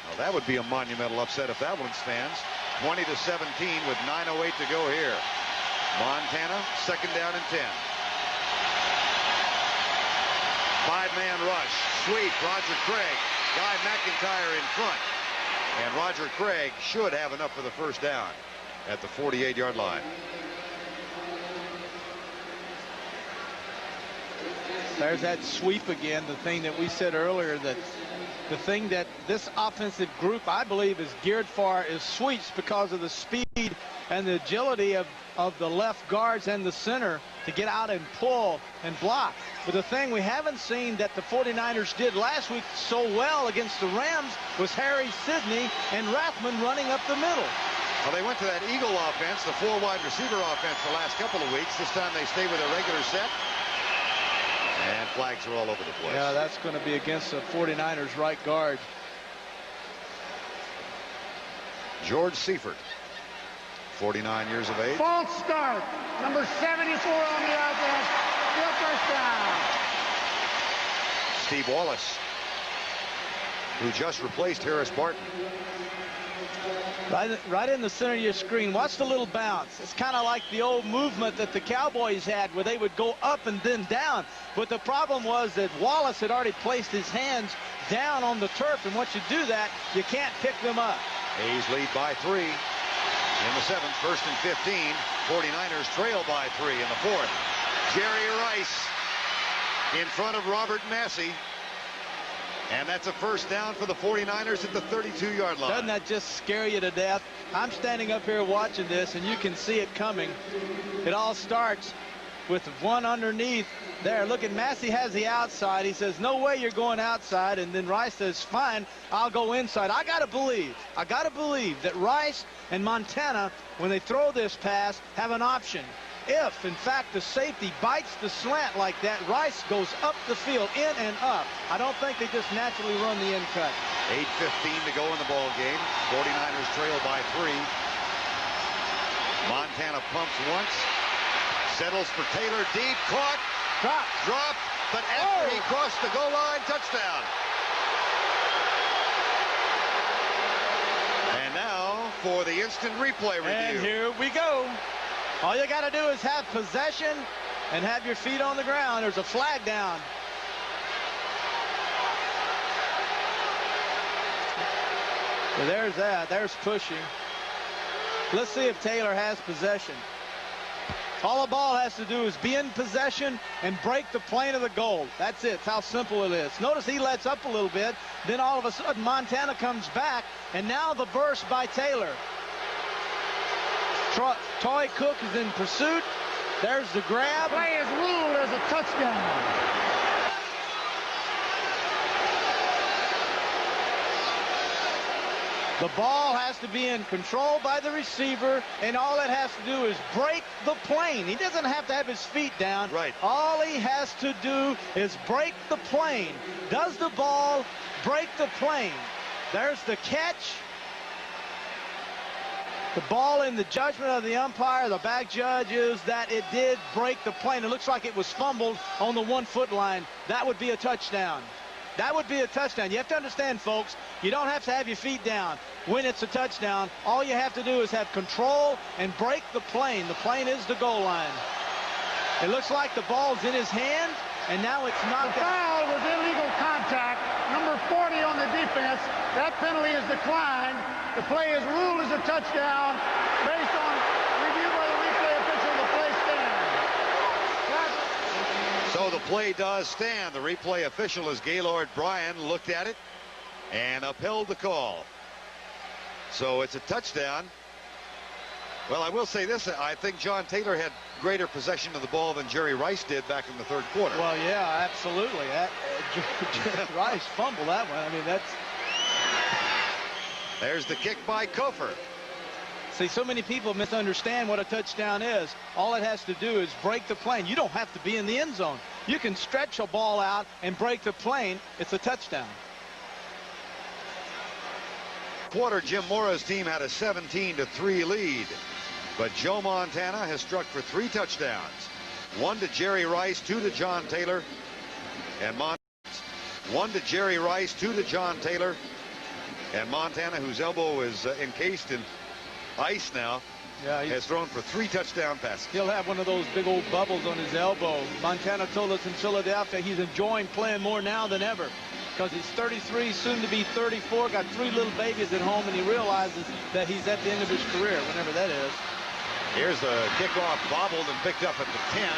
Well, that would be a monumental upset if that one stands. 20-17 with 9:08 to go here. Montana, 2nd down and 10. 5-man rush. Sweep. Roger Craig. Guy McIntyre in front. And Roger Craig should have enough for the first down at the 48-yard line. There's that sweep again, the thing that we said earlier, that the thing that this offensive group, I believe, is geared for is sweeps because of the speed and the agility of the left guards and the center to get out and pull and block. But the thing we haven't seen that the 49ers did last week so well against the Rams was Harry Sidney and Rathman running up the middle. Well, they went to that Eagle offense, the 4-wide receiver offense, the last couple of weeks. This time they stay with their regular set. And flags are all over the place. Yeah, that's going to be against the 49ers right guard. George Seifert, 49 years of age. False start. Number 74 on the offense. Still first down. Steve Wallace, who just replaced Harris Barton. Right in the center of your screen. Watch the little bounce. It's kind of like the old movement that the Cowboys had where they would go up and then down. But the problem was that Wallace had already placed his hands down on the turf, and once you do that, you can't pick them up. A's lead by 3 in the 7th. 1st and 15. 49ers trail by 3 in the 4th. Jerry Rice in front of Robert Massey. And that's a first down for the 49ers at the 32-yard line. Doesn't that just scare you to death? I'm standing up here watching this, and you can see it coming. It all starts with one underneath there. Look at Massey has the outside. He says, no way you're going outside. And then Rice says, fine, I'll go inside. I got to believe that Rice and Montana, when they throw this pass, have an option. If, in fact, the safety bites the slant like that, Rice goes up the field, in and up. I don't think they just naturally run the in cut. 8:15 to go in the ball game. 49ers trail by 3. Montana pumps once. Settles for Taylor deep. Caught. Dropped. But after he crossed the goal line, touchdown. And now for the instant replay review. And here we go. All you got to do is have possession and have your feet on the ground. There's a flag down. So there's that. There's pushing. Let's see if Taylor has possession. All the ball has to do is be in possession and break the plane of the goal. That's it. It's how simple it is. Notice he lets up a little bit. Then all of a sudden Montana comes back. And now the burst by Taylor. Toy Cook is in pursuit. There's the grab. Play is ruled as a touchdown. The ball has to be in control by the receiver, and all it has to do is break the plane. He doesn't have to have his feet down. Right. All he has to do is break the plane. Does the ball break the plane? There's the catch. The ball in the judgment of the umpire, the back judge, is that it did break the plane. It looks like it was fumbled on the 1-foot line. That would be a touchdown. That would be a touchdown. You have to understand, folks, you don't have to have your feet down when it's a touchdown. All you have to do is have control and break the plane. The plane is the goal line. It looks like the ball's in his hand, and now it's knocked out. The foul was illegal contact. Number 40 on the defense. That penalty is declined. The play is ruled as a touchdown based on review by the replay official. The play stands. So the play does stand. The replay official, as Gaylord Bryan, looked at it and upheld the call. So it's a touchdown. Well, I will say this. I think John Taylor had greater possession of the ball than Jerry Rice did back in the third quarter. Well, yeah, absolutely. Jerry Rice fumbled that one. I mean, that's... There's the kick by Kofor. See, so many people misunderstand what a touchdown is. All it has to do is break the plane. You don't have to be in the end zone. You can stretch a ball out and break the plane. It's a touchdown. Quarter, Jim Mora's team had a 17-3 lead. But Joe Montana has struck for 3 touchdowns. 1 to Jerry Rice, 2 to John Taylor. And 1 to Jerry Rice, 2 to John Taylor. And Montana, whose elbow is encased in ice now, has thrown for 3 touchdown passes. He'll have one of those big old bubbles on his elbow. Montana told us in Philadelphia he's enjoying playing more now than ever because he's 33, soon to be 34, got 3 little babies at home, and he realizes that he's at the end of his career, whenever that is. Here's the kickoff bobbled and picked up at the 10.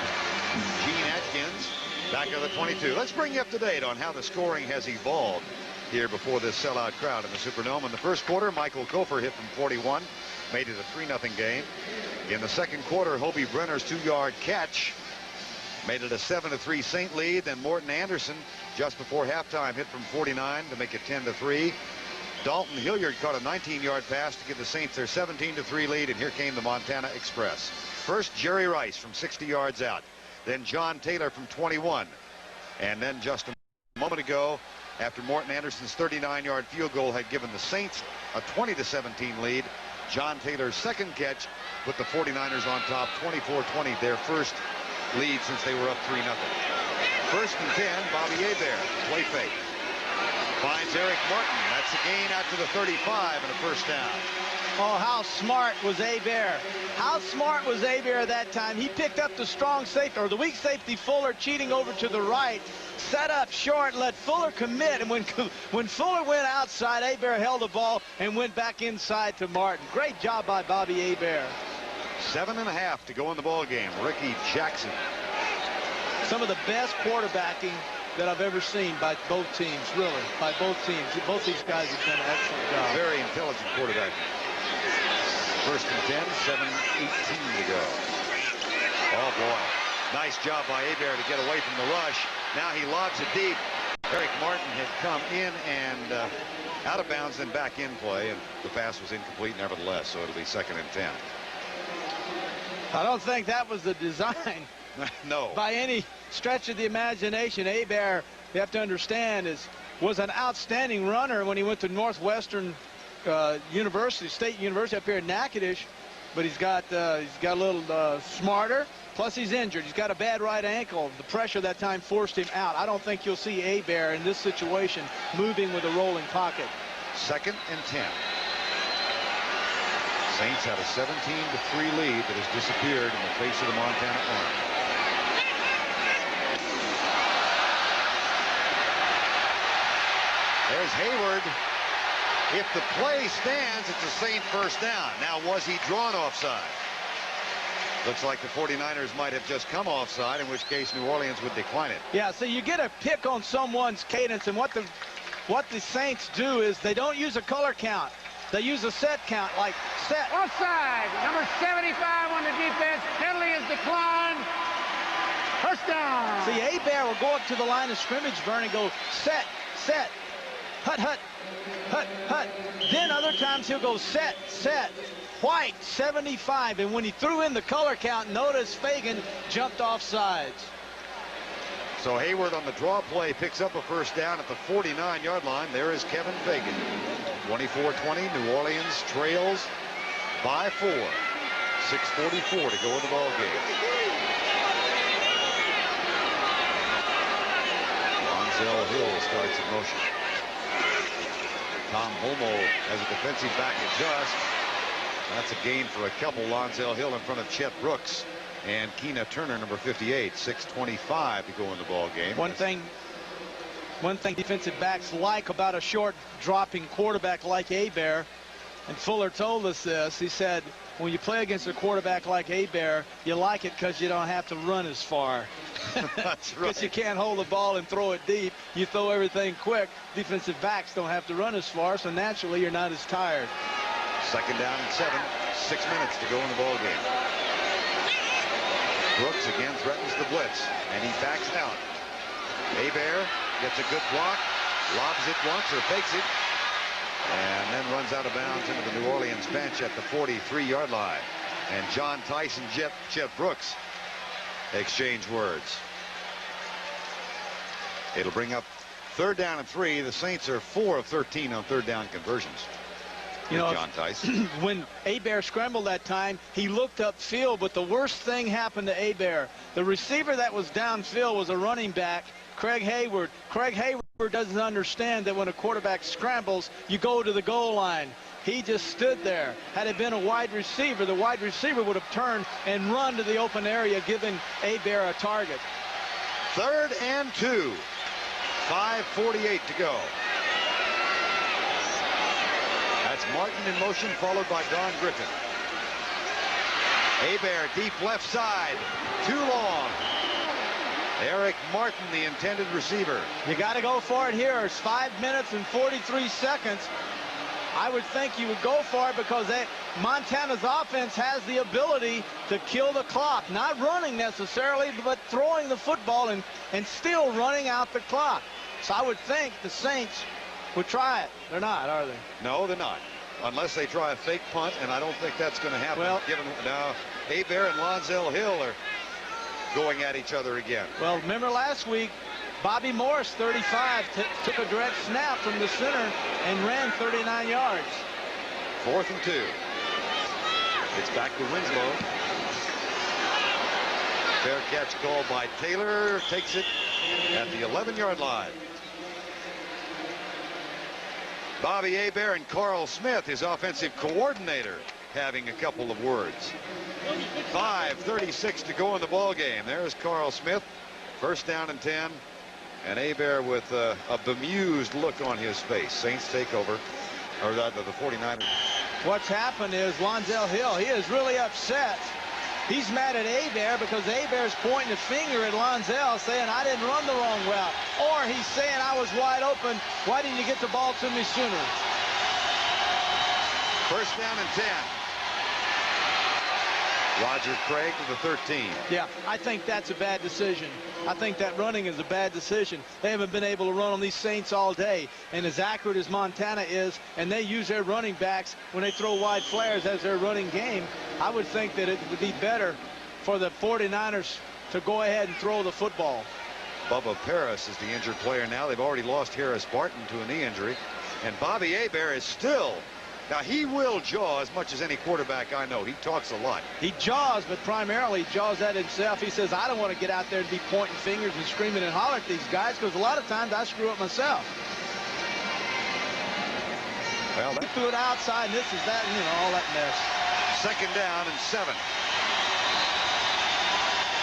Gene Atkins back at the 22. Let's bring you up to date on how the scoring has evolved here before this sellout crowd in the Superdome. In the first quarter, Michael Kofor hit from 41, made it a 3-0 game. In the second quarter, Hobie Brenner's 2-yard catch made it a 7-3 Saint lead. Then Morton Anderson, just before halftime, hit from 49 to make it 10-3. Dalton Hilliard caught a 19-yard pass to give the Saints their 17-3 lead, and here came the Montana Express. First, Jerry Rice from 60 yards out. Then John Taylor from 21. And then just a moment ago, after Morton Anderson's 39-yard field goal had given the Saints a 20-17 lead, John Taylor's second catch put the 49ers on top, 24-20, their first lead since they were up 3-0. First and 10, Bobby Hebert, play fake. Finds Eric Martin. That's a gain out to the 35 and a first down. Oh, how smart was Hebert. How smart was Hebert that time. He picked up the strong safety, or the weak safety, Fuller, cheating over to the right, set up short, let Fuller commit, and when Fuller went outside, Hebert held the ball and went back inside to Martin. Great job by Bobby Hebert. 7.5 to go in the ball game. Ricky Jackson. Some of the best quarterbacking that I've ever seen by both teams, really, by both teams. Both these guys have done an excellent job. Very intelligent quarterback. First and 10, 7:18 to go. Oh, boy. Nice job by Hebert to get away from the rush. Now he lobs it deep. Eric Martin had come in and out of bounds and back in play, and the pass was incomplete nevertheless, so it'll be 2nd and 10. I don't think that was the design. No. By any stretch of the imagination. Hebert, you have to understand, was an outstanding runner when he went to Northwestern University, State University up here in Natchitoches, but he's got a little smarter. Plus, he's injured. He's got a bad right ankle. The pressure that time forced him out. I don't think you'll see Hebert in this situation moving with a rolling pocket. 2nd and 10. Saints had a 17-3 lead that has disappeared in the face of the Montana Army. There's Hayward. If the play stands, it's a Saint first down. Now, was he drawn offside? Looks like the 49ers might have just come offside, in which case New Orleans would decline it. Yeah, so you get a pick on someone's cadence, and what the Saints do is they don't use a color count. They use a set count, like set. Offside. Number 75 on the defense. Penalty is declined. First down. See, Hebert will go up to the line of scrimmage, Vern, and go set, set. hut, hut, hut, hut. Then other times he'll go set, set, white, 75. And when he threw in the color count, notice Fagan jumped off sides. So Hayward on the draw play picks up a first down at the 49-yard line. There is Kevin Fagan. 24-20, New Orleans trails by 4. 6:44 to go in the ball game. Lonzel Hill starts in motion. Tom Holmoe as a defensive back adjust. That's a gain for a couple. Lonzel Hill in front of Chet Brooks and Keena Turner, number 58. 6:25 to go in the ball game. One thing defensive backs like about a short dropping quarterback like Hebert, and Fuller told us this. He said, when you play against a quarterback like Hebert, you like it because you don't have to run as far. That's right. Because you can't hold the ball and throw it deep. You throw everything quick. Defensive backs don't have to run as far, so naturally you're not as tired. Second down and 7. 6 minutes to go in the ball game. Brooks again threatens the blitz, and he backs out. Hebert gets a good block, lobs it once or fakes it, and then runs out of bounds into the New Orleans bench at the 43-yard line. And John Tyson, Chet Brooks exchange words. It'll bring up 3rd down and 3. The Saints are 4 of 13 on 3rd down conversions. You know, John Tyson. When Hebert scrambled that time, he looked upfield, but the worst thing happened to Hebert. The receiver that was downfield was a running back, Craig Hayward. Craig Hayward doesn't understand that when a quarterback scrambles, you go to the goal line. He just stood there. Had it been a wide receiver, the wide receiver would have turned and run to the open area, giving Hebert a target. 3rd and 2. 5:48 to go. That's Martin in motion, followed by Don Griffin. Hebert deep left side. Too long. Eric Martin, the intended receiver. You got to go for it here. It's 5 minutes and 43 seconds. I would think you would go for it because Montana's offense has the ability to kill the clock. Not running necessarily, but throwing the football and still running out the clock. So I would think the Saints would try it. They're not, are they? No, they're not. Unless they try a fake punt, and I don't think that's going to happen. Well, given now Hebert and Lonzel Hill are going at each other again. Well, remember last week, Bobby Morris, 35, took a direct snap from the center and ran 39 yards. 4th and 2. It's back to Winslow. Fair catch called by Taylor. Takes it at the 11-yard line. Bobby Hebert and Carl Smith, his offensive coordinator, having a couple of words. 5:36 to go in the ball game. There's Carl Smith. 1st down and 10. And Hebert with a bemused look on his face. Saints take over. Or rather, the 49ers. What's happened is Lonzel Hill, he is really upset. He's mad at Hebert because Hebert's pointing a finger at Lonzel saying, I didn't run the wrong route. Or he's saying, I was wide open. Why didn't you get the ball to me sooner? 1st down and 10. Roger Craig to the 13. Yeah, I think that's a bad decision. I think that running is a bad decision. They haven't been able to run on these Saints all day. And as accurate as Montana is, and they use their running backs when they throw wide flares as their running game, I would think that it would be better for the 49ers to go ahead and throw the football. Bubba Paris is the injured player now. They've already lost Harris Barton to a knee injury. And Bobby Hebert is still... Now, he will jaw as much as any quarterback I know. He talks a lot. He jaws, but primarily jaws at himself. He says, I don't want to get out there and be pointing fingers and screaming and hollering at these guys because a lot of times I screw up myself. Well, he threw it outside, and this is that, you know, all that mess. 2nd down and 7.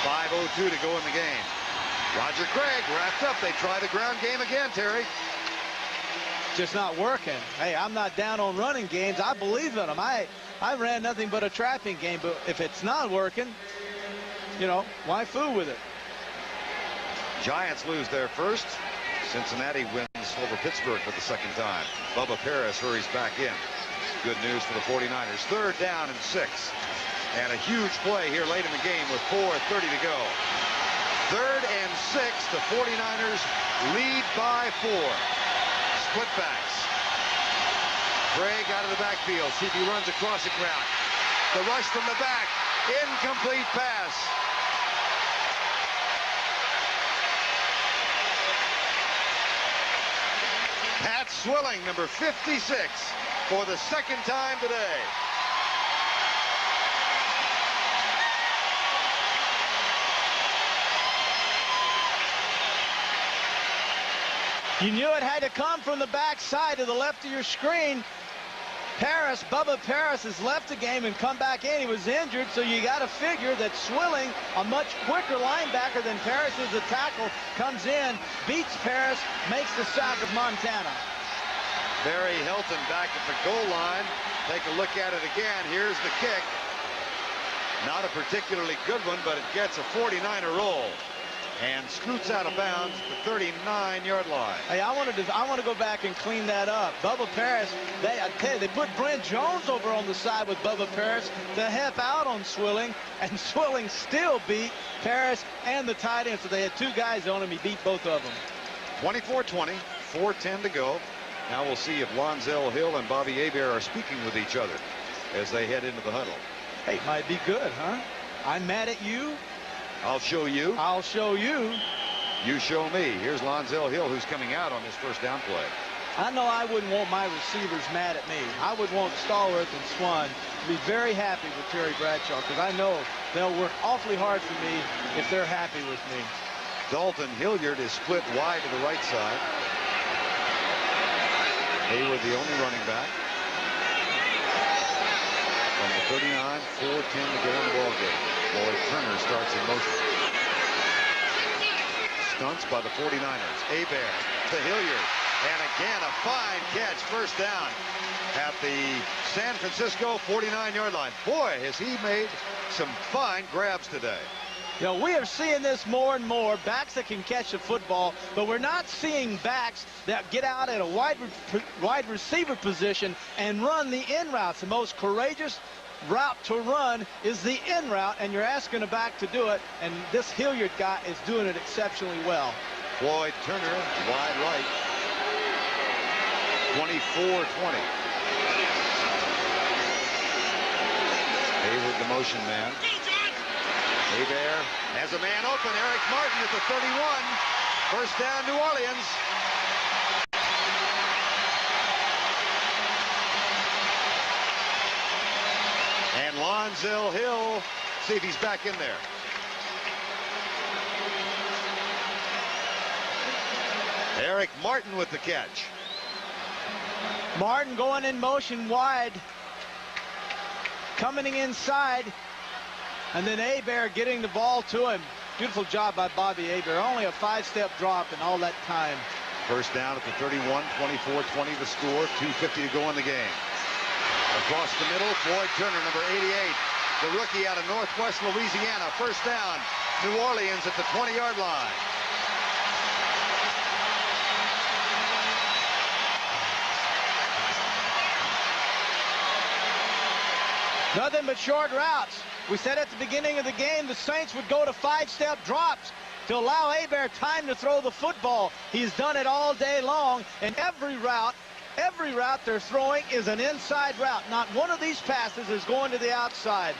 5:02 to go in the game. Roger Craig wrapped up. They try the ground game again, Terry. Just not working. Hey, I'm not down on running games. I believe in them. I ran nothing but a trapping game, but if it's not working, you know, why fool with it? Giants lose their first. Cincinnati wins over Pittsburgh for the 2nd time. Bubba Paris hurries back in. Good news for the 49ers. 3rd down and 6. And a huge play here late in the game with 4:30 to go. 3rd and 6. The 49ers lead by 4. split backs. Craig out of the backfield. See if he runs across the ground. The rush from the back. Incomplete pass. Pat Swilling, number 56, for the second time today. You knew it had to come from the backside to the left of your screen. Paris, Bubba Paris has left the game and come back in. He was injured, so you got to figure that Swilling, a much quicker linebacker than Paris is a tackle, comes in, beats Paris, makes the sack of Montana. Barry Hilton back at the goal line. Take a look at it again. Here's the kick. Not a particularly good one, but it gets a 49er roll and scoots out of bounds at the 39-yard line. Hey, I want to go back and clean that up. Bubba Paris, I tell you, they put Brent Jones over on the side with Bubba Paris to help out on Swilling, and Swilling still beat Paris and the tight end. So they had two guys on him. He beat both of them. 24-20, 4:10 to go. Now we'll see if Lonzel Hill and Bobby Hebert are speaking with each other as they head into the huddle. Hey, might be good, huh? I'm mad at you. I'll show you. I'll show you. You show me. Here's Lonzel Hill, who's coming out on this first down play. I know I wouldn't want my receivers mad at me. I would want Stallworth and Swan to be very happy with Terry Bradshaw, because I know they'll work awfully hard for me if they're happy with me. Dalton Hilliard is split wide to the right side. Hayward, the only running back. From the 39, 4:10 to go in the ball game. Lloyd Turner starts in motion. Stunts by the 49ers. Hebert to Hilliard. And again, a fine catch, first down at the San Francisco 49-yard line. Boy, has he made some fine grabs today. You know, we are seeing this more and more, backs that can catch the football, but we're not seeing backs that get out at a wide receiver position and run the in routes. The most courageous route to run is the in route, and you're asking a back to do it, and this Hilliard guy is doing it exceptionally well. Floyd Turner, wide right. 24-20. Hayward, the motion man. Hebert has a man open. Eric Martin at the 31. First down, New Orleans. And Lonzel Hill, see if he's back in there. Eric Martin with the catch. Martin going in motion wide. Coming inside. And then Hebert getting the ball to him. Beautiful job by Bobby Hebert. Only a 5-step drop in all that time. First down at the 31, 24-20 the score, 2:50 to go in the game. Across the middle, Floyd Turner, number 88, the rookie out of Northwest Louisiana. First down, New Orleans at the 20-yard line. Nothing but short routes. We said at the beginning of the game the Saints would go to 5-step drops to allow Hebert time to throw the football. He's done it all day long, and every route they're throwing is an inside route. Not one of these passes is going to the outside.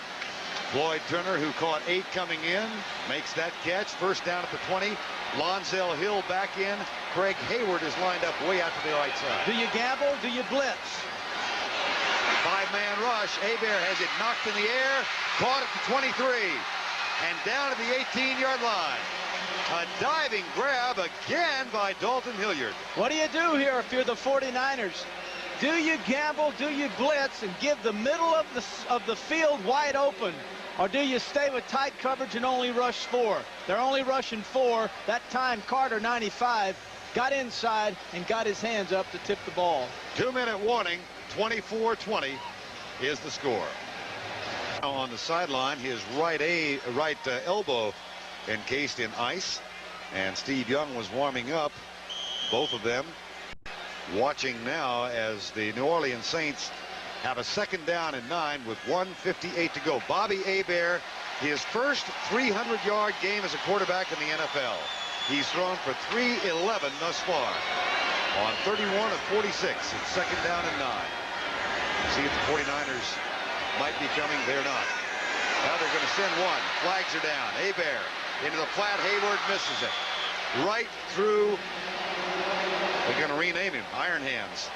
Floyd Turner, who caught 8 coming in, makes that catch. First down at the 20. Lonzel Hill back in. Craig Hayward is lined up way out to the right side. Do you gamble? Do you blitz? 5-man rush. Hebert has it knocked in the air, caught at the 23, and down to the 18-yard line. A diving grab again by Dalton Hilliard. What do you do here if you're the 49ers? Do you gamble? Do you blitz and give the middle of the field wide open? Or do you stay with tight coverage and only rush 4? They're only rushing 4. That time Carter, 95, got inside and got his hands up to tip the ball. 2-minute warning. 24-20 is the score. Now on the sideline, his right elbow encased in ice, and Steve Young was warming up. Both of them watching now as the New Orleans Saints have a second down and 9 with 1:58 to go. Bobby Hebert, his first 300-yard game as a quarterback in the NFL. He's thrown for 311 thus far. on 31 of 46. It's second down and 9. See if the 49ers might be coming. They're not. Now they're going to send one. Flags are down. Hebert into the flat. Hayward misses it. Right through. They're going to rename him Iron Hands.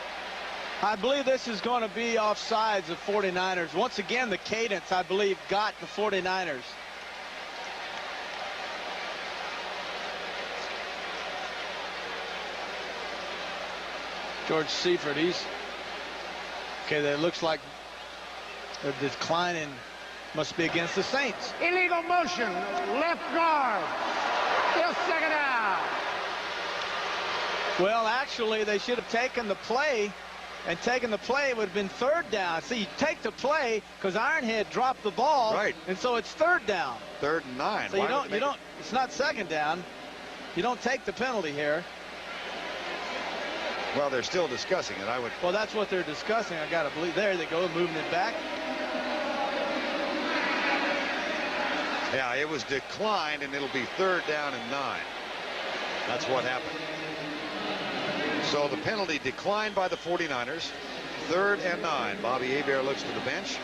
I believe this is going to be offsides of 49ers. Once again, the cadence, I believe, got the 49ers. George Seifert, he's okay. That looks like a declining. Must be against the Saints. Illegal motion, left guard. Still second down. Well, actually, they should have taken the play, and taken the play, it would have been third down. See, you take the play because Ironhead dropped the ball, right? And so it's third down. 3rd and 9. So you don't. It's not second down. You don't take the penalty here. Well, they're still discussing it. Well, that's what they're discussing. I got to believe. There they go, moving it back. Yeah, it was declined, and it'll be 3rd down and 9. That's what happened. So the penalty declined by the 49ers. 3rd and 9. Bobby Hebert looks to the bench.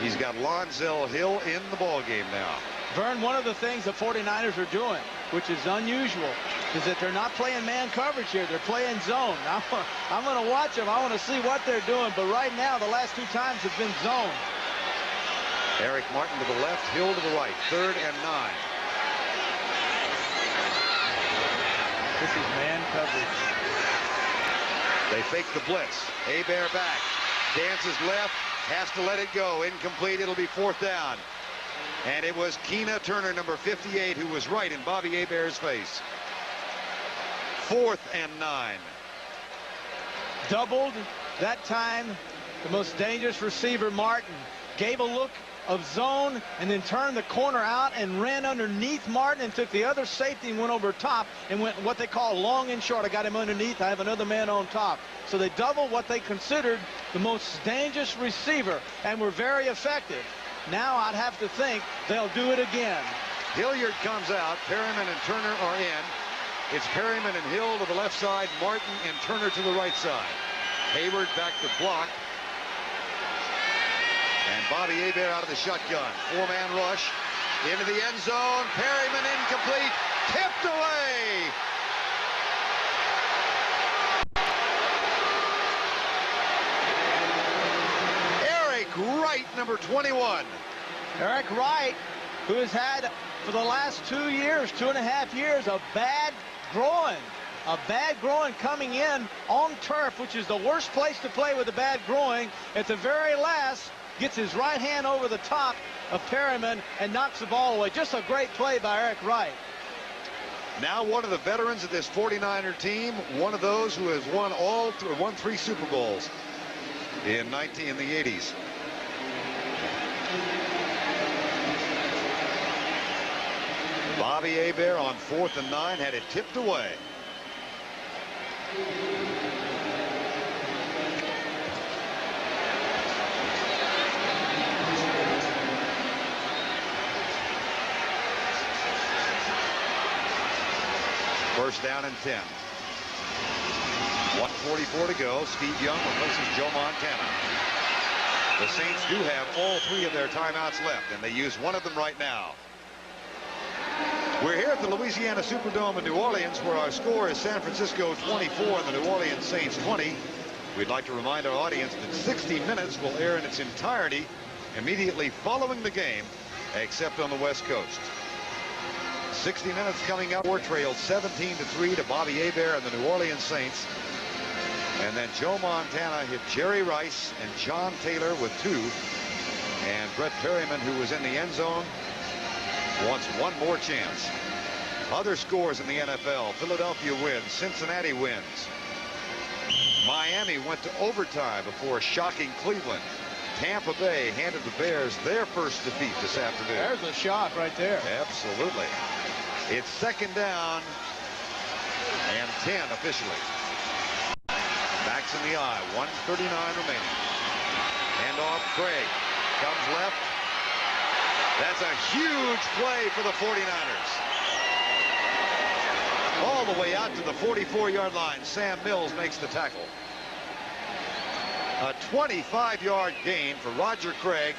He's got Lonzel Hill in the ball game now. Vern, one of the things the 49ers are doing, which is unusual, is that they're not playing man coverage here. They're playing zone. I'm going to watch them. I want to see what they're doing. But right now, the last 2 times have been zone. Eric Martin to the left, Hill to the right. 3rd and 9. This is man coverage. They fake the blitz. Hebert back. Dances left. Has to let it go. Incomplete. It'll be 4th down. And it was Keena Turner, number 58, who was right in Bobby Hebert's face. 4th and 9. Doubled that time. The most dangerous receiver, Martin, gave a look of zone and then turned the corner out and ran underneath Martin and took the other safety and went over top and went what they call long and short. I got him underneath. I have another man on top. So they doubled what they considered the most dangerous receiver and were very effective. Now I'd have to think they'll do it again. Hilliard comes out. Perryman and Turner are in. It's Perryman and Hill to the left side, Martin and Turner to the right side. Hayward back to block. And Bobby Hebert out of the shotgun. 4-man rush into the end zone. Perryman incomplete. Tipped away. Eric Wright, number 21. Eric Wright, who has had for the last 2 years, 2.5 years, a bad groin. A bad groin coming in on turf, which is the worst place to play with a bad groin. At the very last, gets his right hand over the top of Perryman and knocks the ball away. Just a great play by Eric Wright. Now one of the veterans of this 49er team, one of those who has won 3 Super Bowls in the 80s. Bobby Hebert on 4th and 9 had it tipped away. First down and 10. 1:44 to go. Steve Young replaces Joe Montana. The Saints do have all 3 of their timeouts left, and they use one of them right now. We're here at the Louisiana Superdome in New Orleans, where our score is San Francisco 24 and the New Orleans Saints 20. We'd like to remind our audience that 60 Minutes will air in its entirety immediately following the game, except on the West Coast. 60 Minutes coming up. Trailed 17-3 to Bobby Hebert and the New Orleans Saints. And then Joe Montana hit Jerry Rice and John Taylor with 2. And Brett Perryman, who was in the end zone, wants one more chance. Other scores in the NFL. Philadelphia wins. Cincinnati wins. Miami went to overtime before shocking Cleveland. Tampa Bay handed the Bears their first defeat this afternoon. There's a shock right there. Absolutely. It's second down and 10 officially. Backs in the eye. 1:39 remaining. Hand off Craig. Comes left. That's a huge play for the 49ers. all the way out to the 44-yard line. Sam Mills makes the tackle. A 25-yard gain for Roger Craig,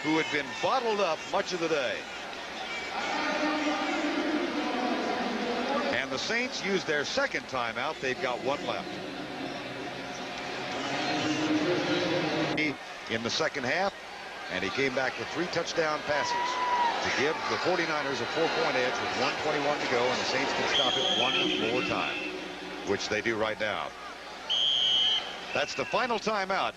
who had been bottled up much of the day. And the Saints used their second timeout. They've got one left. In the second half, and he came back with 3 touchdown passes to give the 49ers a 4-point edge with 1:21 to go, and the Saints can stop it one more time, which they do right now. That's the final timeout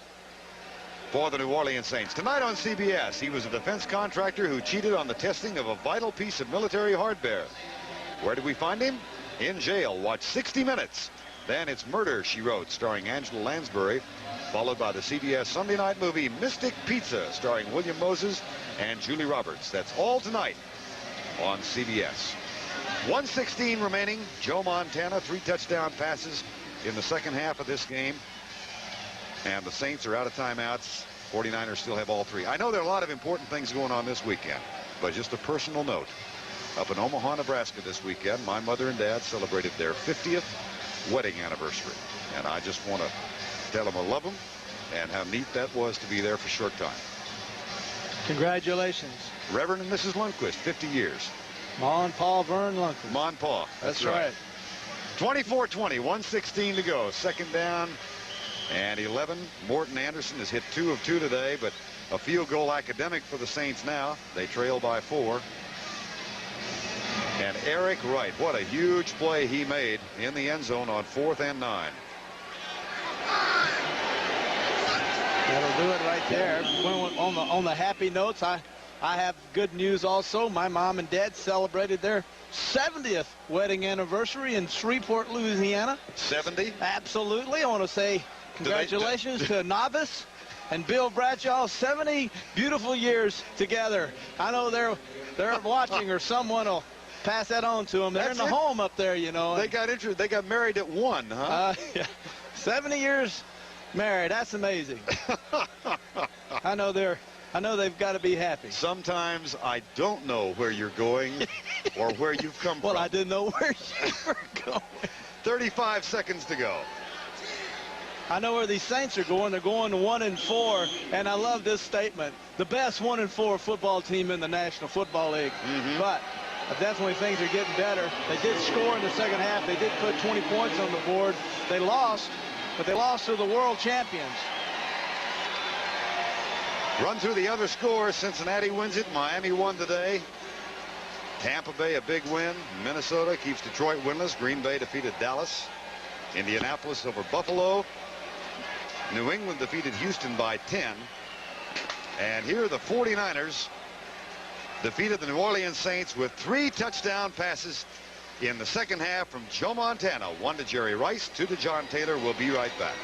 for the New Orleans Saints. Tonight on CBS, he was a defense contractor who cheated on the testing of a vital piece of military hardware. Where did we find him? In jail. Watch 60 Minutes. Then it's Murder, She Wrote, starring Angela Lansbury, followed by the CBS Sunday night movie Mystic Pizza, starring William Moses and Julie Roberts. That's all tonight on CBS. 1:16 remaining. Joe Montana, 3 touchdown passes in the second half of this game. And the Saints are out of timeouts. 49ers still have all 3. I know there are a lot of important things going on this weekend, but just a personal note. Up in Omaha, Nebraska this weekend, my mother and dad celebrated their 50th wedding anniversary. And I just want to tell them I love them and how neat that was to be there for a short time. Congratulations. Reverend and Mrs. Lundquist, 50 years. Ma and Pa Vern Lundquist. Ma and Pa. That's right. 24-20, 1:16 to go. Second down and 11. Morton Anderson has hit 2 of 2 today, but a field goal academic for the Saints now. They trail by 4. And Eric Wright, what a huge play he made in the end zone on 4th and 9. That'll do it right there. On the happy notes, I have good news also. My mom and dad celebrated their 70th wedding anniversary in Shreveport, Louisiana. 70? Absolutely. I want to say congratulations to Novice and Bill Bradshaw. 70 beautiful years together. I know they're watching, or someone will pass that on to them. They're in the home up there, you know. They got married at 1, huh? Yeah. 70 years married. That's amazing. I know they've got to be happy. Sometimes I don't know where you're going or where you've come from. Well, I didn't know where you were going. 35 seconds to go. I know where these Saints are going. They're going to 1-4, and I love this statement. The best 1-4 football team in the National Football League. But I definitely think they're getting better. They did score in the second half. They did put 20 points on the board. They lost, but they lost to the world champions. Run through the other scores. Cincinnati wins it. Miami won today. Tampa Bay a big win. Minnesota keeps Detroit winless. Green Bay defeated Dallas. Indianapolis over Buffalo. New England defeated Houston by 10. And here the 49ers defeated the New Orleans Saints with 3 touchdown passes in the second half from Joe Montana. 1 to Jerry Rice, 2 to John Taylor. We'll be right back.